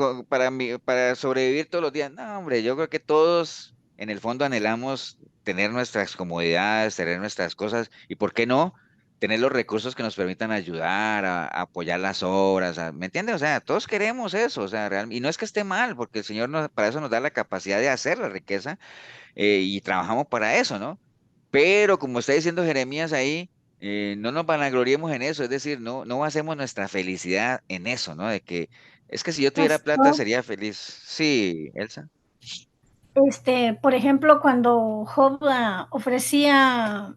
sobrevivir todos los días. No, hombre, yo creo que todos en el fondo anhelamos tener nuestras comodidades, tener nuestras cosas, y ¿por qué no? Tener los recursos que nos permitan ayudar, a apoyar las obras, ¿me entiendes? O sea, todos queremos eso, o sea, y no es que esté mal, porque el Señor para eso nos da la capacidad de hacer la riqueza, y trabajamos para eso, ¿no? Pero como está diciendo Jeremías ahí, no nos vanagloriemos en eso, es decir, no basemos nuestra felicidad en eso, ¿no? De que es que si yo tuviera plata Pastor, sería feliz. Sí, Elsa. por ejemplo, cuando Job ofrecía,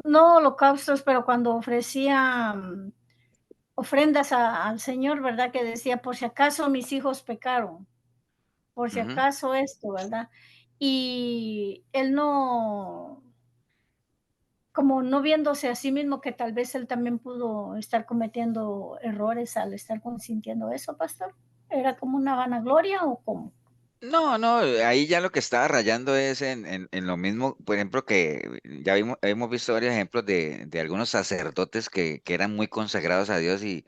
no holocaustos, pero cuando ofrecía ofrendas al Señor, ¿verdad? Que decía, por si acaso mis hijos pecaron, por si Ujú. acaso esto, ¿verdad? Y él no, como no viéndose a sí mismo, que tal vez él también pudo estar cometiendo errores al estar consintiendo eso, pastor. ¿Era como una vanagloria o cómo? No, ahí ya lo que estaba rayando es en lo mismo, por ejemplo, que ya hemos visto varios ejemplos de algunos sacerdotes que eran muy consagrados a Dios, y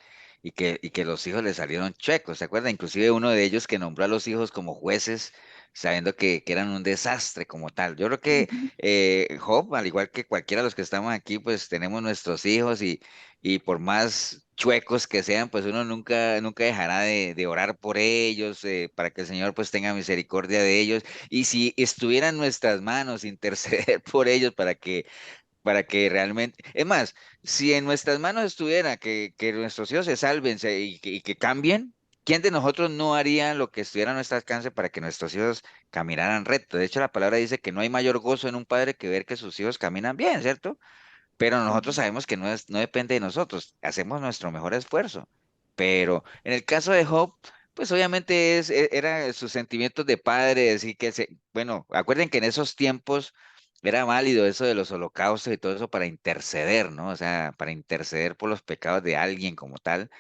que los hijos le salieron chuecos, ¿se acuerdan? Inclusive uno de ellos que nombró a los hijos como jueces, sabiendo que eran un desastre como tal. Yo creo que Job, al igual que cualquiera de los que estamos aquí, pues tenemos nuestros hijos, y por más chuecos que sean, pues uno nunca dejará de orar por ellos, para que el Señor pues tenga misericordia de ellos. Y si estuviera en nuestras manos interceder por ellos para que realmente, es más, si en nuestras manos estuviera que nuestros hijos se salven, y que cambien, ¿quién de nosotros no haría lo que estuviera a nuestro alcance para que nuestros hijos caminaran recto? De hecho, la palabra dice que no hay mayor gozo en un padre que ver que sus hijos caminan bien, ¿cierto? Pero nosotros sabemos que no depende de nosotros, hacemos nuestro mejor esfuerzo. Pero en el caso de Job, pues obviamente era sus sentimientos de padre, decir bueno, acuerden que en esos tiempos era válido eso de los holocaustos y todo eso para interceder, ¿no? O sea, para interceder por los pecados de alguien como tal.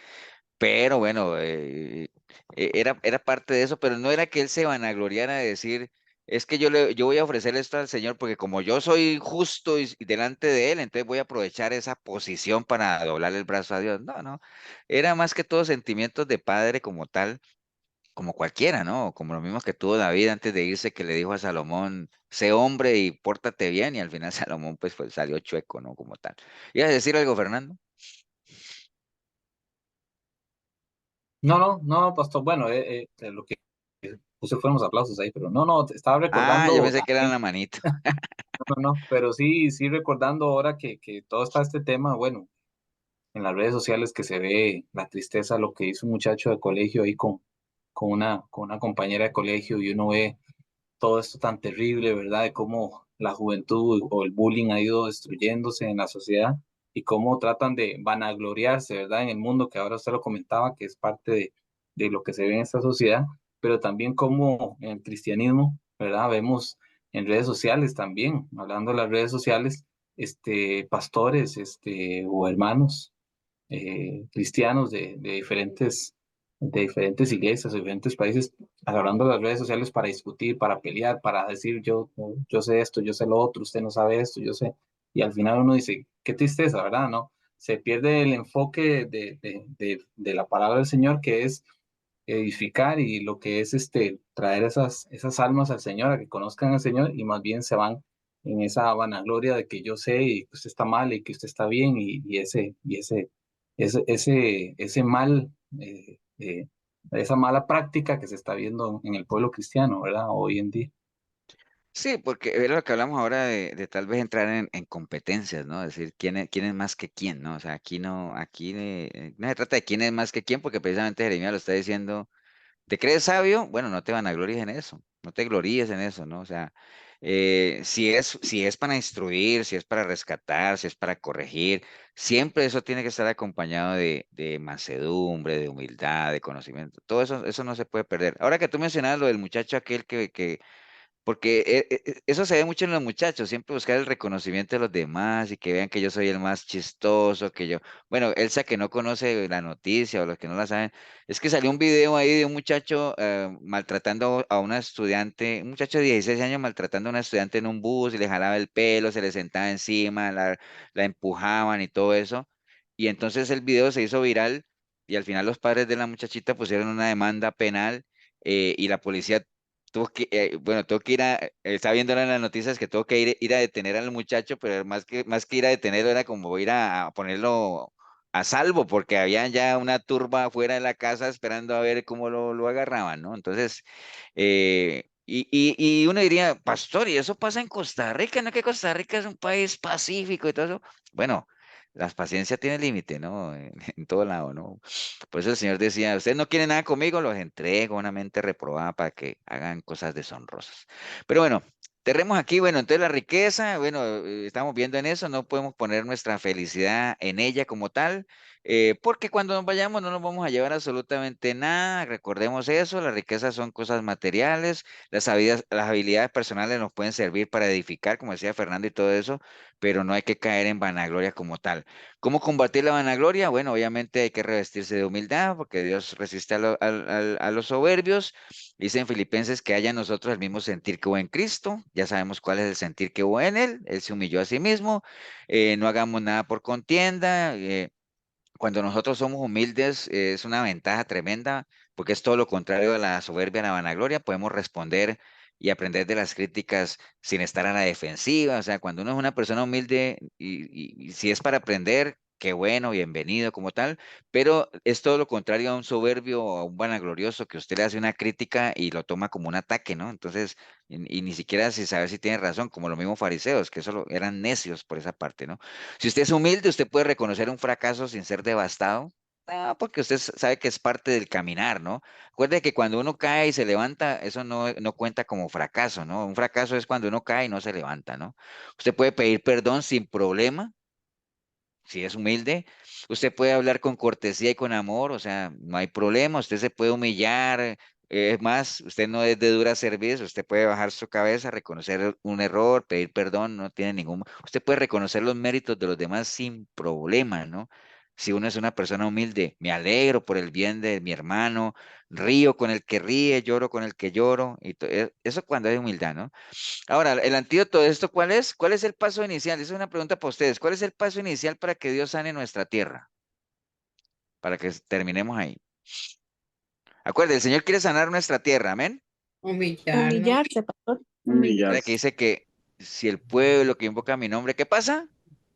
Pero bueno, era parte de eso, pero no era que él se vanagloriara de decir, es que yo voy a ofrecer esto al Señor porque como yo soy justo y delante de Él, entonces voy a aprovechar esa posición para doblar el brazo a Dios. No, era más que todo sentimientos de padre como tal, como cualquiera, ¿no? Como lo mismo que tuvo David antes de irse, que le dijo a Salomón, sé hombre y pórtate bien, y al final Salomón pues salió chueco, ¿no? Como tal. ¿Ibas a decir algo, Fernando? No, pastor, bueno, lo que puse fueron los aplausos ahí, pero no, te estaba Ah, yo recordando pensé que era también, la manito. no, pero sí recordando ahora que todo está este tema, bueno, en las redes sociales que se ve la tristeza, lo que hizo un muchacho de colegio ahí con una compañera de colegio, y uno ve todo esto tan terrible, ¿verdad? De cómo la juventud o el bullying ha ido destruyéndose en la sociedad, y cómo tratan de vanagloriarse, ¿verdad? En el mundo, que ahora usted lo comentaba, que es parte de lo que se ve en esta sociedad, pero también como en el cristianismo, ¿verdad? Vemos en redes sociales también, hablando de las redes sociales, pastores, o hermanos cristianos de diferentes iglesias, de diferentes países, agarrando las redes sociales para discutir, para pelear, para decir yo sé esto, yo sé lo otro, usted no sabe esto, yo sé. Y al final uno dice, qué tristeza, ¿verdad? ¿No? Se pierde el enfoque de la palabra del Señor, que es edificar y lo que es traer esas almas al Señor, a que conozcan al Señor y más bien se van en esa vanagloria de que yo sé y que usted está mal y que usted está bien ese mal, esa mala práctica que se está viendo en el pueblo cristiano, ¿verdad? Hoy en día. Sí, porque es lo que hablamos ahora de tal vez entrar en competencias, ¿no? Decir quién es más que quién, ¿no? O sea, aquí no se trata de quién es más que quién, porque precisamente Jeremías lo está diciendo. ¿Te crees sabio? Bueno, no te vanaglories en eso, no te gloríes en eso, ¿no? O sea, si es para instruir, si es para rescatar, si es para corregir, siempre eso tiene que estar acompañado de mansedumbre, de humildad, de conocimiento. Todo eso no se puede perder. Ahora que tú mencionabas lo del muchacho aquel porque eso se ve mucho en los muchachos, siempre buscar el reconocimiento de los demás y que vean que yo soy el más chistoso, que yo, bueno, Elsa que no conoce la noticia o los que no la saben, es que salió un video ahí de un muchacho maltratando a una estudiante, un muchacho de 16 años maltratando a una estudiante en un bus y le jalaba el pelo, se le sentaba encima, la empujaban y todo eso. Y entonces el video se hizo viral y al final los padres de la muchachita pusieron una demanda penal y la policía tuvo que ir estaba viendo ahora en las noticias que tuvo que ir a detener al muchacho, pero más que ir a detenerlo era como ir a ponerlo a salvo, porque había ya una turba afuera de la casa esperando a ver cómo lo agarraban, ¿no? Entonces, y uno diría, pastor, ¿y eso pasa en Costa Rica? ¿No que Costa Rica es un país pacífico y todo eso? Bueno, la paciencia tiene límite, ¿no? En todo lado, ¿no? Por eso el Señor decía, ustedes no quieren nada conmigo, los entrego a una mente reprobada para que hagan cosas deshonrosas. Pero bueno, tenemos aquí, bueno, entonces la riqueza, bueno, estamos viendo en eso, no podemos poner nuestra felicidad en ella como tal, porque cuando nos vayamos no nos vamos a llevar absolutamente nada, recordemos eso, las riquezas son cosas materiales, las habilidades personales nos pueden servir para edificar, como decía Fernando y todo eso, pero no hay que caer en vanagloria como tal. ¿Cómo combatir la vanagloria? Bueno, obviamente hay que revestirse de humildad, porque Dios resiste a los soberbios. Dice en Filipenses que haya en nosotros el mismo sentir que hubo en Cristo. Ya sabemos cuál es el sentir que hubo en Él. Él se humilló a sí mismo. No hagamos nada por contienda. Cuando nosotros somos humildes, es una ventaja tremenda, porque es todo lo contrario a la soberbia, a la vanagloria. Podemos responder y aprender de las críticas sin estar a la defensiva. O sea, cuando uno es una persona humilde y si es para aprender, qué bueno, bienvenido como tal, pero es todo lo contrario a un soberbio o a un vanaglorioso que usted le hace una crítica y lo toma como un ataque, ¿no? Entonces, y ni siquiera si sabe si tiene razón, como los mismos fariseos, que eran necios por esa parte, ¿no? Si usted es humilde, usted puede reconocer un fracaso sin ser devastado. Porque usted sabe que es parte del caminar, ¿no? Recuerde que cuando uno cae y se levanta, eso no cuenta como fracaso, ¿no? Un fracaso es cuando uno cae y no se levanta, ¿no? Usted puede pedir perdón sin problema, si es humilde. Usted puede hablar con cortesía y con amor, o sea, no hay problema. Usted se puede humillar. Es más, usted no es de dura servicio, usted puede bajar su cabeza, reconocer un error, pedir perdón, no tiene ningún. Usted puede reconocer los méritos de los demás sin problema, ¿no? Si uno es una persona humilde, me alegro por el bien de mi hermano, río con el que ríe, lloro con el que lloro, y eso cuando hay humildad, ¿no? Ahora, el antídoto de esto, ¿cuál es? ¿Cuál es el paso inicial? Esa es una pregunta para ustedes. ¿Cuál es el paso inicial para que Dios sane nuestra tierra? Para que terminemos ahí. Acuérdense, el Señor quiere sanar nuestra tierra, amén. Humillarnos. Humillarse, pastor. ¿Verdad? Que Humillarse, dice que si el pueblo que invoca mi nombre, ¿qué pasa?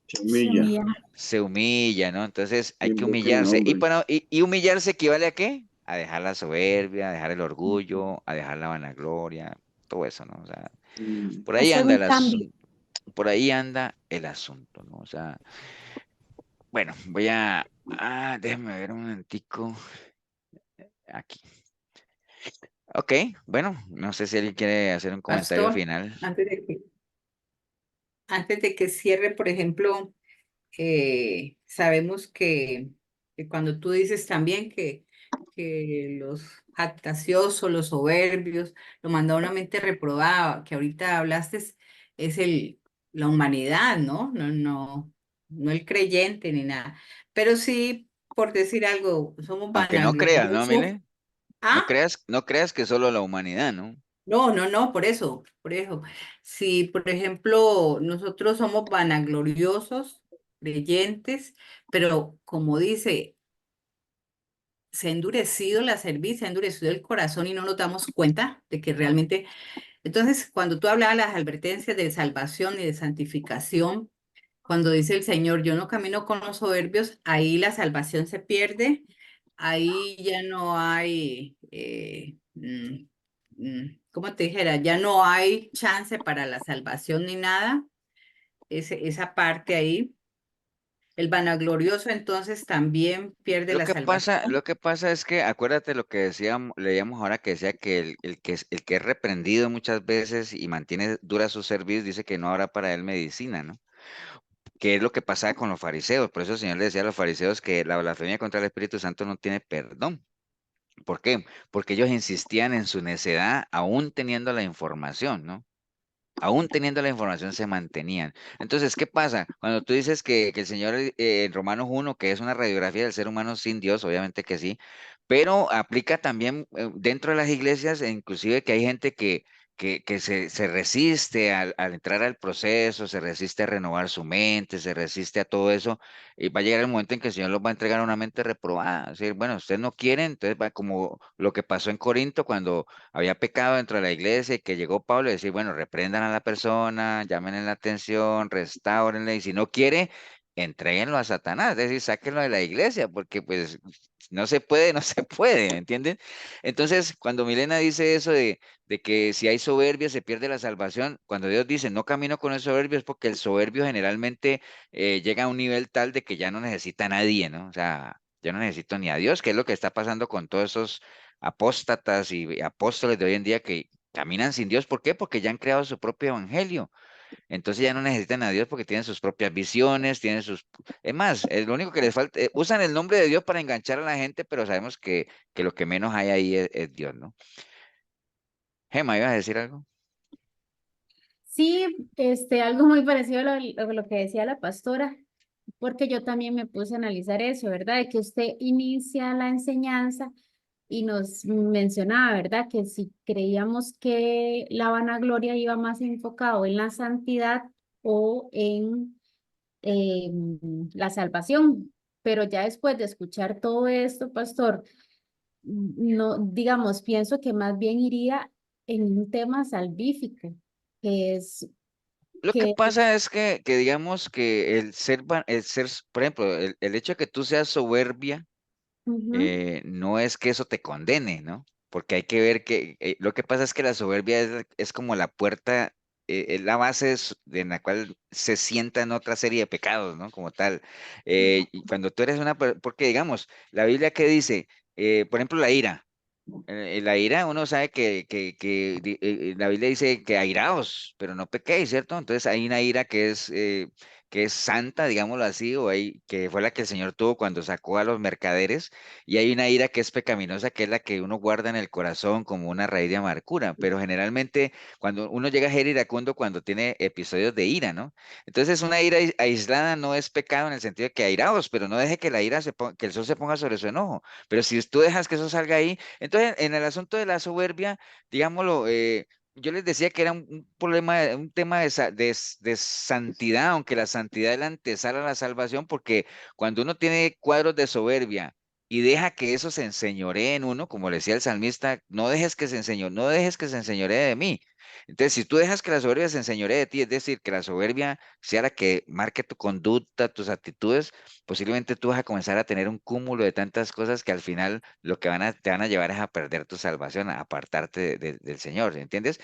se Se humilla, humilla. Se humilla, ¿no? Entonces hay que invoca mi humillarse. nombre. Y humillarse equivale a qué? A dejar la soberbia, a dejar el orgullo, a dejar la vanagloria, todo eso, ¿no? O sea, Mm, por ahí Hacer anda un el cambio. asunto, por ahí anda el asunto, ¿no? O sea, bueno, déjame ver un momentico aquí. Ok, bueno, no sé si alguien quiere hacer un comentario Pastor, final. antes de que cierre, por ejemplo, sabemos que cuando tú dices también que los jactaciosos, los soberbios, lo mandó a una mente reprobada, que ahorita hablaste, es la humanidad, ¿no? No el creyente ni nada. Pero sí, por decir algo, somos Aunque no creas, ¿no, vanagloriosos. Mile? ¿Ah? No creas que solo la humanidad, ¿no? No, por eso, por eso. Si, por ejemplo, nosotros somos vanagloriosos, creyentes, pero como dice, se ha endurecido la cerviz, se ha endurecido el corazón y no nos damos cuenta de que realmente... Entonces, cuando tú hablabas de las advertencias de salvación y de santificación, cuando dice el Señor, yo no camino con los soberbios, ahí la salvación se pierde, ahí ya no hay, ¿cómo te dijera? Ya no hay chance para la salvación ni nada, esa parte ahí. El vanaglorioso entonces también pierde la salvación. Lo que pasa es que, acuérdate lo que decíamos, leíamos ahora que decía que el que es reprendido muchas veces y mantiene dura su servicio, dice que no habrá para él medicina, ¿no? Que es lo que pasaba con los fariseos. Por eso el Señor le decía a los fariseos que la blasfemia contra el Espíritu Santo no tiene perdón. ¿Por qué? Porque ellos insistían en su necedad, aún teniendo la información, ¿no? Aún teniendo la información se mantenían. Entonces, ¿qué pasa? Cuando tú dices que el Señor en Romanos 1, que es una radiografía del ser humano sin Dios, obviamente que sí, pero aplica también dentro de las iglesias, e inclusive que hay gente que se resiste al entrar al proceso, se resiste a renovar su mente, se resiste a todo eso, y va a llegar el momento en que el Señor los va a entregar a una mente reprobada. Es decir, bueno, ustedes no quieren, entonces va como lo que pasó en Corinto cuando había pecado dentro de la iglesia y que llegó Pablo y decir, bueno, reprendan a la persona, llamen la atención, restáurenle, y si no quiere, entréguenlo a Satanás, es decir, sáquenlo de la iglesia, porque pues no se puede, no se puede, ¿me entienden? Entonces, cuando Milena dice eso de que si hay soberbia se pierde la salvación, cuando Dios dice, no camino con el soberbio, es porque el soberbio generalmente llega a un nivel tal de que ya no necesita a nadie, ¿no? O sea, yo no necesito ni a Dios, que es lo que está pasando con todos esos apóstatas y apóstoles de hoy en día que caminan sin Dios. ¿Por qué? Porque ya han creado su propio evangelio. Entonces ya no necesitan a Dios porque tienen sus propias visiones, tienen sus... Es más, lo único que les falta, usan el nombre de Dios para enganchar a la gente, pero sabemos que lo que menos hay ahí es Dios, ¿no? Gema, ¿ibas a decir algo? Sí, algo muy parecido a lo que decía la pastora, porque yo también me puse a analizar eso, ¿verdad? De que usted inicia la enseñanza y nos mencionaba, ¿verdad? Que si creíamos que la vanagloria iba más enfocado en la santidad o en la salvación, pero ya después de escuchar todo esto, pastor, no, digamos, pienso que más bien iría en un tema salvífico, que es, Lo que que pasa es que digamos que el ser, por ejemplo, el hecho de que tú seas soberbia, ujú, no es que eso te condene, ¿no? Porque hay que ver que lo que pasa es que la soberbia es como la puerta, es la base en la cual se sientan otra serie de pecados, ¿no? Como tal. Y cuando tú eres porque digamos, la Biblia que dice, por ejemplo, la ira. La ira, uno sabe que la Biblia dice que airaos, pero no pequéis, ¿cierto? Entonces hay una ira que es santa, digámoslo así, o hay, que fue la que el Señor tuvo cuando sacó a los mercaderes, y hay una ira que es pecaminosa, que es la que uno guarda en el corazón como una raíz de amargura, pero generalmente cuando uno llega a ser iracundo cuando tiene episodios de ira, ¿no? Entonces una ira aislada no es pecado en el sentido de que airaos, pero no deje que la ira que el sol se ponga sobre su enojo, pero si tú dejas que eso salga ahí, entonces, en el asunto de la soberbia, digámoslo, yo les decía que era un problema, un tema de santidad, aunque la santidad es la antesala a la salvación, porque cuando uno tiene cuadros de soberbia y deja que eso se enseñoree en uno, como le decía el salmista, no dejes que se enseñoree de mí. Entonces, si tú dejas que la soberbia se enseñoree de ti, es decir, que la soberbia sea la que marque tu conducta, tus actitudes, posiblemente tú vas a comenzar a tener un cúmulo de tantas cosas que al final lo que te van a llevar es a perder tu salvación, a apartarte del Señor, ¿entiendes?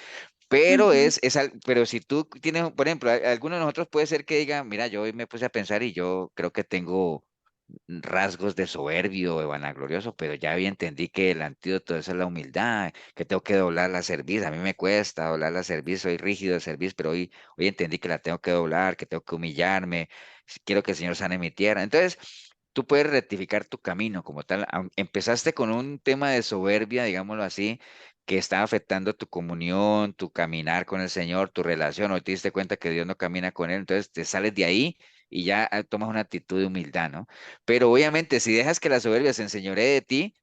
Pero ujú, pero si tú tienes, por ejemplo, alguno de nosotros puede ser que diga, mira, yo hoy me puse a pensar y yo creo que tengo rasgos de soberbio, de vanaglorioso, pero ya había entendí que el antídoto de eso es la humildad, que tengo que doblar la cerviz. A mí me cuesta doblar la cerviz, soy rígido de cerviz, pero hoy entendí que la tengo que doblar, que tengo que humillarme, si quiero que el Señor sane mi tierra. Entonces, tú puedes rectificar tu camino como tal. Empezaste con un tema de soberbia, digámoslo así, que está afectando tu comunión, tu caminar con el Señor, tu relación. Hoy te diste cuenta que Dios no camina con Él, entonces te sales de ahí y ya tomas una actitud de humildad, ¿no? Pero obviamente, si dejas que la soberbia se enseñoree de ti,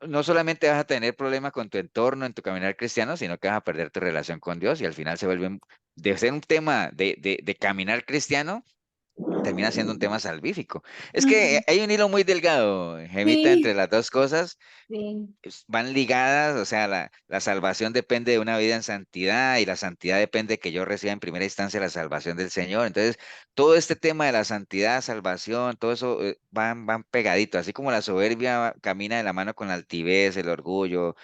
no solamente vas a tener problemas con tu entorno, en tu caminar cristiano, sino que vas a perder tu relación con Dios y al final se vuelve, de ser un tema de caminar cristiano, termina siendo un tema salvífico. Es que hay un hilo muy delgado, Gemita, entre Sí, las dos cosas. sí, Van ligadas, o sea, la salvación depende de una vida en santidad y la santidad depende de que yo reciba en primera instancia la salvación del Señor. Entonces, todo este tema de la santidad, salvación, todo eso van pegaditos, así como la soberbia camina de la mano con la altivez, el orgullo,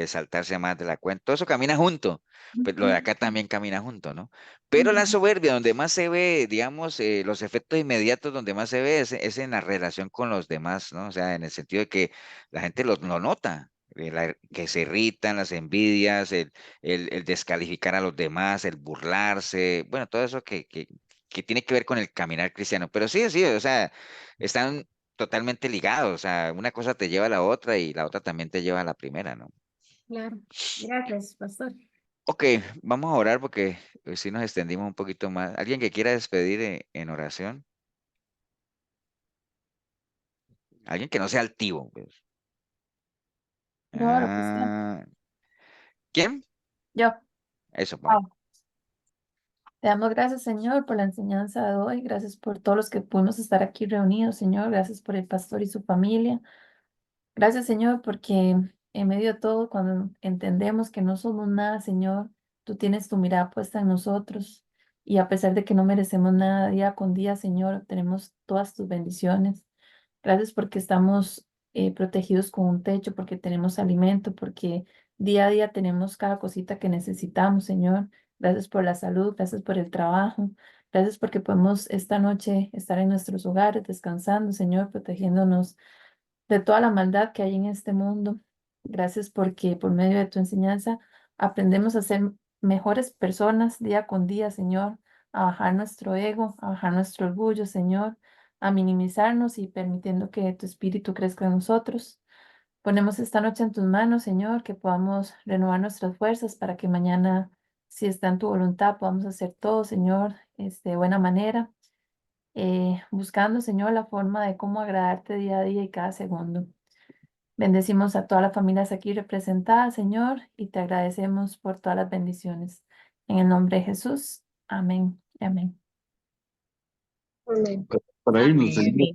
saltarse más de la cuenta, todo eso camina junto. Pero lo de acá también camina junto, ¿no? Pero la ujú, soberbia, donde más se ve, digamos, los efectos inmediatos, donde más se ve es en la relación con los demás, ¿no? O sea, en el sentido de que la gente lo nota, que se irritan, las envidias, el descalificar a los demás, el burlarse, bueno, todo eso que tiene que ver con el caminar cristiano. Pero sí, sí, o sea, están totalmente ligados, o sea, una cosa te lleva a la otra y la otra también te lleva a la primera, ¿no? claro. Gracias, pastor. Ok, vamos a orar porque si nos extendimos un poquito más. ¿Alguien que quiera despedir en oración? Alguien que no sea altivo, pues. Yo oro, pastor. Ah, ¿quién? Yo. Eso, Ah, Pablo. Te damos gracias, Señor, por la enseñanza de hoy. Gracias por todos los que pudimos estar aquí reunidos, Señor. Gracias por el pastor y su familia. Gracias, Señor, porque en medio de todo, cuando entendemos que no somos nada, Señor, tú tienes tu mirada puesta en nosotros. Y a pesar de que no merecemos nada día con día, Señor, tenemos todas tus bendiciones. Gracias porque estamos protegidos con un techo, porque tenemos alimento, porque día a día tenemos cada cosita que necesitamos, Señor. Gracias por la salud, gracias por el trabajo. Gracias porque podemos esta noche estar en nuestros hogares descansando, Señor, protegiéndonos de toda la maldad que hay en este mundo. Gracias porque por medio de tu enseñanza aprendemos a ser mejores personas día con día, Señor, a bajar nuestro ego, a bajar nuestro orgullo, Señor, a minimizarnos y permitiendo que tu espíritu crezca en nosotros. Ponemos esta noche en tus manos, Señor, que podamos renovar nuestras fuerzas para que mañana, si está en tu voluntad, podamos hacer todo, Señor, de buena manera, buscando, Señor, la forma de cómo agradarte día a día y cada segundo. Bendecimos a todas las familias aquí representadas, Señor, y te agradecemos por todas las bendiciones. En el nombre de Jesús. Amén y amén. Para irnos, Amén. Señor.